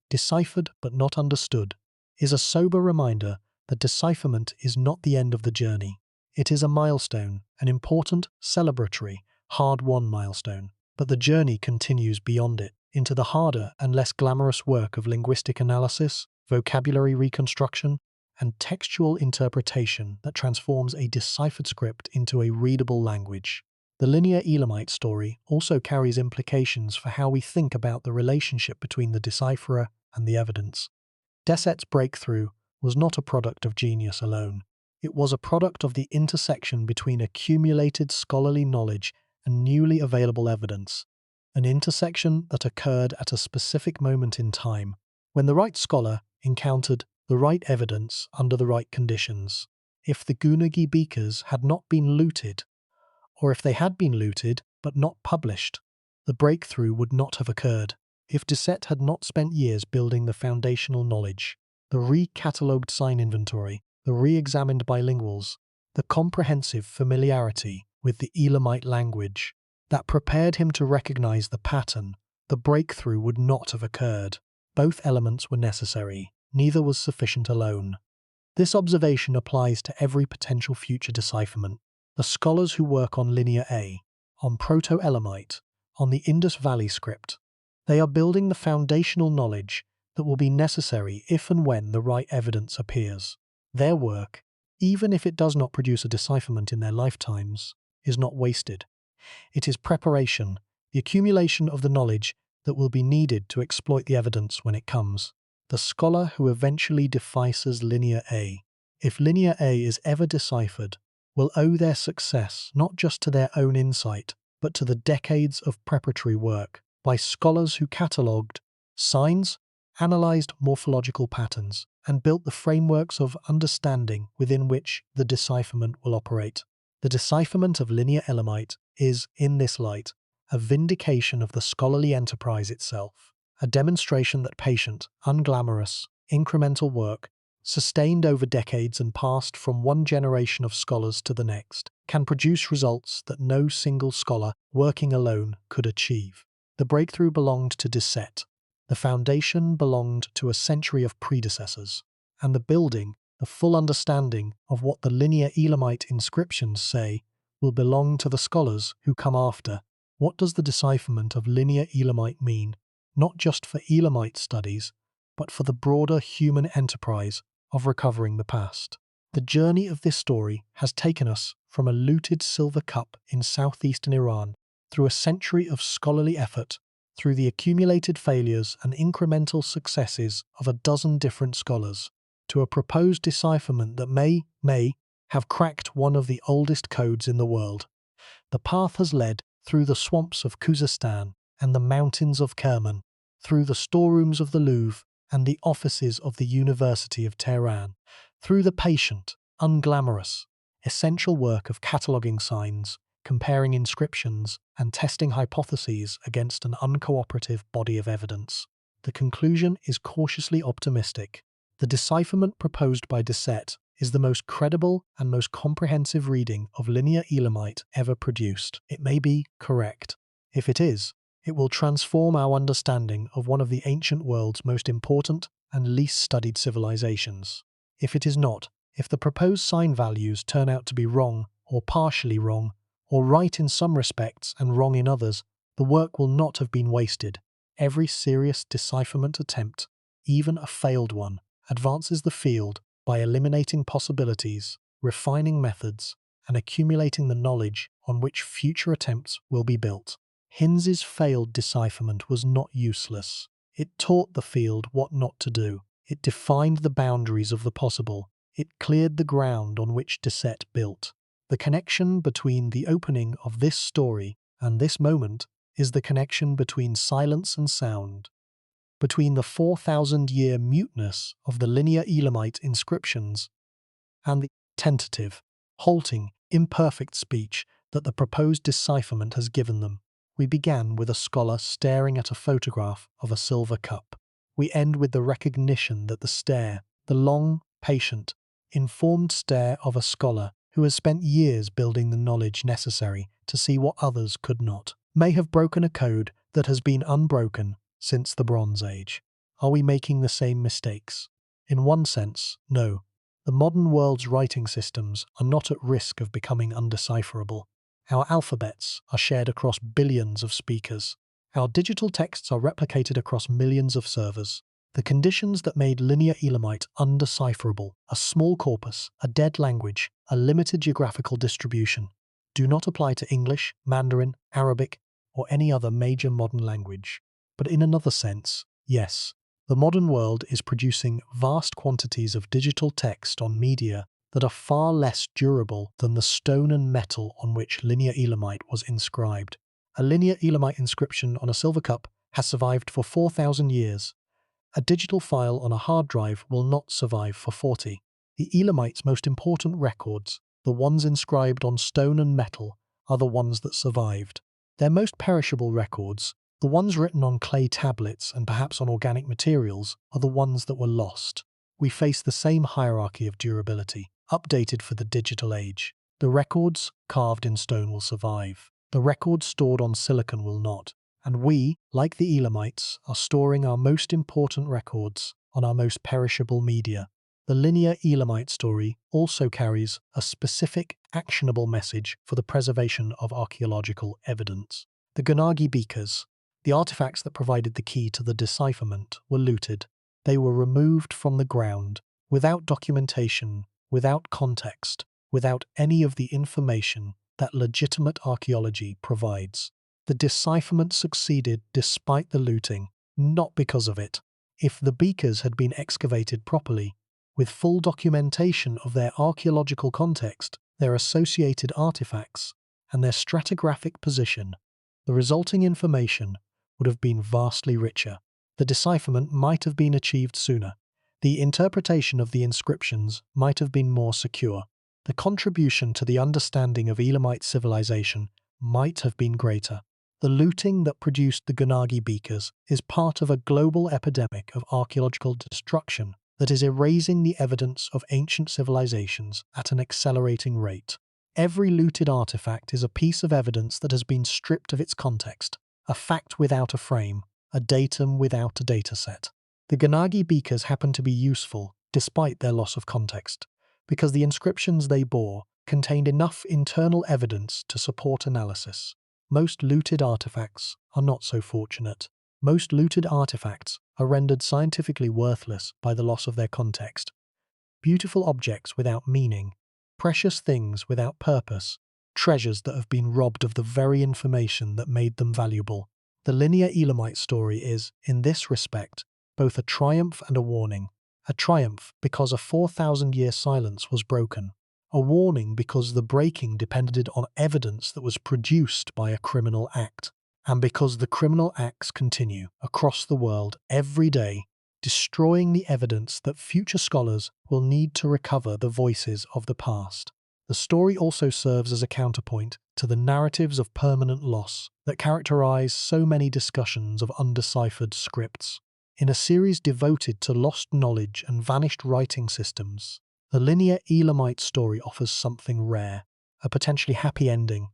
Speaker 1: deciphered but not understood, is a sober reminder that decipherment is not the end of the journey. It is a milestone, an important, celebratory, hard-won milestone, but the journey continues beyond it, into the harder and less glamorous work of linguistic analysis, vocabulary reconstruction, and textual interpretation that transforms a deciphered script into a readable language. The Linear Elamite story also carries implications for how we think about the relationship between the decipherer and the evidence. Deset's breakthrough was not a product of genius alone. It was a product of the intersection between accumulated scholarly knowledge and newly available evidence, an intersection that occurred at a specific moment in time, when the right scholar encountered the right evidence under the right conditions. If the Gunagi beakers had not been looted, or if they had been looted but not published, the breakthrough would not have occurred. If Deset had not spent years building the foundational knowledge, the recatalogued sign inventory, the re-examined bilinguals, the comprehensive familiarity with the Elamite language that prepared him to recognize the pattern, the breakthrough would not have occurred. Both elements were necessary, neither was sufficient alone. This observation applies to every potential future decipherment. The scholars who work on Linear A, on Proto-Elamite, on the Indus Valley script, they are building the foundational knowledge that will be necessary if and when the right evidence appears. Their work, even if it does not produce a decipherment in their lifetimes, is not wasted. It is preparation, the accumulation of the knowledge that will be needed to exploit the evidence when it comes. The scholar who eventually devices Linear A, if Linear A is ever deciphered, will owe their success not just to their own insight, but to the decades of preparatory work by scholars who catalogued signs, analyzed morphological patterns, and built the frameworks of understanding within which the decipherment will operate. The decipherment of Linear Elamite is, in this light, a vindication of the scholarly enterprise itself, a demonstration that patient, unglamorous, incremental work, sustained over decades and passed from one generation of scholars to the next, can produce results that no single scholar working alone could achieve. The breakthrough belonged to Deset, the foundation belonged to a century of predecessors, and the building, the full understanding of what the Linear Elamite inscriptions say, will belong to the scholars who come after. What does the decipherment of Linear Elamite mean, not just for Elamite studies, but for the broader human enterprise of recovering the past? The journey of this story has taken us from a looted silver cup in southeastern Iran through a century of scholarly effort, through the accumulated failures and incremental successes of a dozen different scholars, to a proposed decipherment that may have cracked one of the oldest codes in the world. The path has led through the swamps of Khuzestan and the mountains of Kerman, through the storerooms of the Louvre and the offices of the University of Tehran, through the patient, unglamorous, essential work of cataloguing signs, comparing inscriptions, and testing hypotheses against an uncooperative body of evidence. The conclusion is cautiously optimistic. The decipherment proposed by Deset is the most credible and most comprehensive reading of Linear Elamite ever produced. It may be correct. If it is, it will transform our understanding of one of the ancient world's most important and least studied civilizations. If it is not, if the proposed sign values turn out to be wrong or partially wrong, or right in some respects and wrong in others, the work will not have been wasted. Every serious decipherment attempt, even a failed one, advances the field by eliminating possibilities, refining methods, and accumulating the knowledge on which future attempts will be built. Hinz's failed decipherment was not useless. It taught the field what not to do. It defined the boundaries of the possible. It cleared the ground on which Deset built. The connection between the opening of this story and this moment is the connection between silence and sound, between the 4,000-year muteness of the Linear Elamite inscriptions and the tentative, halting, imperfect speech that the proposed decipherment has given them. We began with a scholar staring at a photograph of a silver cup. We end with the recognition that the stare, the long, patient, informed stare of a scholar who has spent years building the knowledge necessary to see what others could not, may have broken a code that has been unbroken since the Bronze Age. Are we making the same mistakes? In one sense, no. The modern world's writing systems are not at risk of becoming undecipherable. Our alphabets are shared across billions of speakers. Our digital texts are replicated across millions of servers. The conditions that made Linear Elamite undecipherable, a small corpus, a dead language, a limited geographical distribution, do not apply to English, Mandarin, Arabic, or any other major modern language. But in another sense, yes, the modern world is producing vast quantities of digital text on media that are far less durable than the stone and metal on which Linear Elamite was inscribed. A Linear Elamite inscription on a silver cup has survived for 4,000 years. A digital file on a hard drive will not survive for 40. The Elamite's most important records, the ones inscribed on stone and metal, are the ones that survived. Their most perishable records, the ones written on clay tablets and perhaps on organic materials, are the ones that were lost. We face the same hierarchy of durability, updated for the digital age. The records carved in stone will survive. The records stored on silicon will not. And we, like the Elamites, are storing our most important records on our most perishable media. The Linear Elamite story also carries a specific, actionable message for the preservation of archaeological evidence. The Gunagi beakers, the artifacts that provided the key to the decipherment, were looted. They were removed from the ground, without documentation, without context, without any of the information that legitimate archaeology provides. The decipherment succeeded despite the looting, not because of it. If the beakers had been excavated properly, with full documentation of their archaeological context, their associated artifacts, and their stratigraphic position, the resulting information would have been vastly richer. The decipherment might have been achieved sooner. The interpretation of the inscriptions might have been more secure. The contribution to the understanding of Elamite civilization might have been greater. The looting that produced the Gunagi beakers is part of a global epidemic of archaeological destruction that is erasing the evidence of ancient civilizations at an accelerating rate. Every looted artifact is a piece of evidence that has been stripped of its context, a fact without a frame, a datum without a dataset. The Gunagi beakers happen to be useful, despite their loss of context, because the inscriptions they bore contained enough internal evidence to support analysis. Most looted artifacts are not so fortunate. Most looted artifacts are rendered scientifically worthless by the loss of their context. Beautiful objects without meaning, precious things without purpose, treasures that have been robbed of the very information that made them valuable. The Linear Elamite story is, in this respect, both a triumph and a warning. A triumph because a 4,000-year silence was broken. A warning because the breaking depended on evidence that was produced by a criminal act, and because the criminal acts continue across the world every day, destroying the evidence that future scholars will need to recover the voices of the past. The story also serves as a counterpoint to the narratives of permanent loss that characterize so many discussions of undeciphered scripts. In a series devoted to lost knowledge and vanished writing systems, the Linear Elamite story offers something rare, a potentially happy ending,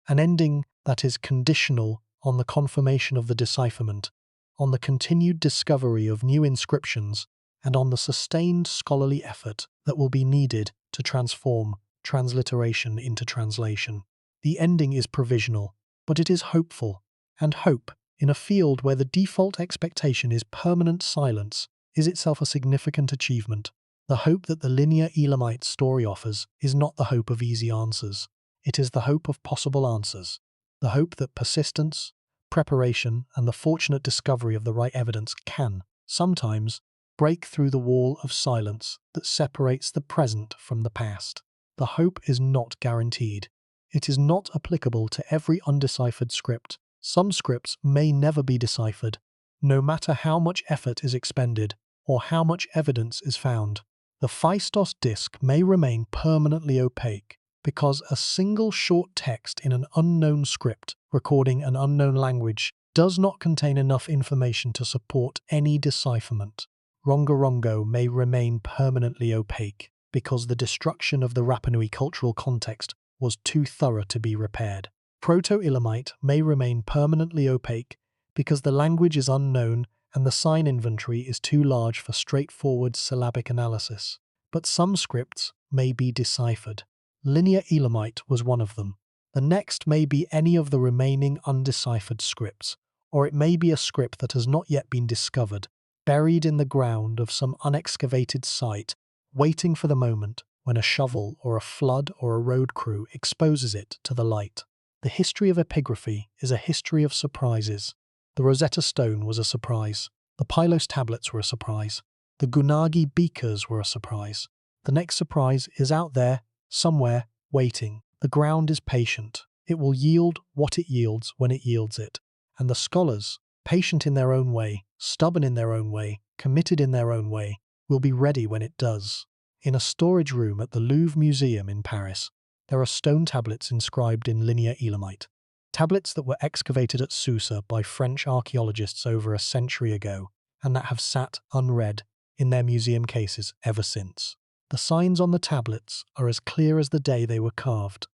Speaker 1: an ending that is conditional on the confirmation of the decipherment, on the continued discovery of new inscriptions, and on the sustained scholarly effort that will be needed to transform transliteration into translation. The ending is provisional, but it is hopeful, and hope, in a field where the default expectation is permanent silence, is itself a significant achievement. The hope that the Linear Elamite story offers is not the hope of easy answers. It is the hope of possible answers. The hope that persistence, preparation, and the fortunate discovery of the right evidence can, sometimes, break through the wall of silence that separates the present from the past. The hope is not guaranteed. It is not applicable to every undeciphered script. Some scripts may never be deciphered, no matter how much effort is expended or how much evidence is found. The Phaistos disk may remain permanently opaque, because a single short text in an unknown script recording an unknown language does not contain enough information to support any decipherment. Rongorongo may remain permanently opaque because the destruction of the Rapa Nui cultural context was too thorough to be repaired. Proto-Elamite may remain permanently opaque because the language is unknown and the sign inventory is too large for straightforward syllabic analysis. But some scripts may be deciphered. Linear Elamite was one of them. The next may be any of the remaining undeciphered scripts, or it may be a script that has not yet been discovered, buried in the ground of some unexcavated site, waiting for the moment when a shovel or a flood or a road crew exposes it to the light. The history of epigraphy is a history of surprises. The Rosetta Stone was a surprise. The Pylos tablets were a surprise. The Gunagi beakers were a surprise. The next surprise is out there, somewhere, waiting. The ground is patient. It will yield what it yields when it yields it. And the scholars, patient in their own way, stubborn in their own way, committed in their own way, will be ready when it does. In a storage room at the Louvre Museum in Paris, there are stone tablets inscribed in Linear Elamite. Tablets that were excavated at Susa by French archaeologists over a century ago, and that have sat unread in their museum cases ever since. The signs on the tablets are as clear as the day they were carved.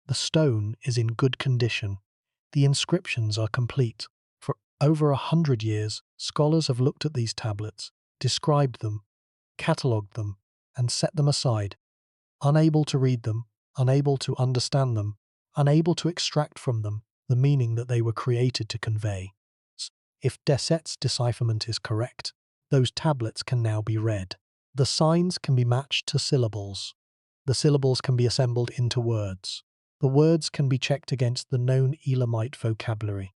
Speaker 1: The stone is in good condition. The inscriptions are complete. For over 100 years, scholars have looked at these tablets, described them, catalogued them, and set them aside, unable to read them, unable to understand them, unable to extract from them the meaning that they were created to convey. If Deset's decipherment is correct, those tablets can now be read. The signs can be matched to syllables. The syllables can be assembled into words. The words can be checked against the known Elamite vocabulary.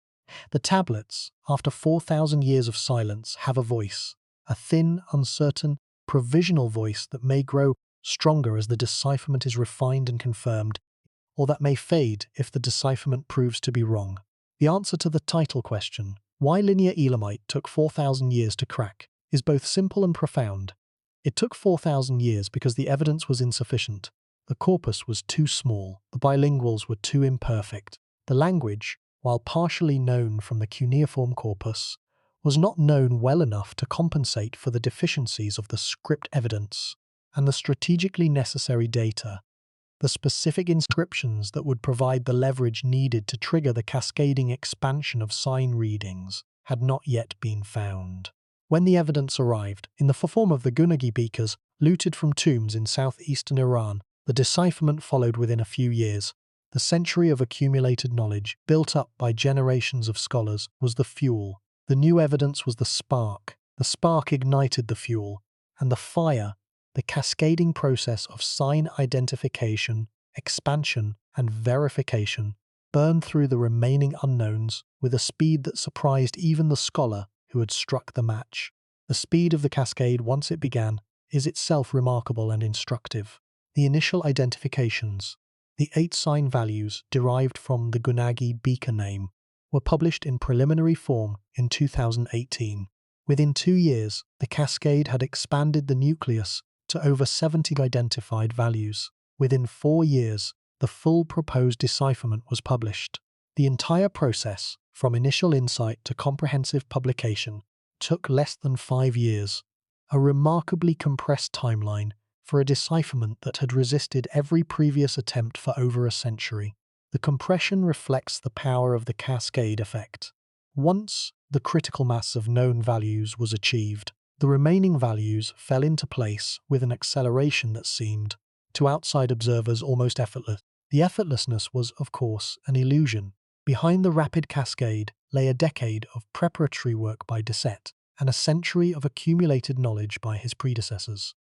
Speaker 1: The tablets, after 4,000 years of silence, have a voice, a thin, uncertain, provisional voice that may grow stronger as the decipherment is refined and confirmed, or that may fade if the decipherment proves to be wrong. The answer to the title question, why Linear Elamite took 4,000 years to crack, is both simple and profound. It took 4,000 years because the evidence was insufficient. The corpus was too small, the bilinguals were too imperfect. The language, while partially known from the cuneiform corpus, was not known well enough to compensate for the deficiencies of the script evidence and the strategically necessary data. The specific inscriptions that would provide the leverage needed to trigger the cascading expansion of sign readings had not yet been found. When the evidence arrived, in the form of the Gunagi beakers looted from tombs in southeastern Iran, the decipherment followed within a few years. The century of accumulated knowledge, built up by generations of scholars, was the fuel. The new evidence was the spark. The spark ignited the fuel, and the fire, the cascading process of sign identification, expansion, and verification, burned through the remaining unknowns with a speed that surprised even the scholar who had struck the match. The speed of the cascade, once it began, is itself remarkable and instructive. The initial identifications, the 8 sign values derived from the Gunagi beaker name, were published in preliminary form in 2018. Within 2 years, the cascade had expanded the nucleus to over 70 identified values. Within 4 years, the full proposed decipherment was published. The entire process, from initial insight to comprehensive publication, took less than 5 years, a remarkably compressed timeline for a decipherment that had resisted every previous attempt for over a century. The compression reflects the power of the cascade effect. Once the critical mass of known values was achieved, the remaining values fell into place with an acceleration that seemed, to outside observers, almost effortless. The effortlessness was, of course, an illusion. Behind the rapid cascade lay a decade of preparatory work by Deset and a century of accumulated knowledge by his predecessors.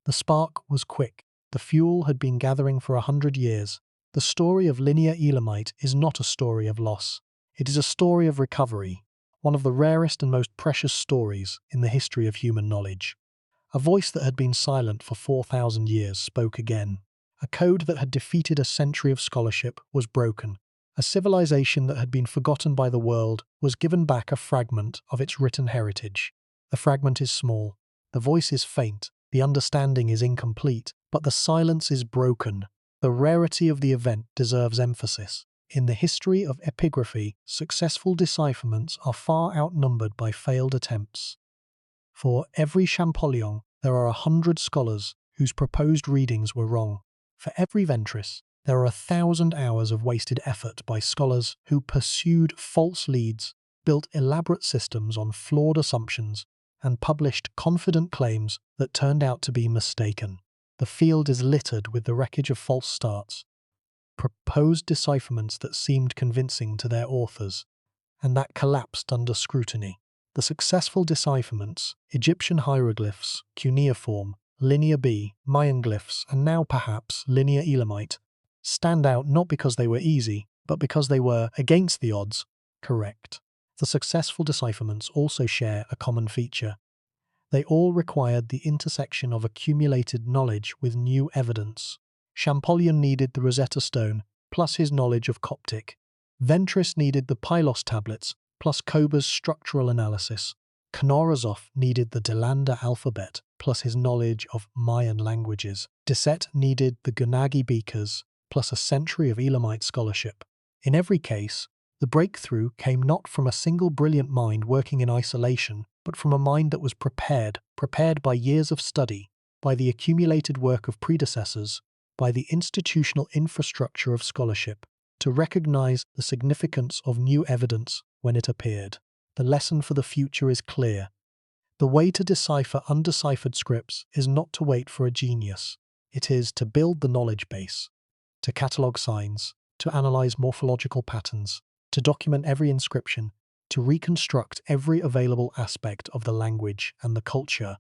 Speaker 1: The spark was quick. The fuel had been gathering for 100 years. The story of Linear Elamite is not a story of loss. It is a story of recovery, one of the rarest and most precious stories in the history of human knowledge. A voice that had been silent for 4,000 years spoke again. A code that had defeated a century of scholarship was broken. A civilization that had been forgotten by the world was given back a fragment of its written heritage. The fragment is small. The voice is faint. The understanding is incomplete. But the silence is broken. The rarity of the event deserves emphasis. In the history of epigraphy, successful decipherments are far outnumbered by failed attempts. For every Champollion, there are 100 scholars whose proposed readings were wrong. For every Ventris, there are 1,000 hours of wasted effort by scholars who pursued false leads, built elaborate systems on flawed assumptions, and published confident claims that turned out to be mistaken. The field is littered with the wreckage of false starts, proposed decipherments that seemed convincing to their authors, and that collapsed under scrutiny. The successful decipherments, Egyptian hieroglyphs, cuneiform, Linear B, Mayan glyphs, and now perhaps Linear Elamite, stand out not because they were easy, but because they were, against the odds, correct. The successful decipherments also share a common feature. They all required the intersection of accumulated knowledge with new evidence. Champollion needed the Rosetta Stone, plus his knowledge of Coptic. Ventris needed the Pylos tablets, plus Kober's structural analysis. Knorozov needed the Delanda alphabet, plus his knowledge of Mayan languages. Deset needed the Gunagi beakers, plus a century of Elamite scholarship. In every case, the breakthrough came not from a single brilliant mind working in isolation, but from a mind that was prepared by years of study, by the accumulated work of predecessors, by the institutional infrastructure of scholarship, to recognize the significance of new evidence when it appeared. The lesson for the future is clear. The way to decipher undeciphered scripts is not to wait for a genius. It is to build the knowledge base, to catalogue signs, to analyze morphological patterns, to document every inscription, to reconstruct every available aspect of the language and the culture,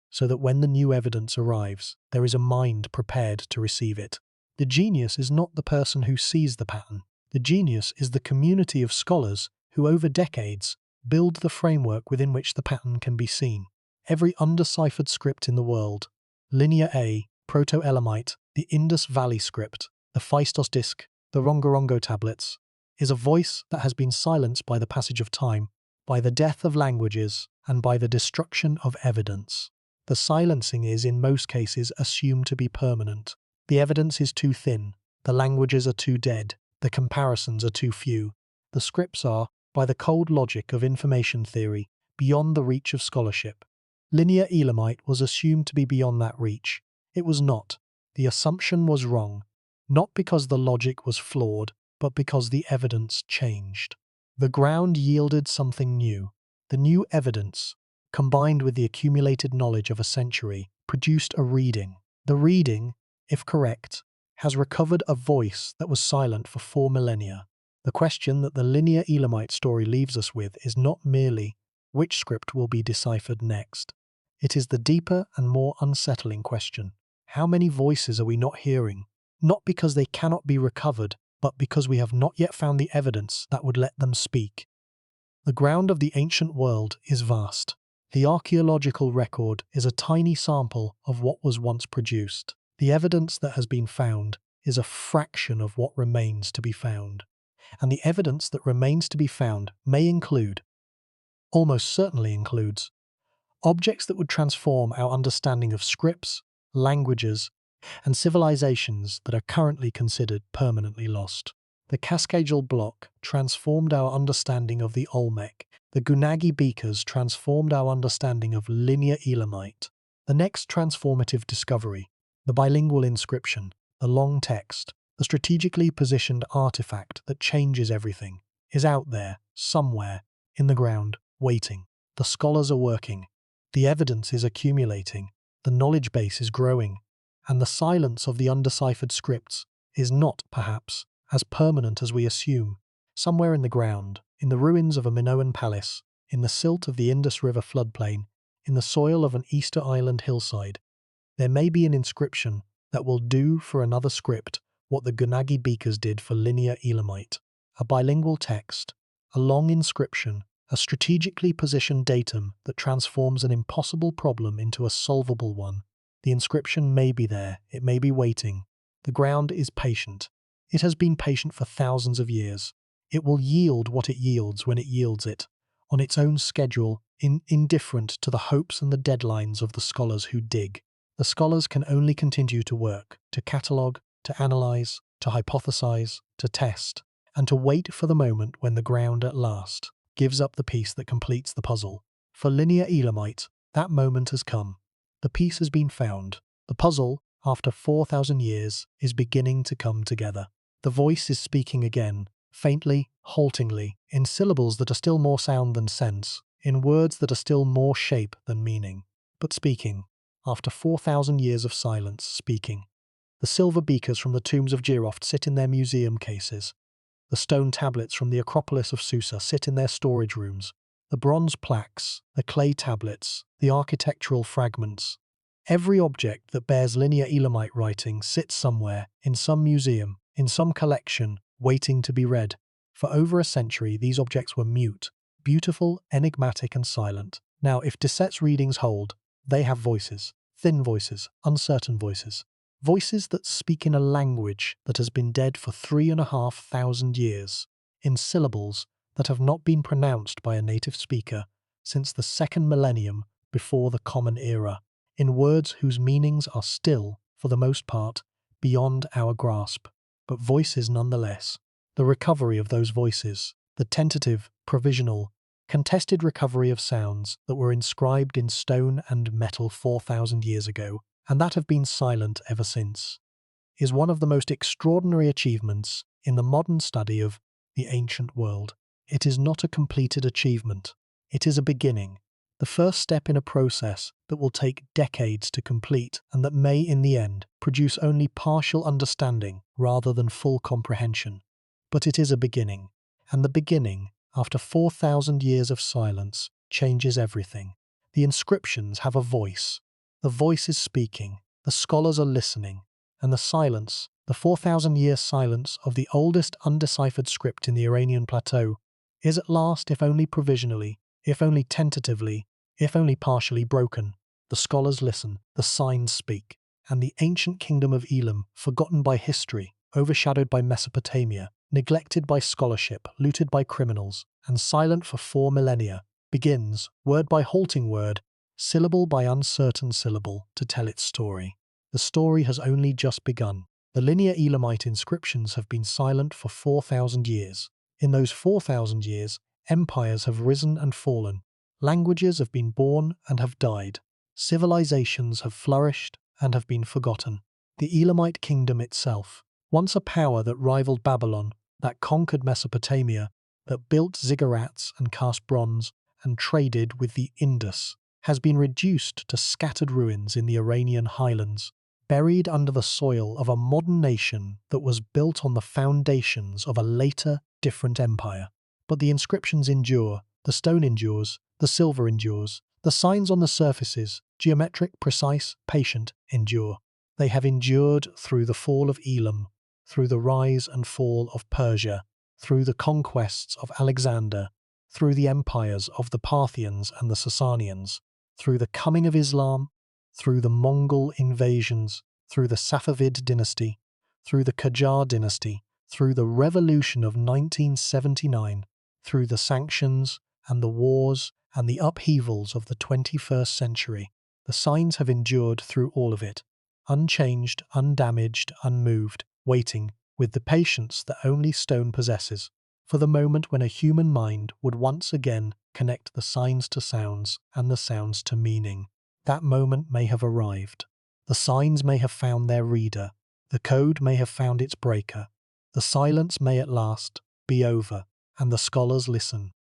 Speaker 1: so that when the new evidence arrives, there is a mind prepared to receive it. The genius is not the person who sees the pattern. The genius is the community of scholars who over decades build the framework within which the pattern can be seen. Every undeciphered script in the world, Linear A, Proto-Elamite, the Indus Valley script, the Phaistos disc, the Rongorongo tablets, is a voice that has been silenced by the passage of time, by the death of languages, and by the destruction of evidence. The silencing is, in most cases, assumed to be permanent. The evidence is too thin, the languages are too dead, the comparisons are too few. The scripts are, by the cold logic of information theory, beyond the reach of scholarship. Linear Elamite was assumed to be beyond that reach. It was not. The assumption was wrong, not because the logic was flawed, but because the evidence changed. The ground yielded something new. The new evidence, combined with the accumulated knowledge of a century, produced a reading. The reading, if correct, has recovered a voice that was silent for 4 millennia. The question that the Linear Elamite story leaves us with is not merely which script will be deciphered next. It is the deeper and more unsettling question. How many voices are we not hearing? Not because they cannot be recovered, but because we have not yet found the evidence that would let them speak. The ground of the ancient world is vast. The archaeological record is a tiny sample of what was once produced. The evidence that has been found is a fraction of what remains to be found. And the evidence that remains to be found may include, almost certainly includes, objects that would transform our understanding of scripts, languages, and civilizations that are currently considered permanently lost. The Cascadal block transformed our understanding of the Olmec. The Gunagi beakers transformed our understanding of Linear Elamite. The next transformative discovery, the bilingual inscription, the long text, the strategically positioned artifact that changes everything, is out there, somewhere, in the ground, waiting. The scholars are working. The evidence is accumulating. The knowledge base is growing. And the silence of the undeciphered scripts is not, perhaps, as permanent as we assume. Somewhere in the ground, in the ruins of a Minoan palace, in the silt of the Indus River floodplain, in the soil of an Easter Island hillside, there may be an inscription that will do for another script what the Gunagi beakers did for Linear Elamite. A bilingual text, a long inscription, a strategically positioned datum that transforms an impossible problem into a solvable one. The inscription may be there, it may be waiting. The ground is patient. It has been patient for thousands of years. It will yield what it yields when it yields it, on its own schedule, indifferent to the hopes and the deadlines of the scholars who dig. The scholars can only continue to work, to catalogue, to analyze, to hypothesize, to test, and to wait for the moment when the ground at last gives up the piece that completes the puzzle. For linear Elamite, that moment has come. The piece has been found. The puzzle, after 4,000 years, is beginning to come together. The voice is speaking again, faintly, haltingly, in syllables that are still more sound than sense, in words that are still more shape than meaning. But speaking, after 4,000 years of silence, speaking. The silver beakers from the tombs of Jiroft sit in their museum cases. The stone tablets from the Acropolis of Susa sit in their storage rooms. The bronze plaques, the clay tablets, the architectural fragments. Every object that bears linear Elamite writing sits somewhere, in some museum, in some collection, waiting to be read. For over a century, these objects were mute, beautiful, enigmatic, and silent. Now, if Deset's readings hold, they have voices, thin voices, uncertain voices. Voices that speak in a language that has been dead for 3,500 years, in syllables that have not been pronounced by a native speaker since the second millennium before the Common Era, in words whose meanings are still, for the most part, beyond our grasp, but voices nonetheless. The recovery of those voices, the tentative, provisional, contested recovery of sounds that were inscribed in stone and metal 4,000 years ago, and that have been silent ever since, is one of the most extraordinary achievements in the modern study of the ancient world. It is not a completed achievement. It is a beginning, the first step in a process that will take decades to complete and that may, in the end, produce only partial understanding rather than full comprehension. But it is a beginning, and the beginning, after 4,000 years of silence, changes everything. The inscriptions have a voice. The voice is speaking, the scholars are listening, and the silence, the 4,000-year silence of the oldest undeciphered script in the Iranian plateau, is at last, if only provisionally, if only tentatively, if only partially broken. The scholars listen, the signs speak, and the ancient kingdom of Elam, forgotten by history, overshadowed by Mesopotamia, neglected by scholarship, looted by criminals, and silent for 4 millennia, begins, word by halting word, syllable by uncertain syllable, to tell its story. The story has only just begun. The linear Elamite inscriptions have been silent for 4,000 years. In those 4,000 years, empires have risen and fallen. Languages have been born and have died. Civilizations have flourished and have been forgotten. The Elamite kingdom itself, once a power that rivaled Babylon, that conquered Mesopotamia, that built ziggurats and cast bronze, and traded with the Indus, has been reduced to scattered ruins in the Iranian highlands, buried under the soil of a modern nation that was built on the foundations of a later, different empire. But the inscriptions endure, the stone endures, the silver endures, the signs on the surfaces, geometric, precise, patient, endure. They have endured through the fall of Elam, through the rise and fall of Persia, through the conquests of Alexander, through the empires of the Parthians and the Sasanians, through the coming of Islam, through the Mongol invasions, through the Safavid dynasty, through the Qajar dynasty, through the revolution of 1979, through the sanctions and the wars and the upheavals of the 21st century. The signs have endured through all of it, unchanged, undamaged, unmoved, waiting, with the patience that only stone possesses, for the moment when a human mind would once again connect the signs to sounds and the sounds to meaning. That moment may have arrived. The signs may have found their reader. The code may have found its breaker. The silence may at last be over, and the scholars listen.